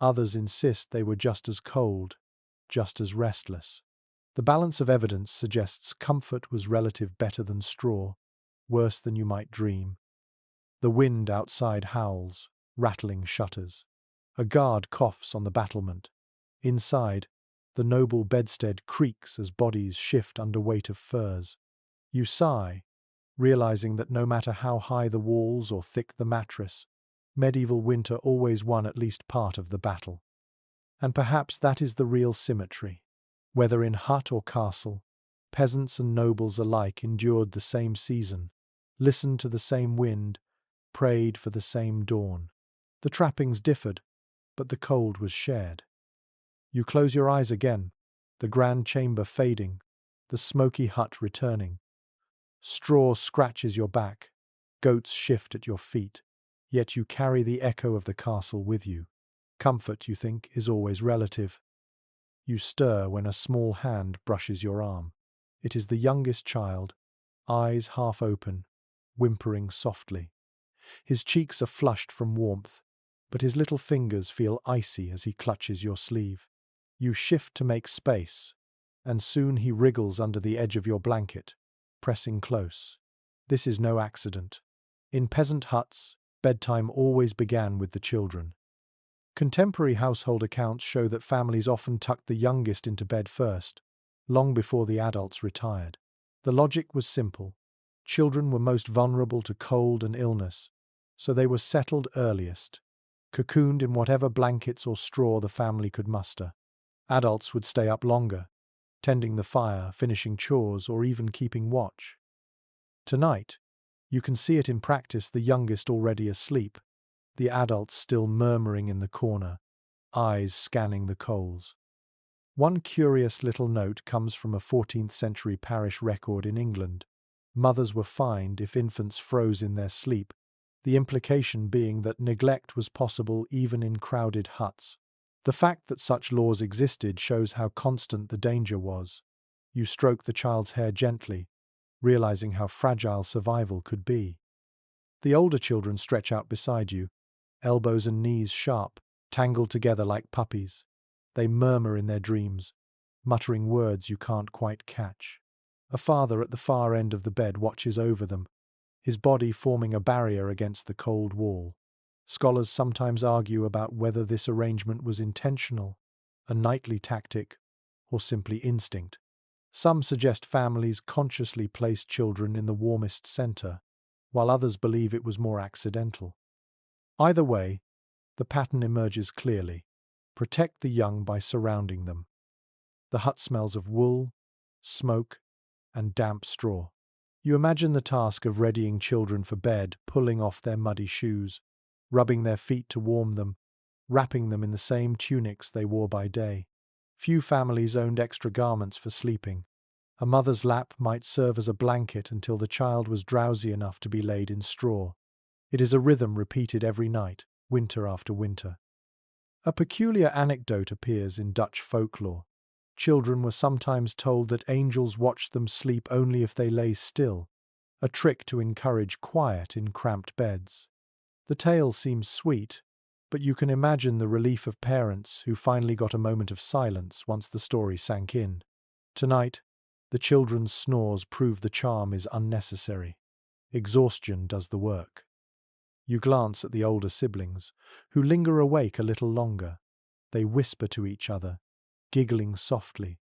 Others insist they were just as cold, just as restless. The balance of evidence suggests comfort was relative better than straw, worse than you might dream. The wind outside howls, rattling shutters. A guard coughs on the battlement. Inside, the noble bedstead creaks as bodies shift under weight of furs. You sigh, realizing that no matter how high the walls or thick the mattress, medieval winter always won at least part of the battle. And perhaps that is the real symmetry. Whether in hut or castle, peasants and nobles alike endured the same season, listened to the same wind, prayed for the same dawn. The trappings differed, but the cold was shared. You close your eyes again, the grand chamber fading, the smoky hut returning. Straw scratches your back, goats shift at your feet, yet you carry the echo of the castle with you. Comfort, you think, is always relative. You stir when a small hand brushes your arm. It is the youngest child, eyes half open, whimpering softly. His cheeks are flushed from warmth, but his little fingers feel icy as he clutches your sleeve. You shift to make space, and soon he wriggles under the edge of your blanket, pressing close. This is no accident. In peasant huts, bedtime always began with the children. Contemporary household accounts show that families often tucked the youngest into bed first, long before the adults retired. The logic was simple. Children were most vulnerable to cold and illness, so they were settled earliest. cocooned in whatever blankets or straw the family could muster. Adults would stay up longer, tending the fire, finishing chores, or even keeping watch. Tonight, you can see it in practice, the youngest already asleep, the adults still murmuring in the corner, eyes scanning the coals. One curious little note comes from a 14th century parish record in England. Mothers were fined if infants froze in their sleep, the implication being that neglect was possible even in crowded huts. The fact that such laws existed shows how constant the danger was. You stroke the child's hair gently, realizing how fragile survival could be. The older children stretch out beside you, elbows and knees sharp, tangled together like puppies. They murmur in their dreams, muttering words you can't quite catch. A father at the far end of the bed watches over them, his body forming a barrier against the cold wall. Scholars sometimes argue about whether this arrangement was intentional, a nightly tactic, or simply instinct. Some suggest families consciously placed children in the warmest center, while others believe it was more accidental. Either way, the pattern emerges clearly. Protect the young by surrounding them. The hut smells of wool, smoke, and damp straw. You imagine the task of readying children for bed, pulling off their muddy shoes, rubbing their feet to warm them, wrapping them in the same tunics they wore by day. Few families owned extra garments for sleeping. A mother's lap might serve as a blanket until the child was drowsy enough to be laid in straw. It is a rhythm repeated every night, winter after winter. A peculiar anecdote appears in Dutch folklore. Children were sometimes told that angels watched them sleep only if they lay still, a trick to encourage quiet in cramped beds. The tale seems sweet, but you can imagine the relief of parents who finally got a moment of silence once the story sank in. Tonight, the children's snores prove the charm is unnecessary. Exhaustion does the work. You glance at the older siblings, who linger awake a little longer. They whisper to each other, giggling softly,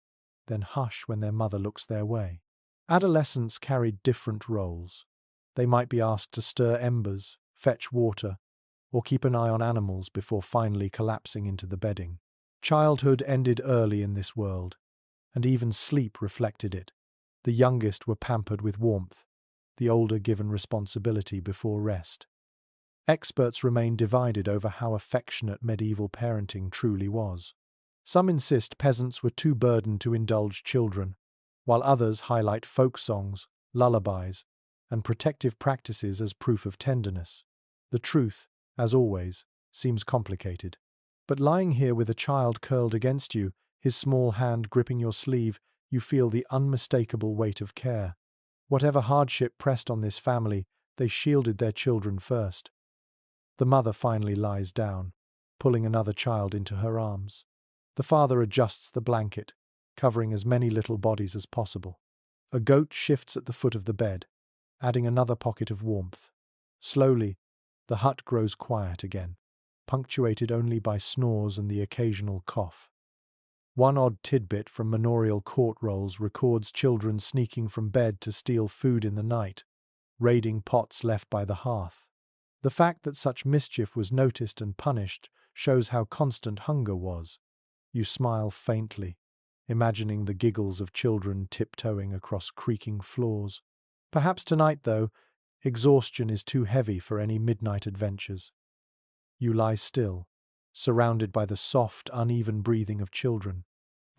then hush when their mother looks their way. Adolescents carried different roles. They might be asked to stir embers, fetch water, or keep an eye on animals before finally collapsing into the bedding. Childhood ended early in this world, and even sleep reflected it. The youngest were pampered with warmth, the older given responsibility before rest. Experts remain divided over how affectionate medieval parenting truly was. Some insist peasants were too burdened to indulge children, while others highlight folk songs, lullabies, and protective practices as proof of tenderness. The truth, as always, seems complicated. But lying here with a child curled against you, his small hand gripping your sleeve, you feel the unmistakable weight of care. Whatever hardship pressed on this family, they shielded their children first. The mother finally lies down, pulling another child into her arms. The father adjusts the blanket, covering as many little bodies as possible. A goat shifts at the foot of the bed, adding another pocket of warmth. Slowly, the hut grows quiet again, punctuated only by snores and the occasional cough. One odd tidbit from manorial court rolls records children sneaking from bed to steal food in the night, raiding pots left by the hearth. The fact that such mischief was noticed and punished shows how constant hunger was. You smile faintly, imagining the giggles of children tiptoeing across creaking floors. Perhaps tonight, though, exhaustion is too heavy for any midnight adventures. You lie still, surrounded by the soft, uneven breathing of children.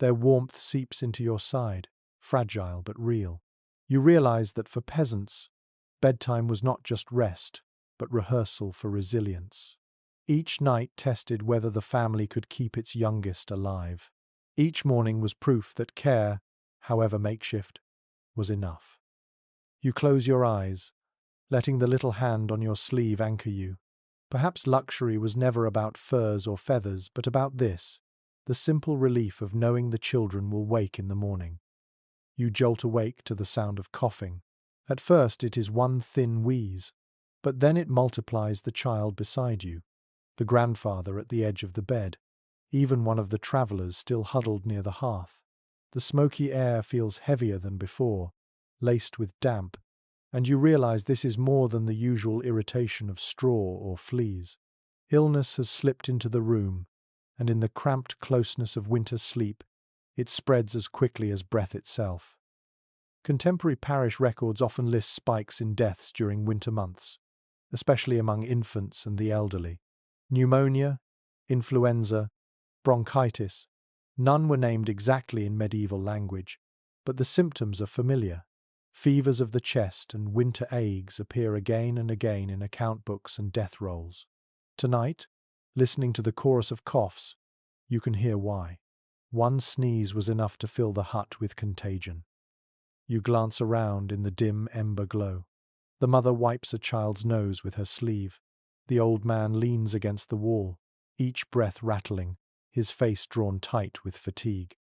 Their warmth seeps into your side, fragile but real. You realize that for peasants, bedtime was not just rest, but rehearsal for resilience. Each night tested whether the family could keep its youngest alive. Each morning was proof that care, however makeshift, was enough. You close your eyes, letting the little hand on your sleeve anchor you. Perhaps luxury was never about furs or feathers, but about this, the simple relief of knowing the children will wake in the morning. You jolt awake to the sound of coughing. At first it is one thin wheeze, but then it multiplies the child beside you, the grandfather at the edge of the bed, even one of the travellers still huddled near the hearth. The smoky air feels heavier than before, laced with damp, and you realize this is more than the usual irritation of straw or fleas. Illness has slipped into the room, and in the cramped closeness of winter sleep, it spreads as quickly as breath itself. Contemporary parish records often list spikes in deaths during winter months, especially among infants and the elderly. Pneumonia, influenza, bronchitis. None were named exactly in medieval language, but the symptoms are familiar. Fevers of the chest and winter agues appear again and again in account books and death rolls. Tonight, listening to the chorus of coughs, you can hear why. One sneeze was enough to fill the hut with contagion. You glance around in the dim ember glow. The mother wipes a child's nose with her sleeve. The old man leans against the wall, each breath rattling, his face drawn tight with fatigue.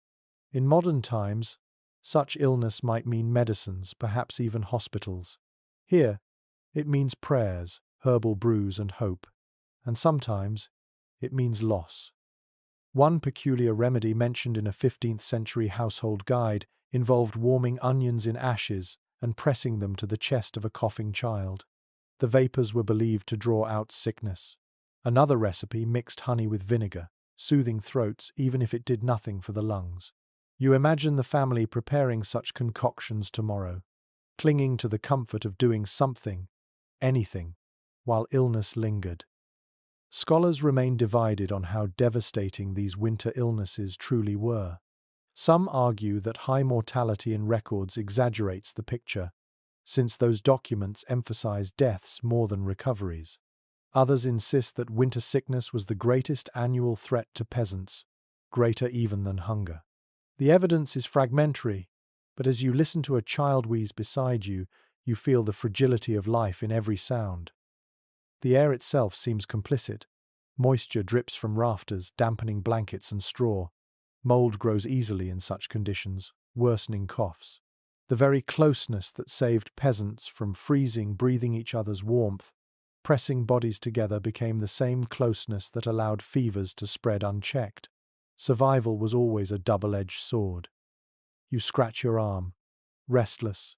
In modern times, such illness might mean medicines, perhaps even hospitals. Here, it means prayers, herbal brews, and hope. And sometimes, it means loss. One peculiar remedy mentioned in a 15th century household guide involved warming onions in ashes and pressing them to the chest of a coughing child. The vapors were believed to draw out sickness. Another recipe mixed honey with vinegar, soothing throats even if it did nothing for the lungs. You imagine the family preparing such concoctions tomorrow, clinging to the comfort of doing something, anything, while illness lingered. Scholars remain divided on how devastating these winter illnesses truly were. Some argue that high mortality in records exaggerates the picture, since those documents emphasize deaths more than recoveries. Others insist that winter sickness was the greatest annual threat to peasants, greater even than hunger. The evidence is fragmentary, but as you listen to a child wheeze beside you, you feel the fragility of life in every sound. The air itself seems complicit. Moisture drips from rafters, dampening blankets and straw. Mold grows easily in such conditions, worsening coughs. The very closeness that saved peasants from freezing, breathing each other's warmth, pressing bodies together, became the same closeness that allowed fevers to spread unchecked. Survival was always a double-edged sword. You scratch your arm, restless,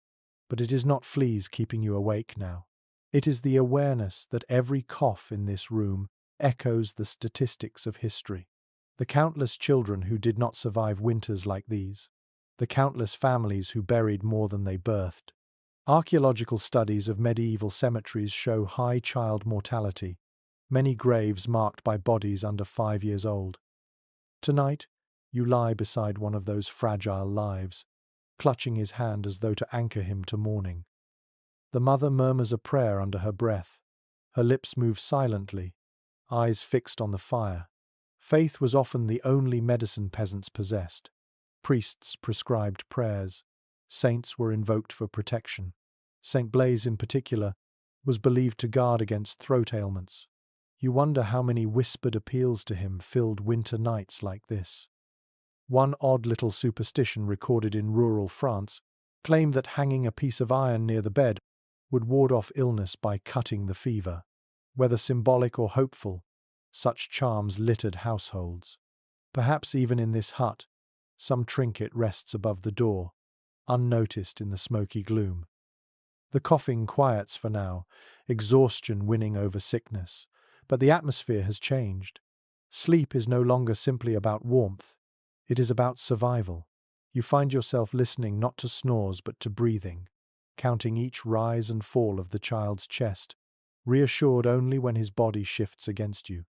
but it is not fleas keeping you awake now. It is the awareness that every cough in this room echoes the statistics of history. The countless children who did not survive winters like these. The countless families who buried more than they birthed. Archaeological studies of medieval cemeteries show high child mortality, many graves marked by bodies under 5 years old. Tonight, you lie beside one of those fragile lives, clutching his hand as though to anchor him to morning. The mother murmurs a prayer under her breath. Her lips move silently, eyes fixed on the fire. Faith was often the only medicine peasants possessed. Priests prescribed prayers. Saints were invoked for protection. Saint Blaise, in particular, was believed to guard against throat ailments. You wonder how many whispered appeals to him filled winter nights like this. One odd little superstition recorded in rural France claimed that hanging a piece of iron near the bed would ward off illness by cutting the fever. Whether symbolic or hopeful, such charms littered households. Perhaps even in this hut, some trinket rests above the door, unnoticed in the smoky gloom. The coughing quiets for now, exhaustion winning over sickness, but the atmosphere has changed. Sleep is no longer simply about warmth, it is about survival. You find yourself listening not to snores but to breathing, counting each rise and fall of the child's chest, reassured only when his body shifts against you.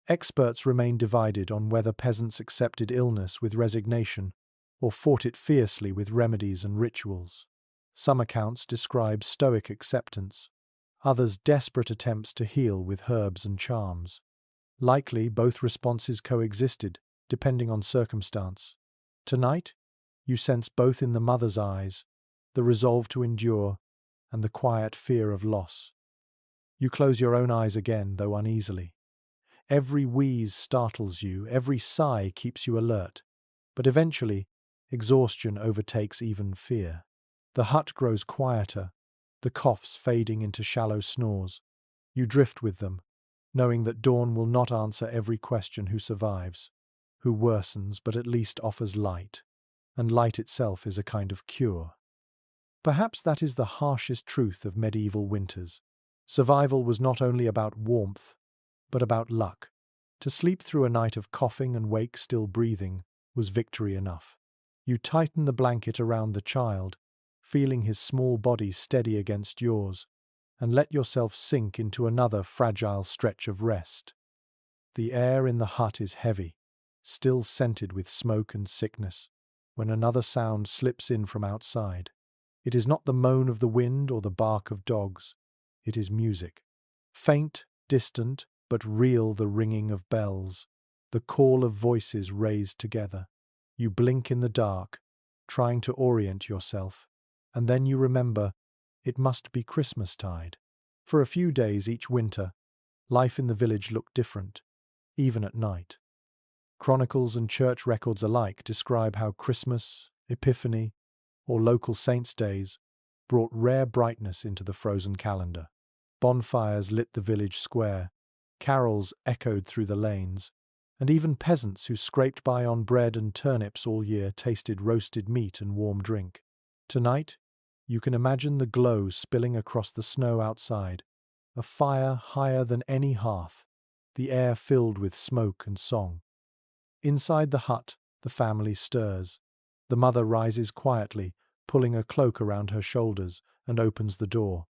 Experts remain divided on whether peasants accepted illness with resignation or fought it fiercely with remedies and rituals. Some accounts describe stoic acceptance, others desperate attempts to heal with herbs and charms. Likely, both responses coexisted, depending on circumstance. Tonight, you sense both in the mother's eyes, the resolve to endure, and the quiet fear of loss. You close your own eyes again, though uneasily. Every wheeze startles you, every sigh keeps you alert. But eventually, exhaustion overtakes even fear. The hut grows quieter, the coughs fading into shallow snores. You drift with them, knowing that dawn will not answer every question: who survives, who worsens, but at least offers light. And light itself is a kind of cure. Perhaps that is the harshest truth of medieval winters. Survival was not only about warmth, but about luck. To sleep through a night of coughing and wake still breathing was victory enough. You tighten the blanket around the child, feeling his small body steady against yours, and let yourself sink into another fragile stretch of rest. The air in the hut is heavy, still scented with smoke and sickness, when another sound slips in from outside. It is not the moan of the wind or the bark of dogs. It is music. Faint, distant, but real, the ringing of bells, the call of voices raised together. You blink in the dark, trying to orient yourself, and then you remember it must be Christmastide. For a few days each winter, life in the village looked different, even at night. Chronicles and church records alike describe how Christmas, Epiphany, or local saints' days brought rare brightness into the frozen calendar. Bonfires lit the village square, carols echoed through the lanes, and even peasants who scraped by on bread and turnips all year tasted roasted meat and warm drink. Tonight, you can imagine the glow spilling across the snow outside, a fire higher than any hearth, the air filled with smoke and song. Inside the hut, the family stirs. The mother rises quietly, pulling a cloak around her shoulders, and opens the door.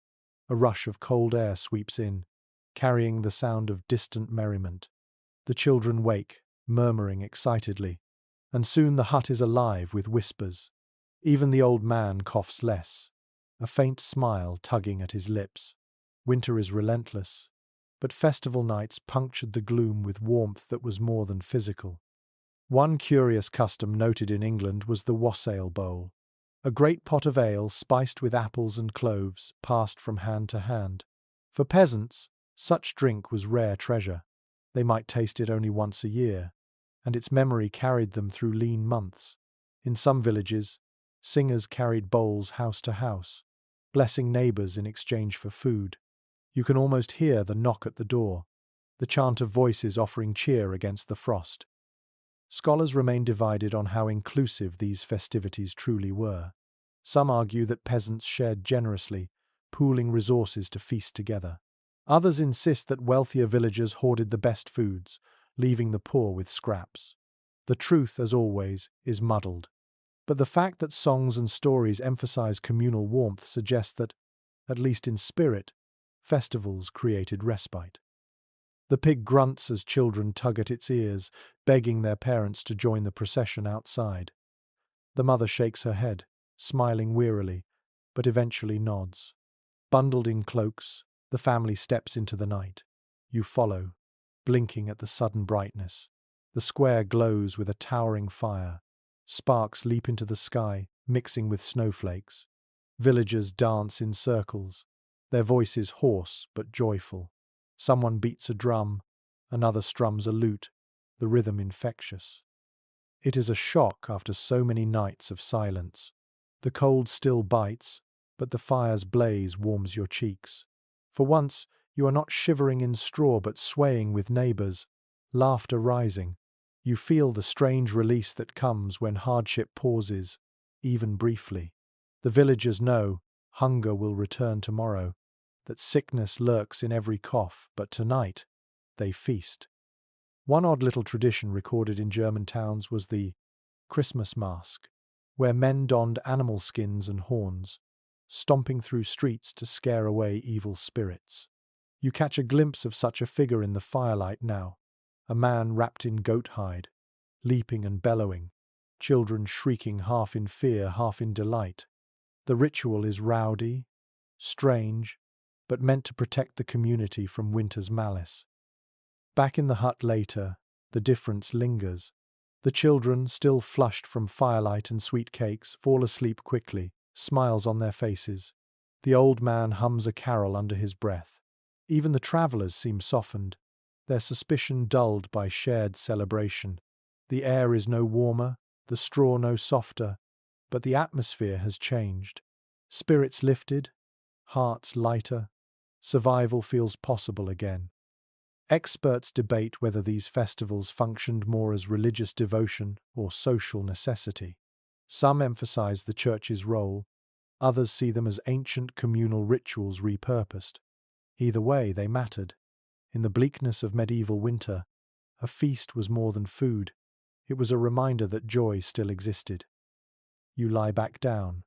A rush of cold air sweeps in, carrying the sound of distant merriment. The children wake, murmuring excitedly, and soon the hut is alive with whispers. Even the old man coughs less, a faint smile tugging at his lips. Winter is relentless, but festival nights punctured the gloom with warmth that was more than physical. One curious custom noted in England was the wassail bowl, a great pot of ale spiced with apples and cloves, passed from hand to hand. For peasants, such drink was rare treasure. They might taste it only once a year, and its memory carried them through lean months. In some villages, singers carried bowls house to house, blessing neighbours in exchange for food. You can almost hear the knock at the door, the chant of voices offering cheer against the frost. Scholars remain divided on how inclusive these festivities truly were. Some argue that peasants shared generously, pooling resources to feast together. Others insist that wealthier villagers hoarded the best foods, leaving the poor with scraps. The truth, as always, is muddled. But the fact that songs and stories emphasize communal warmth suggests that, at least in spirit, festivals created respite. The pig grunts as children tug at its ears, begging their parents to join the procession outside. The mother shakes her head, smiling wearily, but eventually nods. Bundled in cloaks, the family steps into the night. You follow, blinking at the sudden brightness. The square glows with a towering fire. Sparks leap into the sky, mixing with snowflakes. Villagers dance in circles, their voices hoarse but joyful. Someone beats a drum, another strums a lute, the rhythm infectious. It is a shock after so many nights of silence. The cold still bites, but the fire's blaze warms your cheeks. For once, you are not shivering in straw but swaying with neighbours, laughter rising. You feel the strange release that comes when hardship pauses, even briefly. The villagers know hunger will return tomorrow, that sickness lurks in every cough, but tonight they feast. One odd little tradition recorded in German towns was the Christmas mask, where men donned animal skins and horns, stomping through streets to scare away evil spirits. You catch a glimpse of such a figure in the firelight now, a man wrapped in goat hide, leaping and bellowing, children shrieking half in fear, half in delight. The ritual is rowdy, strange, but meant to protect the community from winter's malice. Back in the hut later, the difference lingers. The children, still flushed from firelight and sweet cakes, fall asleep quickly, smiles on their faces. The old man hums a carol under his breath. Even the travellers seem softened, their suspicion dulled by shared celebration. The air is no warmer, the straw no softer, but the atmosphere has changed. Spirits lifted, hearts lighter, survival feels possible again. Experts debate whether these festivals functioned more as religious devotion or social necessity. Some emphasize the church's role, others see them as ancient communal rituals repurposed. Either way, they mattered. In the bleakness of medieval winter, a feast was more than food. It was a reminder that joy still existed. You lie back down,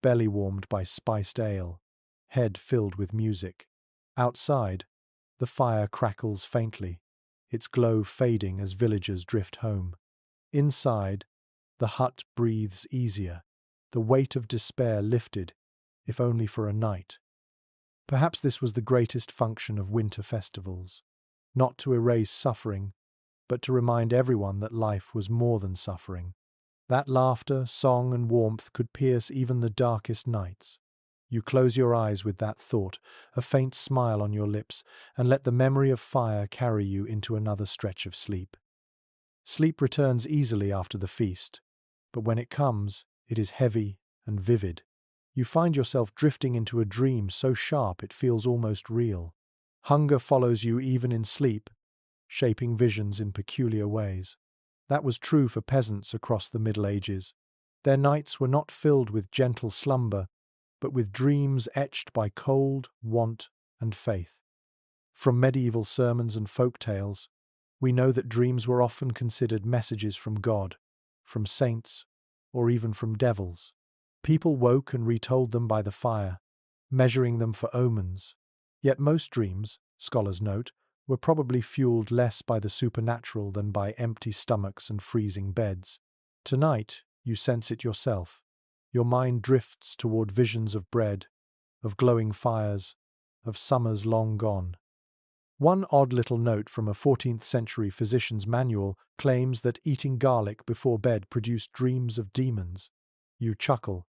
belly warmed by spiced ale, head filled with music. Outside, the fire crackles faintly, its glow fading as villagers drift home. Inside, the hut breathes easier, the weight of despair lifted, if only for a night. Perhaps this was the greatest function of winter festivals, not to erase suffering, but to remind everyone that life was more than suffering. That laughter, song, and warmth could pierce even the darkest nights. You close your eyes with that thought, a faint smile on your lips, and let the memory of fire carry you into another stretch of sleep. Sleep returns easily after the feast, but when it comes, it is heavy and vivid. You find yourself drifting into a dream so sharp it feels almost real. Hunger follows you even in sleep, shaping visions in peculiar ways. That was true for peasants across the Middle Ages. Their nights were not filled with gentle slumber, but with dreams etched by cold, want, and faith. From medieval sermons and folk tales, we know that dreams were often considered messages from God, from saints, or even from devils. People woke and retold them by the fire, measuring them for omens. Yet most dreams, scholars note, were probably fueled less by the supernatural than by empty stomachs and freezing beds. Tonight, you sense it yourself. Your mind drifts toward visions of bread, of glowing fires, of summers long gone. One odd little note from a 14th century physician's manual claims that eating garlic before bed produced dreams of demons. You chuckle,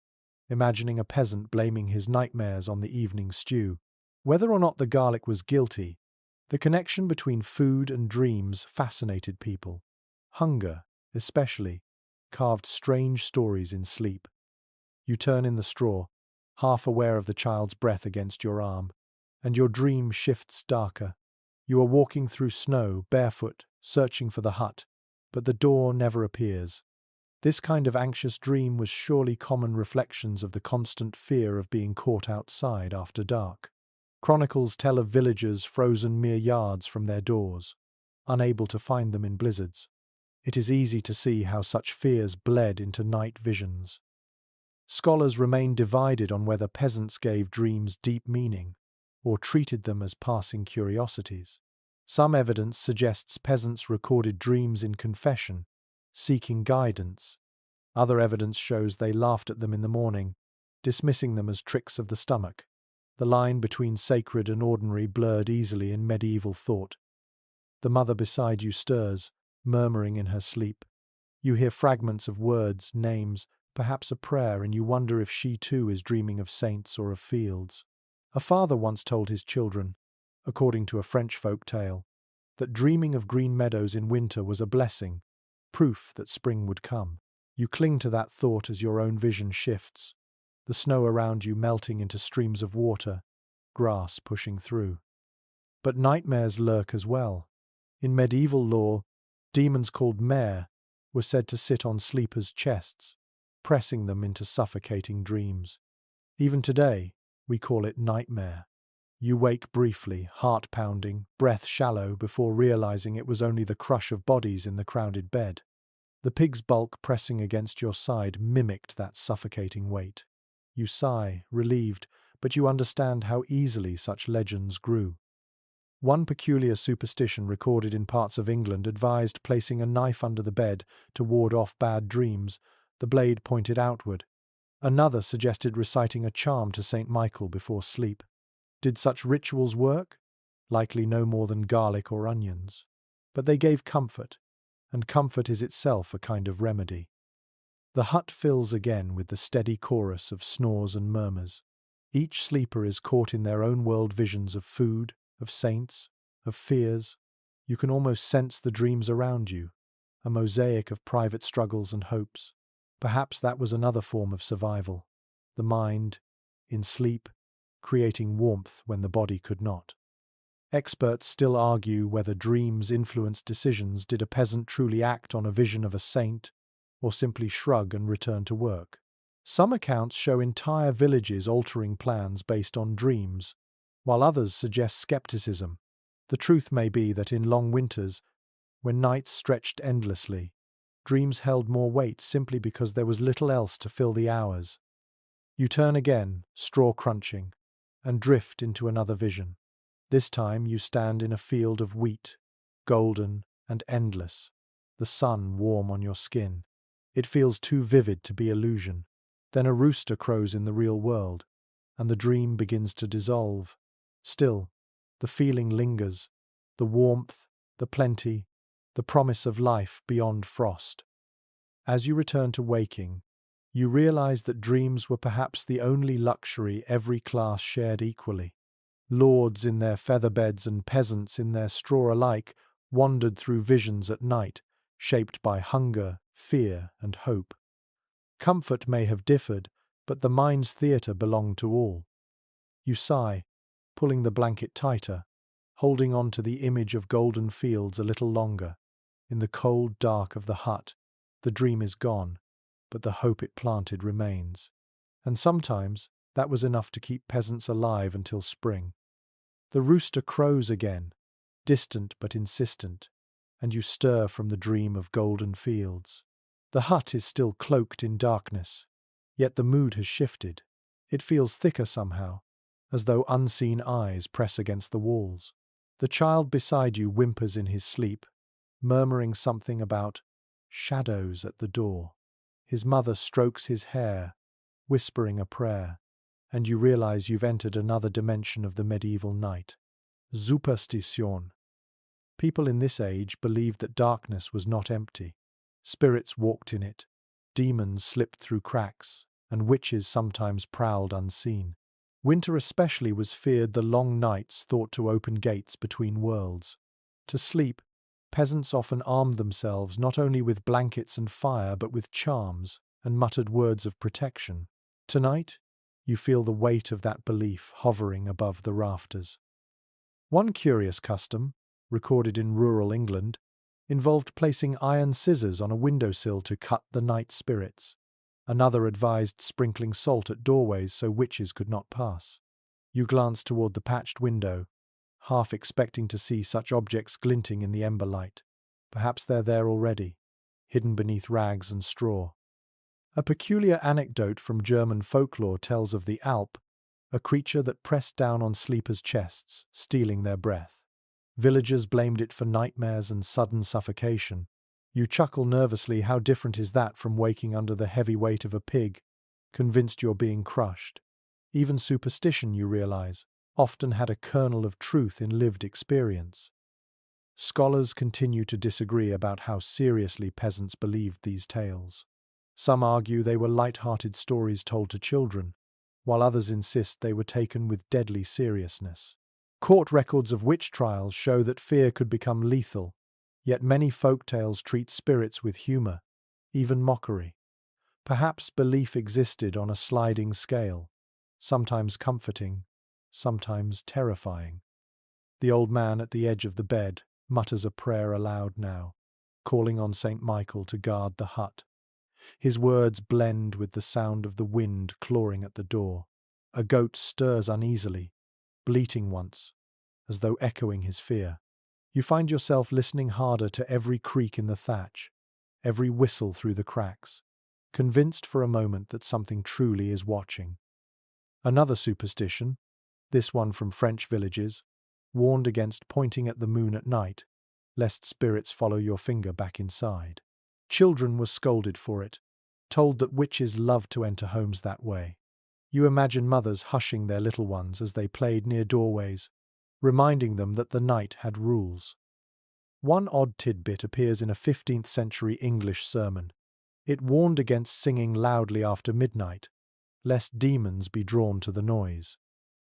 imagining a peasant blaming his nightmares on the evening stew. Whether or not the garlic was guilty, the connection between food and dreams fascinated people. Hunger, especially, carved strange stories in sleep. You turn in the straw, half aware of the child's breath against your arm, and your dream shifts darker. You are walking through snow, barefoot, searching for the hut, but the door never appears. This kind of anxious dream was surely common reflections of the constant fear of being caught outside after dark. Chronicles tell of villagers frozen mere yards from their doors, unable to find them in blizzards. It is easy to see how such fears bled into night visions. Scholars remain divided on whether peasants gave dreams deep meaning, or treated them as passing curiosities. Some evidence suggests peasants recorded dreams in confession, seeking guidance. Other evidence shows they laughed at them in the morning, dismissing them as tricks of the stomach. The line between sacred and ordinary blurred easily in medieval thought. The mother beside you stirs, murmuring in her sleep. You hear fragments of words, names, perhaps a prayer, and you wonder if she too is dreaming of saints or of fields. A father once told his children, according to a French folk tale, that dreaming of green meadows in winter was a blessing, proof that spring would come. You cling to that thought as your own vision shifts, the snow around you melting into streams of water, grass pushing through. But nightmares lurk as well. In medieval lore, demons called mare were said to sit on sleepers' chests, pressing them into suffocating dreams. Even today, we call it nightmare. You wake briefly, heart pounding, breath shallow, before realizing it was only the crush of bodies in the crowded bed. The pig's bulk pressing against your side mimicked that suffocating weight. You sigh, relieved, but you understand how easily such legends grew. One peculiar superstition recorded in parts of England advised placing a knife under the bed to ward off bad dreams, the blade pointed outward. Another suggested reciting a charm to St. Michael before sleep. Did such rituals work? Likely no more than garlic or onions. But they gave comfort, and comfort is itself a kind of remedy. The hut fills again with the steady chorus of snores and murmurs. Each sleeper is caught in their own world visions of food, of saints, of fears. You can almost sense the dreams around you, a mosaic of private struggles and hopes. Perhaps that was another form of survival. The mind, in sleep, creating warmth when the body could not. Experts still argue whether dreams influenced decisions. Did a peasant truly act on a vision of a saint, or simply shrug and return to work? Some accounts show entire villages altering plans based on dreams, while others suggest skepticism. The truth may be that in long winters, when nights stretched endlessly, dreams held more weight simply because there was little else to fill the hours. You turn again, straw crunching, and drift into another vision. This time you stand in a field of wheat, golden and endless, the sun warm on your skin. It feels too vivid to be illusion. Then a rooster crows in the real world, and the dream begins to dissolve. Still, the feeling lingers, the warmth, the plenty, the promise of life beyond frost. As you return to waking, you realize that dreams were perhaps the only luxury every class shared equally. Lords in their feather beds and peasants in their straw alike wandered through visions at night, shaped by hunger, fear, and hope. Comfort may have differed, but the mind's theatre belonged to all. You sigh, pulling the blanket tighter, holding on to the image of golden fields a little longer. In the cold dark of the hut, the dream is gone, but the hope it planted remains. And sometimes that was enough to keep peasants alive until spring. The rooster crows again, distant but insistent, and you stir from the dream of golden fields. The hut is still cloaked in darkness, yet the mood has shifted. It feels thicker somehow, as though unseen eyes press against the walls. The child beside you whimpers in his sleep, murmuring something about shadows at the door. His mother strokes his hair, whispering a prayer, and you realize you've entered another dimension of the medieval night. Superstition. People in this age believed that darkness was not empty. Spirits walked in it, demons slipped through cracks, and witches sometimes prowled unseen. Winter especially was feared, the long nights thought to open gates between worlds. To sleep, peasants often armed themselves not only with blankets and fire but with charms and muttered words of protection. Tonight, you feel the weight of that belief hovering above the rafters. One curious custom, recorded in rural England, involved placing iron scissors on a windowsill to cut the night spirits. Another advised sprinkling salt at doorways so witches could not pass. You glance toward the patched window, half expecting to see such objects glinting in the ember light. Perhaps they're there already, hidden beneath rags and straw. A peculiar anecdote from German folklore tells of the Alp, a creature that pressed down on sleepers' chests, stealing their breath. Villagers blamed it for nightmares and sudden suffocation. You chuckle nervously. How different is that from waking under the heavy weight of a pig, convinced you're being crushed? Even superstition, you realize, often had a kernel of truth in lived experience. Scholars continue to disagree about how seriously peasants believed these tales. Some argue they were light-hearted stories told to children, while others insist they were taken with deadly seriousness. Court records of witch trials show that fear could become lethal, yet many folk tales treat spirits with humor, even mockery. Perhaps belief existed on a sliding scale, sometimes comforting, sometimes terrifying. The old man at the edge of the bed mutters a prayer aloud now, calling on St. Michael to guard the hut. His words blend with the sound of the wind clawing at the door. A goat stirs uneasily, bleating once, as though echoing his fear. You find yourself listening harder to every creak in the thatch, every whistle through the cracks, convinced for a moment that something truly is watching. Another superstition, this one from French villages, warned against pointing at the moon at night, lest spirits follow your finger back inside. Children were scolded for it, told that witches loved to enter homes that way. You imagine mothers hushing their little ones as they played near doorways, reminding them that the night had rules. One odd tidbit appears in a 15th century English sermon. It warned against singing loudly after midnight, lest demons be drawn to the noise.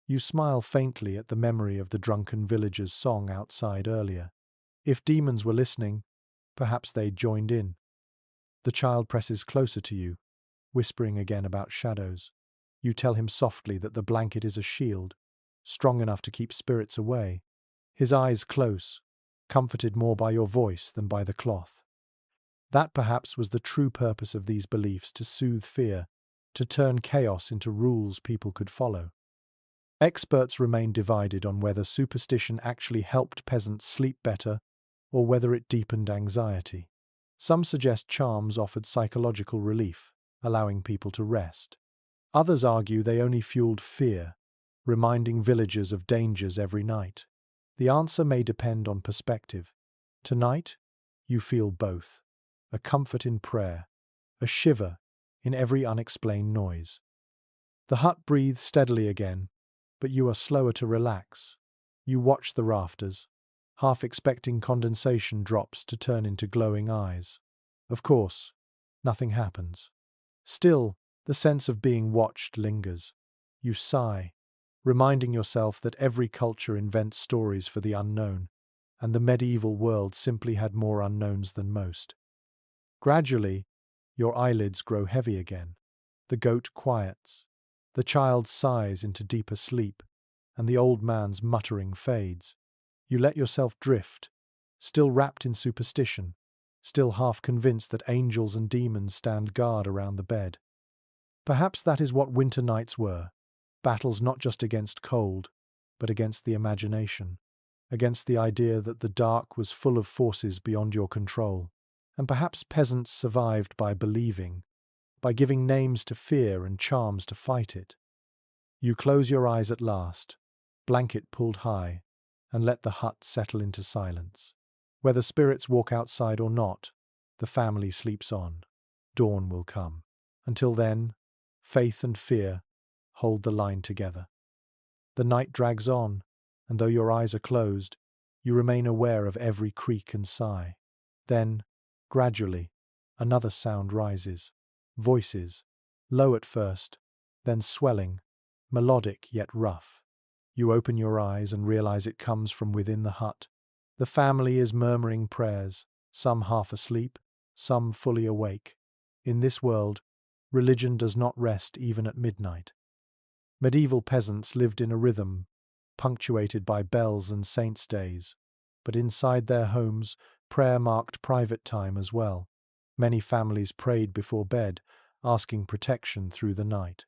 You smile faintly at the memory of the drunken villagers' song outside earlier. If demons were listening, perhaps they'd joined in. The child presses closer to you, whispering again about shadows. You tell him softly that the blanket is a shield, strong enough to keep spirits away. His eyes close, comforted more by your voice than by the cloth. That perhaps was the true purpose of these beliefs, to soothe fear, to turn chaos into rules people could follow. Experts remain divided on whether superstition actually helped peasants sleep better or whether it deepened anxiety. Some suggest charms offered psychological relief, allowing people to rest. Others argue they only fueled fear, reminding villagers of dangers every night. The answer may depend on perspective. Tonight, you feel both: a comfort in prayer, a shiver in every unexplained noise. The hut breathes steadily again, but you are slower to relax. You watch the rafters, half expecting condensation drops to turn into glowing eyes. Of course, nothing happens. Still, the sense of being watched lingers. You sigh, reminding yourself that every culture invents stories for the unknown, and the medieval world simply had more unknowns than most. Gradually, your eyelids grow heavy again. The goat quiets. The child sighs into deeper sleep, and the old man's muttering fades. You let yourself drift, still wrapped in superstition, still half convinced that angels and demons stand guard around the bed. Perhaps that is what winter nights were: battles not just against cold, but against the imagination, against the idea that the dark was full of forces beyond your control. And perhaps peasants survived by believing, by giving names to fear and charms to fight it. You close your eyes at last, blanket pulled high, and let the hut settle into silence. Whether spirits walk outside or not, the family sleeps on. Dawn will come. Until then, faith and fear hold the line together. The night drags on, and though your eyes are closed, you remain aware of every creak and sigh. Then, gradually, another sound rises. Voices, low at first, then swelling, melodic yet rough. You open your eyes and realize it comes from within the hut. The family is murmuring prayers, some half asleep, some fully awake. In this world, religion does not rest even at midnight. Medieval peasants lived in a rhythm, punctuated by bells and saints' days. But inside their homes, prayer marked private time as well. Many families prayed before bed, asking protection through the night.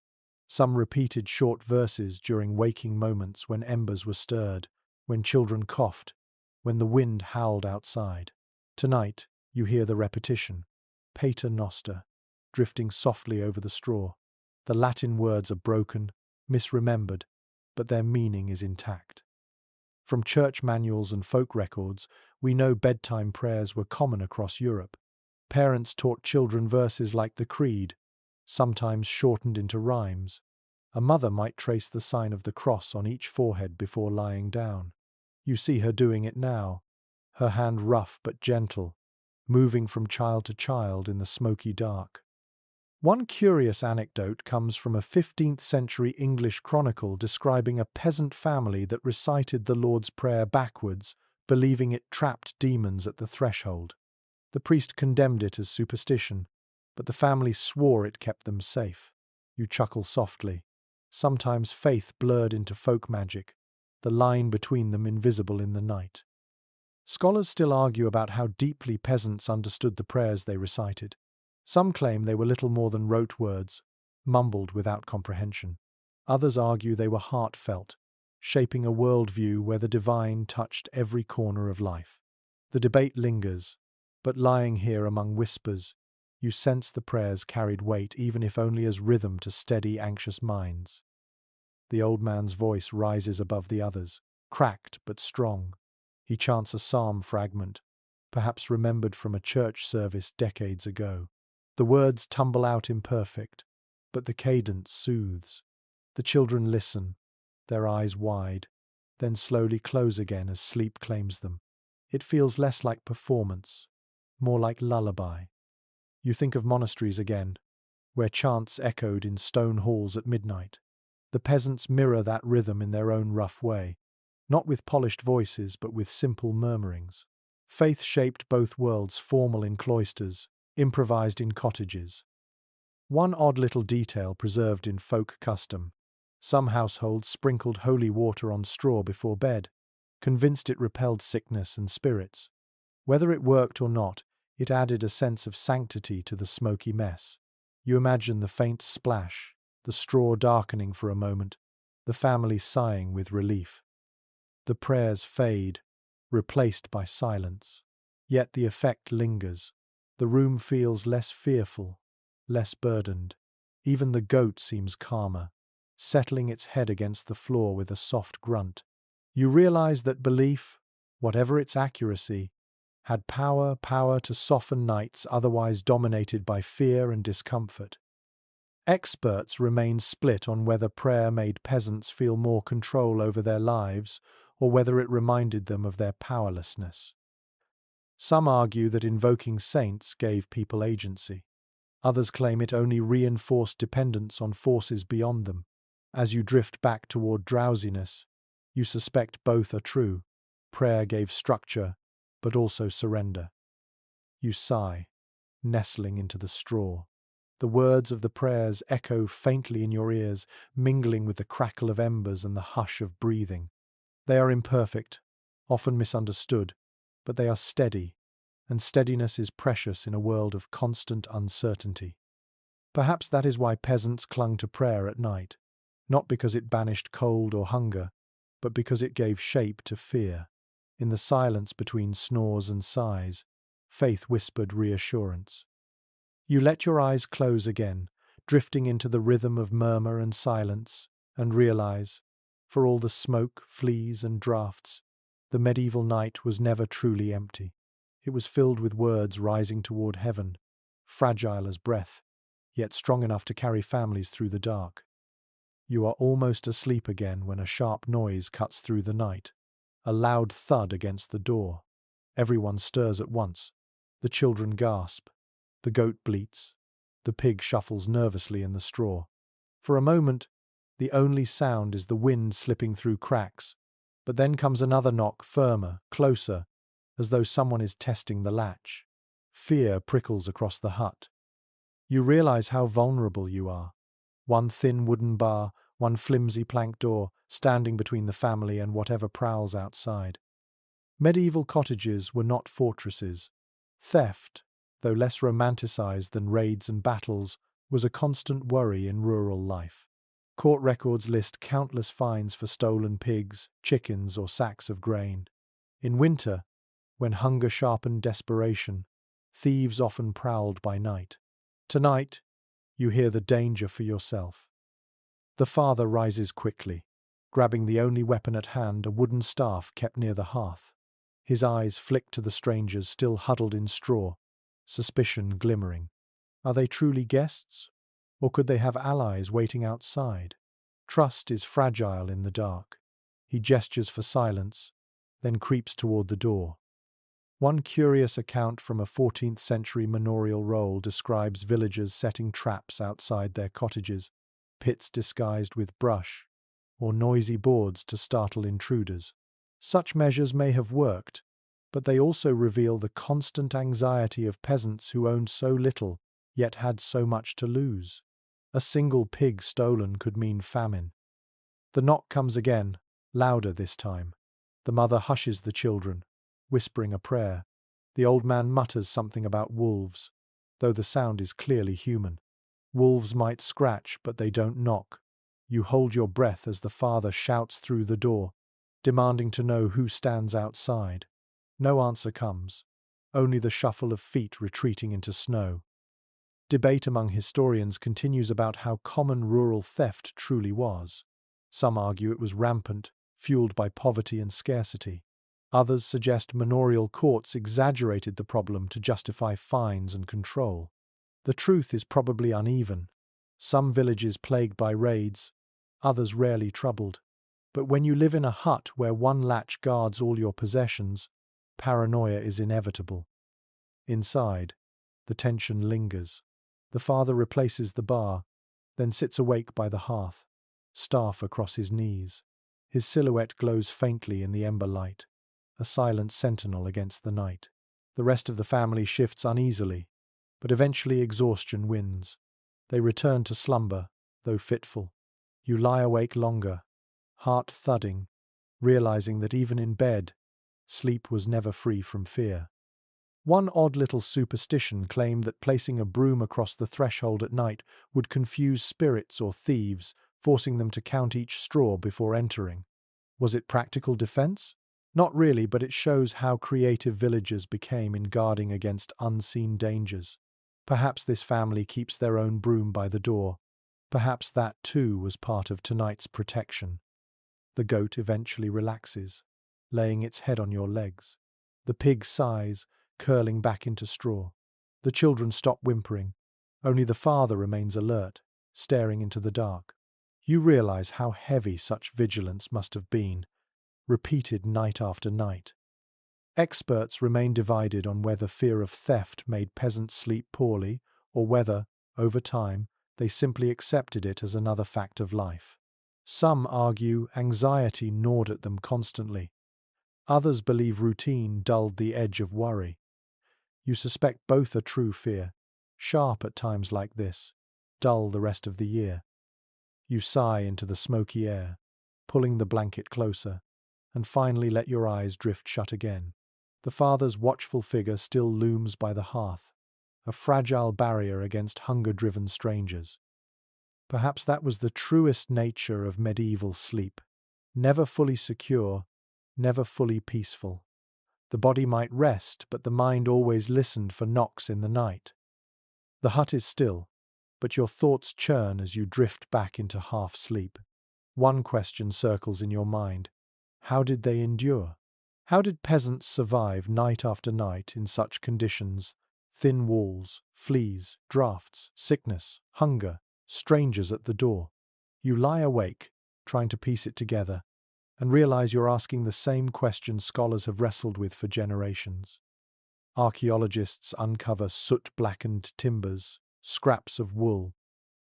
Some repeated short verses during waking moments when embers were stirred, when children coughed, when the wind howled outside. Tonight, you hear the repetition: Pater Noster, drifting softly over the straw. The Latin words are broken, misremembered, but their meaning is intact. From church manuals and folk records, we know bedtime prayers were common across Europe. Parents taught children verses like the Creed, sometimes shortened into rhymes. A mother might trace the sign of the cross on each forehead before lying down. You see her doing it now, her hand rough but gentle, moving from child to child in the smoky dark. One curious anecdote comes from a 15th century English chronicle describing a peasant family that recited the Lord's Prayer backwards, believing it trapped demons at the threshold. The priest condemned it as superstition, but the family swore it kept them safe. You chuckle softly. Sometimes faith blurred into folk magic, the line between them invisible in the night. Scholars still argue about how deeply peasants understood the prayers they recited. Some claim they were little more than rote words, mumbled without comprehension. Others argue they were heartfelt, shaping a worldview where the divine touched every corner of life. The debate lingers, but lying here among whispers, you sense the prayers carried weight, even if only as rhythm to steady anxious minds. The old man's voice rises above the others, cracked but strong. He chants a psalm fragment, perhaps remembered from a church service decades ago. The words tumble out imperfect, but the cadence soothes. The children listen, their eyes wide, then slowly close again as sleep claims them. It feels less like performance, more like lullaby. You think of monasteries again, where chants echoed in stone halls at midnight. The peasants mirror that rhythm in their own rough way, not with polished voices but with simple murmurings. Faith shaped both worlds, formal in cloisters, improvised in cottages. One odd little detail preserved in folk custom: some households sprinkled holy water on straw before bed, convinced it repelled sickness and spirits. Whether it worked or not, it added a sense of sanctity to the smoky mess. You imagine the faint splash, the straw darkening for a moment, the family sighing with relief. The prayers fade, replaced by silence. Yet the effect lingers. The room feels less fearful, less burdened. Even the goat seems calmer, settling its head against the floor with a soft grunt. You realize that belief, whatever its accuracy, had power to soften nights otherwise dominated by fear and discomfort. Experts remain split on whether prayer made peasants feel more control over their lives or whether it reminded them of their powerlessness. Some argue that invoking saints gave people agency. Others claim it only reinforced dependence on forces beyond them. As you drift back toward drowsiness, you suspect both are true. Prayer gave structure, but also surrender. You sigh, nestling into the straw. The words of the prayers echo faintly in your ears, mingling with the crackle of embers and the hush of breathing. They are imperfect, often misunderstood, but they are steady, and steadiness is precious in a world of constant uncertainty. Perhaps that is why peasants clung to prayer at night, not because it banished cold or hunger, but because it gave shape to fear. In the silence between snores and sighs, faith whispered reassurance. You let your eyes close again, drifting into the rhythm of murmur and silence, and realize, for all the smoke, fleas, and draughts, the medieval night was never truly empty. It was filled with words rising toward heaven, fragile as breath, yet strong enough to carry families through the dark. You are almost asleep again when a sharp noise cuts through the night, a loud thud against the door. Everyone stirs at once. The children gasp. The goat bleats. The pig shuffles nervously in the straw. For a moment, the only sound is the wind slipping through cracks, but then comes another knock, firmer, closer, as though someone is testing the latch. Fear prickles across the hut. You realize how vulnerable you are. One thin wooden bar, one flimsy plank door, standing between the family and whatever prowls outside. Medieval cottages were not fortresses. Theft, though less romanticized than raids and battles, was a constant worry in rural life. Court records list countless fines for stolen pigs, chickens, or sacks of grain. In winter, when hunger sharpened desperation, thieves often prowled by night. Tonight, you hear the danger for yourself. The father rises quickly, grabbing the only weapon at hand, a wooden staff kept near the hearth. His eyes flick to the strangers still huddled in straw, suspicion glimmering. Are they truly guests? Or could they have allies waiting outside? Trust is fragile in the dark. He gestures for silence, then creeps toward the door. One curious account from a 14th century manorial roll describes villagers setting traps outside their cottages, pits disguised with brush, or noisy boards to startle intruders. Such measures may have worked, but they also reveal the constant anxiety of peasants who owned so little, yet had so much to lose. A single pig stolen could mean famine. The knock comes again, louder this time. The mother hushes the children, whispering a prayer. The old man mutters something about wolves, though the sound is clearly human. Wolves might scratch, but they don't knock. You hold your breath as the father shouts through the door, demanding to know who stands outside. No answer comes, only the shuffle of feet retreating into snow. Debate among historians continues about how common rural theft truly was. Some argue it was rampant, fueled by poverty and scarcity. Others suggest manorial courts exaggerated the problem to justify fines and control. The truth is probably uneven. Some villages plagued by raids, others rarely troubled. But when you live in a hut where one latch guards all your possessions, paranoia is inevitable. Inside, the tension lingers. The father replaces the bar, then sits awake by the hearth, staff across his knees. His silhouette glows faintly in the ember light, a silent sentinel against the night. The rest of the family shifts uneasily, but eventually exhaustion wins. They return to slumber, though fitful. You lie awake longer, heart thudding, realizing that even in bed, sleep was never free from fear. One odd little superstition claimed that placing a broom across the threshold at night would confuse spirits or thieves, forcing them to count each straw before entering. Was it practical defense? Not really, but it shows how creative villagers became in guarding against unseen dangers. Perhaps this family keeps their own broom by the door. Perhaps that too was part of tonight's protection. The goat eventually relaxes, laying its head on your legs. The pig sighs, curling back into straw. The children stop whimpering. Only the father remains alert, staring into the dark. You realize how heavy such vigilance must have been, repeated night after night. Experts remain divided on whether fear of theft made peasants sleep poorly or whether, over time, they simply accepted it as another fact of life. Some argue anxiety gnawed at them constantly. Others believe routine dulled the edge of worry. You suspect both are true fear, sharp at times like this, dull the rest of the year. You sigh into the smoky air, pulling the blanket closer, and finally let your eyes drift shut again. The father's watchful figure still looms by the hearth, a fragile barrier against hunger-driven strangers. Perhaps that was the truest nature of medieval sleep. Never fully secure, never fully peaceful. The body might rest, but the mind always listened for knocks in the night. The hut is still, but your thoughts churn as you drift back into half-sleep. One question circles in your mind. How did they endure? How did peasants survive night after night in such conditions? Thin walls, fleas, draughts, sickness, hunger, strangers at the door. You lie awake, trying to piece it together, and realize you're asking the same question scholars have wrestled with for generations. Archaeologists uncover soot-blackened timbers, scraps of wool,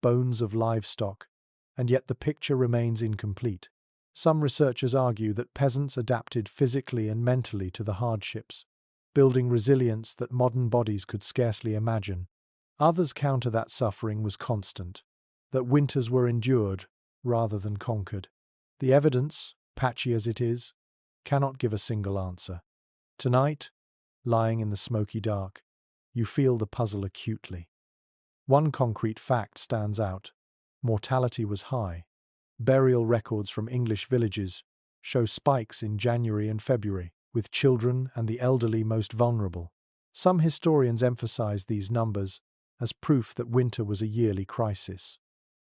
bones of livestock, and yet the picture remains incomplete. Some researchers argue that peasants adapted physically and mentally to the hardships, building resilience that modern bodies could scarcely imagine. Others counter that suffering was constant, that winters were endured rather than conquered. The evidence, patchy as it is, cannot give a single answer. Tonight, lying in the smoky dark, you feel the puzzle acutely. One concrete fact stands out. Mortality was high. Burial records from English villages show spikes in January and February, with children and the elderly most vulnerable. Some historians emphasize these numbers as proof that winter was a yearly crisis,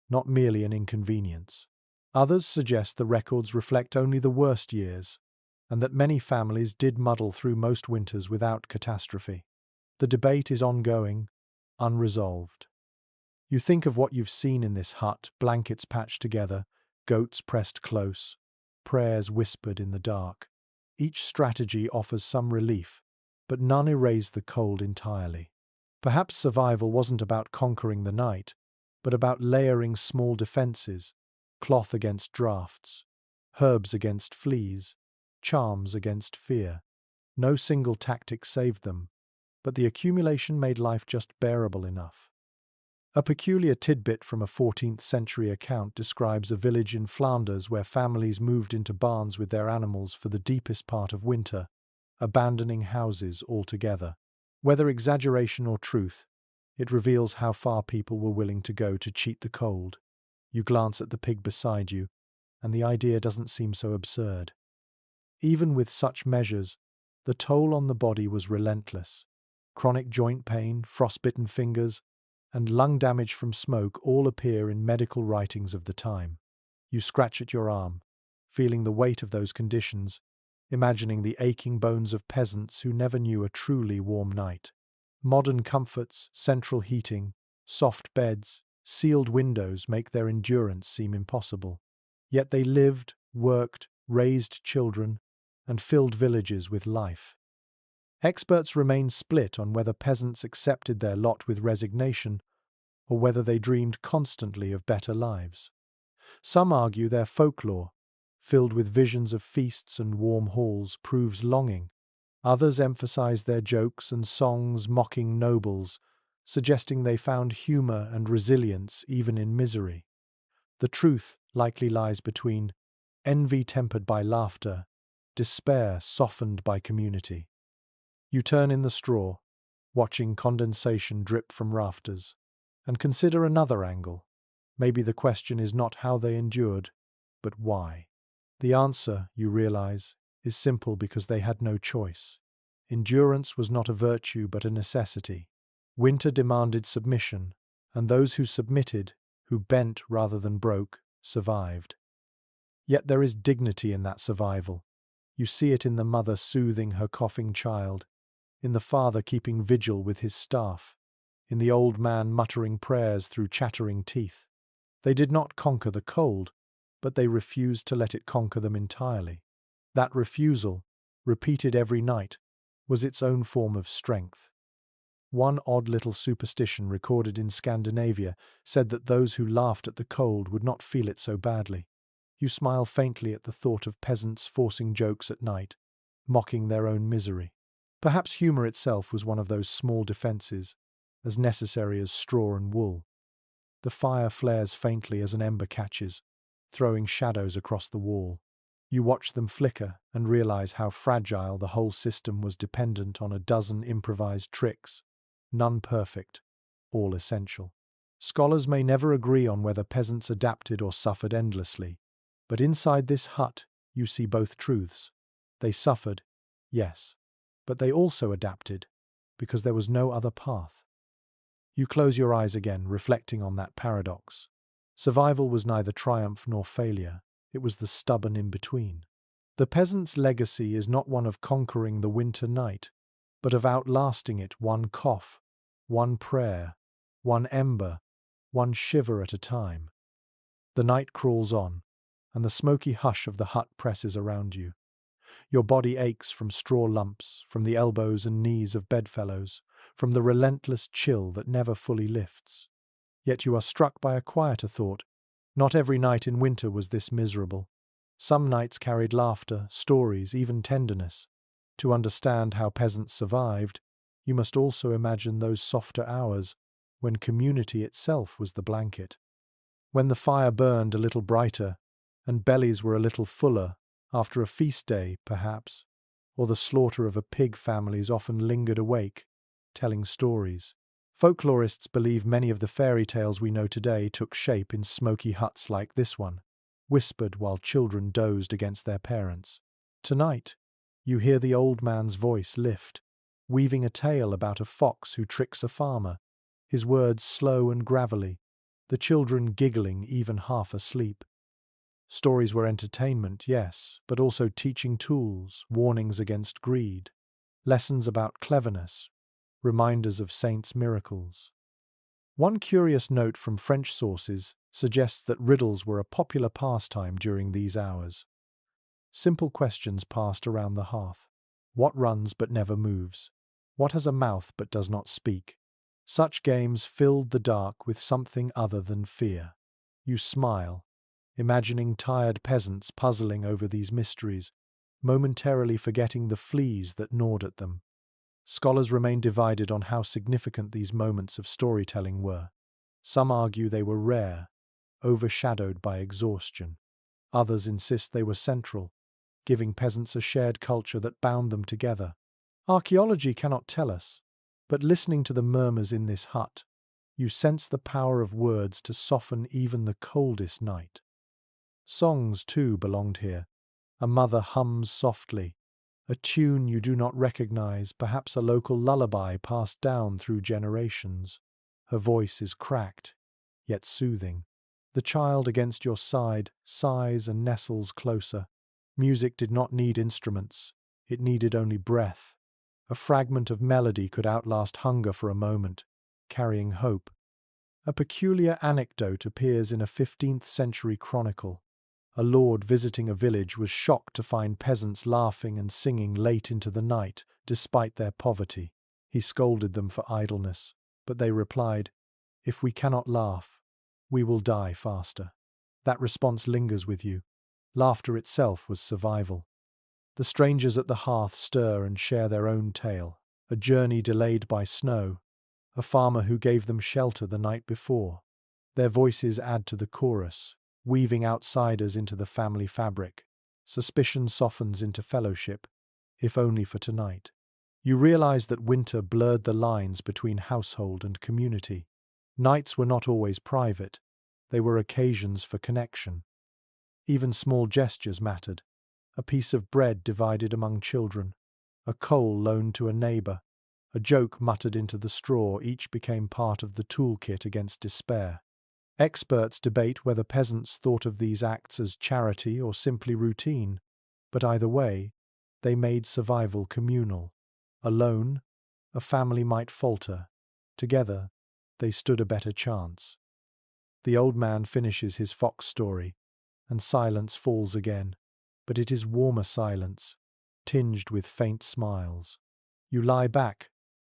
not merely an inconvenience. Others suggest the records reflect only the worst years, and that many families did muddle through most winters without catastrophe. The debate is ongoing, unresolved. You think of what you've seen in this hut, blankets patched together, goats pressed close, prayers whispered in the dark. Each strategy offers some relief, but none erase the cold entirely. Perhaps survival wasn't about conquering the night, but about layering small defenses, cloth against draughts, herbs against fleas, charms against fear. No single tactic saved them, but the accumulation made life just bearable enough. A peculiar tidbit from a 14th century account describes a village in Flanders where families moved into barns with their animals for the deepest part of winter, abandoning houses altogether. Whether exaggeration or truth, it reveals how far people were willing to go to cheat the cold. You glance at the pig beside you, and the idea doesn't seem so absurd. Even with such measures, the toll on the body was relentless. Chronic joint pain, frostbitten fingers, and lung damage from smoke all appear in medical writings of the time. You scratch at your arm, feeling the weight of those conditions, imagining the aching bones of peasants who never knew a truly warm night. Modern comforts, central heating, soft beds, sealed windows make their endurance seem impossible. Yet they lived, worked, raised children, and filled villages with life. Experts remain split on whether peasants accepted their lot with resignation or whether they dreamed constantly of better lives. Some argue their folklore, filled with visions of feasts and warm halls, proves longing. Others emphasize their jokes and songs mocking nobles, suggesting they found humor and resilience even in misery. The truth likely lies between envy tempered by laughter, despair softened by community. You turn in the straw, watching condensation drip from rafters, and consider another angle. Maybe the question is not how they endured, but why. The answer, you realize, is simple because they had no choice. Endurance was not a virtue but a necessity. Winter demanded submission, and those who submitted, who bent rather than broke, survived. Yet there is dignity in that survival. You see it in the mother soothing her coughing child, in the father keeping vigil with his staff, in the old man muttering prayers through chattering teeth. They did not conquer the cold, but they refused to let it conquer them entirely. That refusal, repeated every night, was its own form of strength. One odd little superstition recorded in Scandinavia said that those who laughed at the cold would not feel it so badly. You smile faintly at the thought of peasants forcing jokes at night, mocking their own misery. Perhaps humour itself was one of those small defences, as necessary as straw and wool. The fire flares faintly as an ember catches, throwing shadows across the wall. You watch them flicker and realize how fragile the whole system was dependent on a dozen improvised tricks, none perfect, all essential. Scholars may never agree on whether peasants adapted or suffered endlessly, but inside this hut you see both truths. They suffered, yes, but they also adapted, because there was no other path. You close your eyes again, reflecting on that paradox. Survival was neither triumph nor failure, it was the stubborn in-between. The peasant's legacy is not one of conquering the winter night, but of outlasting it one cough, one prayer, one ember, one shiver at a time. The night crawls on, and the smoky hush of the hut presses around you. Your body aches from straw lumps, from the elbows and knees of bedfellows, from the relentless chill that never fully lifts. Yet you are struck by a quieter thought. Not every night in winter was this miserable. Some nights carried laughter, stories, even tenderness. To understand how peasants survived, you must also imagine those softer hours when community itself was the blanket. When the fire burned a little brighter, and bellies were a little fuller, after a feast day, perhaps, or the slaughter of a pig, families often lingered awake, telling stories. Folklorists believe many of the fairy tales we know today took shape in smoky huts like this one, whispered while children dozed against their parents. Tonight, you hear the old man's voice lift, weaving a tale about a fox who tricks a farmer, his words slow and gravelly, the children giggling even half asleep. Stories were entertainment, yes, but also teaching tools, warnings against greed, lessons about cleverness, reminders of saints' miracles. One curious note from French sources suggests that riddles were a popular pastime during these hours. Simple questions passed around the hearth. What runs but never moves? What has a mouth but does not speak? Such games filled the dark with something other than fear. You smile, imagining tired peasants puzzling over these mysteries, momentarily forgetting the fleas that gnawed at them. Scholars remain divided on how significant these moments of storytelling were. Some argue they were rare, overshadowed by exhaustion. Others insist they were central, giving peasants a shared culture that bound them together. Archaeology cannot tell us, but listening to the murmurs in this hut, you sense the power of words to soften even the coldest night. Songs, too, belonged here. A mother hums softly, a tune you do not recognize, perhaps a local lullaby passed down through generations. Her voice is cracked, yet soothing. The child against your side sighs and nestles closer. Music did not need instruments, it needed only breath. A fragment of melody could outlast hunger for a moment, carrying hope. A peculiar anecdote appears in a 15th century chronicle. A lord visiting a village was shocked to find peasants laughing and singing late into the night, despite their poverty. He scolded them for idleness, but they replied, "If we cannot laugh, we will die faster." That response lingers with you. Laughter itself was survival. The strangers at the hearth stir and share their own tale. A journey delayed by snow, a farmer who gave them shelter the night before. Their voices add to the chorus, weaving outsiders into the family fabric. Suspicion softens into fellowship, if only for tonight. You realize that winter blurred the lines between household and community. Nights were not always private. They were occasions for connection. Even small gestures mattered. A piece of bread divided among children, a coal loaned to a neighbour, a joke muttered into the straw, each became part of the toolkit against despair. Experts debate whether peasants thought of these acts as charity or simply routine, but either way, they made survival communal. Alone, a family might falter. Together, they stood a better chance. The old man finishes his fox story, and silence falls again, but it is warmer silence, tinged with faint smiles. You lie back,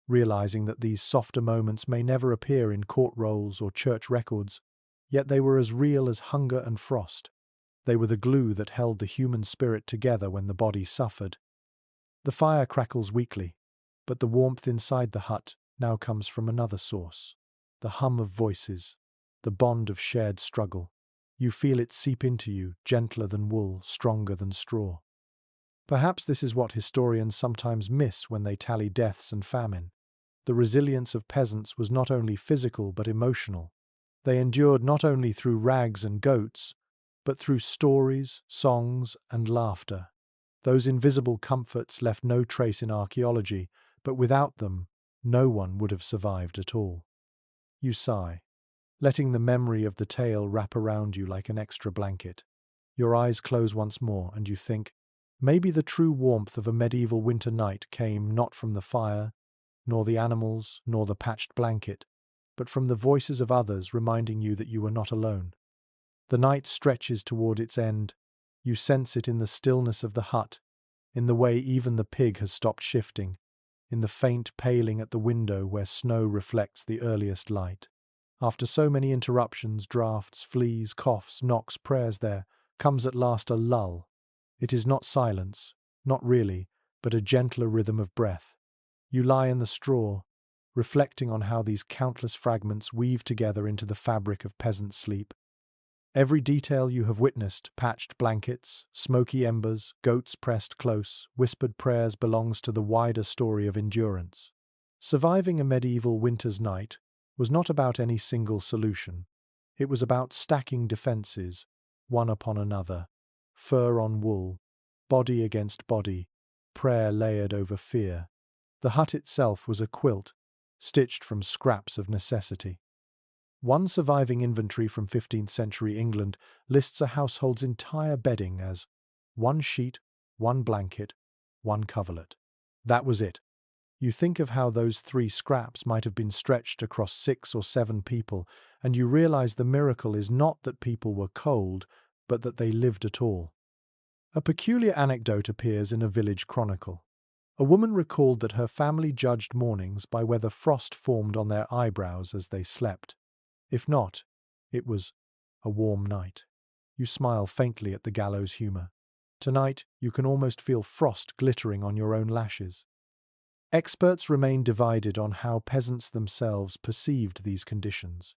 realizing that these softer moments may never appear in court rolls or church records, yet they were as real as hunger and frost. They were the glue that held the human spirit together when the body suffered. The fire crackles weakly, but the warmth inside the hut now comes from another source. The hum of voices, the bond of shared struggle. You feel it seep into you, gentler than wool, stronger than straw. Perhaps this is what historians sometimes miss when they tally deaths and famine. The resilience of peasants was not only physical but emotional. They endured not only through rags and goats, but through stories, songs, and laughter. Those invisible comforts left no trace in archaeology, but without them, no one would have survived at all. You sigh, letting the memory of the tale wrap around you like an extra blanket. Your eyes close once more, and you think, maybe the true warmth of a medieval winter night came not from the fire, nor the animals, nor the patched blanket, but from the voices of others reminding you that you were not alone. The night stretches toward its end. You sense it in the stillness of the hut, in the way even the pig has stopped shifting, in the faint paling at the window where snow reflects the earliest light. After so many interruptions, draughts, fleas, coughs, knocks, prayers, there comes at last a lull. It is not silence, not really, but a gentler rhythm of breath. You lie in the straw, reflecting on how these countless fragments weave together into the fabric of peasant sleep. Every detail you have witnessed, patched blankets, smoky embers, goats pressed close, whispered prayers, belongs to the wider story of endurance. Surviving a medieval winter's night was not about any single solution. It was about stacking defenses, one upon another, fur on wool, body against body, prayer layered over fear. The hut itself was a quilt, stitched from scraps of necessity. One surviving inventory from 15th century England lists a household's entire bedding as one sheet, one blanket, one coverlet. That was it. You think of how those 3 scraps might have been stretched across 6 or 7 people, and you realize the miracle is not that people were cold, but that they lived at all. A peculiar anecdote appears in a village chronicle. A woman recalled that her family judged mornings by whether frost formed on their eyebrows as they slept. If not, it was a warm night. You smile faintly at the gallows humour. Tonight, you can almost feel frost glittering on your own lashes. Experts remain divided on how peasants themselves perceived these conditions.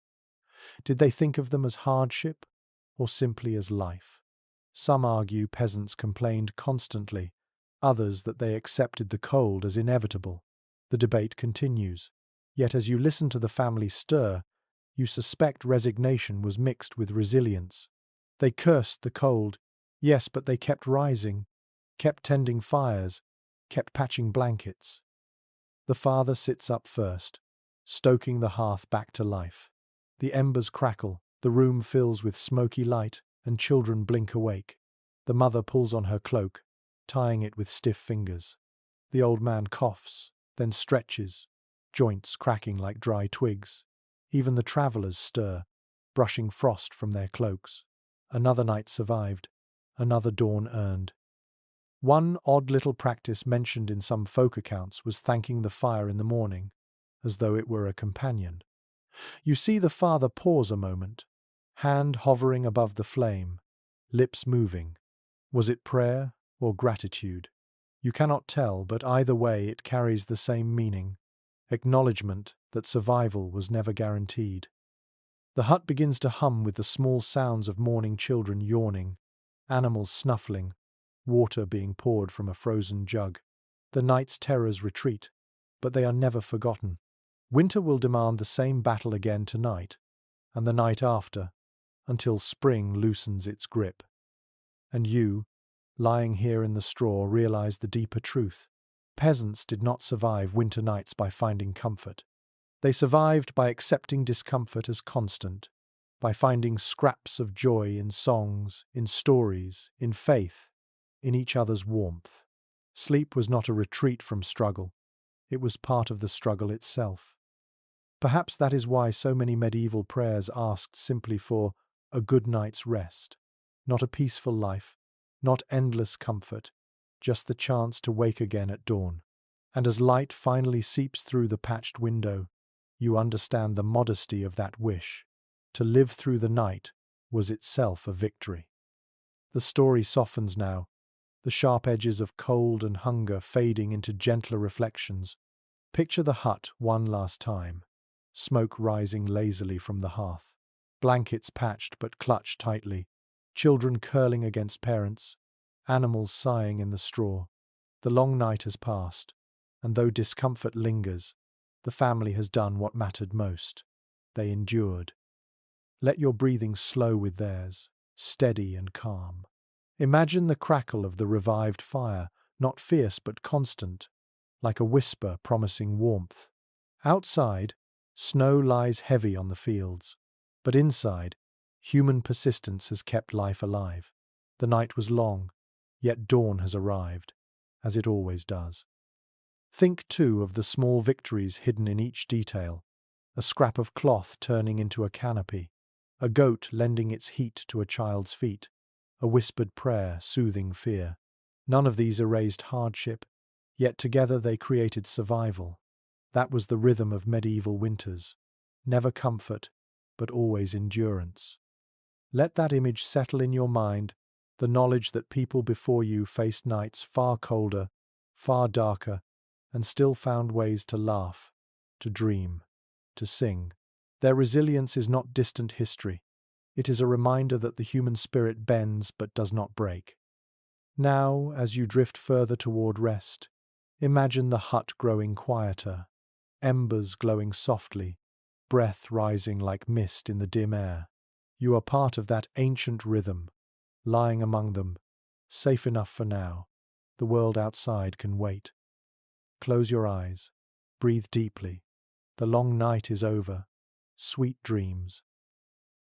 Did they think of them as hardship, or simply as life? Some argue peasants complained constantly, others that they accepted the cold as inevitable. The debate continues. Yet as you listen to the family stir, you suspect resignation was mixed with resilience. They cursed the cold, yes, but they kept rising, kept tending fires, kept patching blankets. The father sits up first, stoking the hearth back to life. The embers crackle, the room fills with smoky light, and children blink awake. The mother pulls on her cloak, tying it with stiff fingers. The old man coughs, then stretches, joints cracking like dry twigs. Even the travellers stir, brushing frost from their cloaks. Another night survived, another dawn earned. One odd little practice mentioned in some folk accounts was thanking the fire in the morning, as though it were a companion. You see the father pause a moment, hand hovering above the flame, lips moving. Was it prayer or gratitude? You cannot tell, but either way it carries the same meaning, acknowledgement that survival was never guaranteed. The hut begins to hum with the small sounds of morning children yawning, animals snuffling, water being poured from a frozen jug. The night's terrors retreat, but they are never forgotten. Winter will demand the same battle again tonight, and the night after, until spring loosens its grip. And you, lying here in the straw, realize the deeper truth. Peasants did not survive winter nights by finding comfort. They survived by accepting discomfort as constant, by finding scraps of joy in songs, in stories, in faith, in each other's warmth. Sleep was not a retreat from struggle. It was part of the struggle itself. Perhaps that is why so many medieval prayers asked simply for a good night's rest. Not a peaceful life, not endless comfort, just the chance to wake again at dawn. And as light finally seeps through the patched window, you understand the modesty of that wish. To live through the night was itself a victory. The story softens now, the sharp edges of cold and hunger fading into gentler reflections. Picture the hut one last time, smoke rising lazily from the hearth, blankets patched but clutched tightly, children curling against parents, animals sighing in the straw. The long night has passed, and though discomfort lingers, the family has done what mattered most. They endured. Let your breathing slow with theirs, steady and calm. Imagine the crackle of the revived fire, not fierce but constant, like a whisper promising warmth. Outside, snow lies heavy on the fields, but inside, human persistence has kept life alive. The night was long, yet dawn has arrived, as it always does. Think, too, of the small victories hidden in each detail: a scrap of cloth turning into a canopy, a goat lending its heat to a child's feet, a whispered prayer soothing fear. None of these erased hardship, yet together they created survival. That was the rhythm of medieval winters. Never comfort, but always endurance. Let that image settle in your mind, the knowledge that people before you faced nights far colder, far darker, and still found ways to laugh, to dream, to sing. Their resilience is not distant history. It is a reminder that the human spirit bends but does not break. Now, as you drift further toward rest, imagine the hut growing quieter, embers glowing softly, breath rising like mist in the dim air. You are part of that ancient rhythm, lying among them, safe enough for now. The world outside can wait. Close your eyes, breathe deeply. The long night is over. Sweet dreams.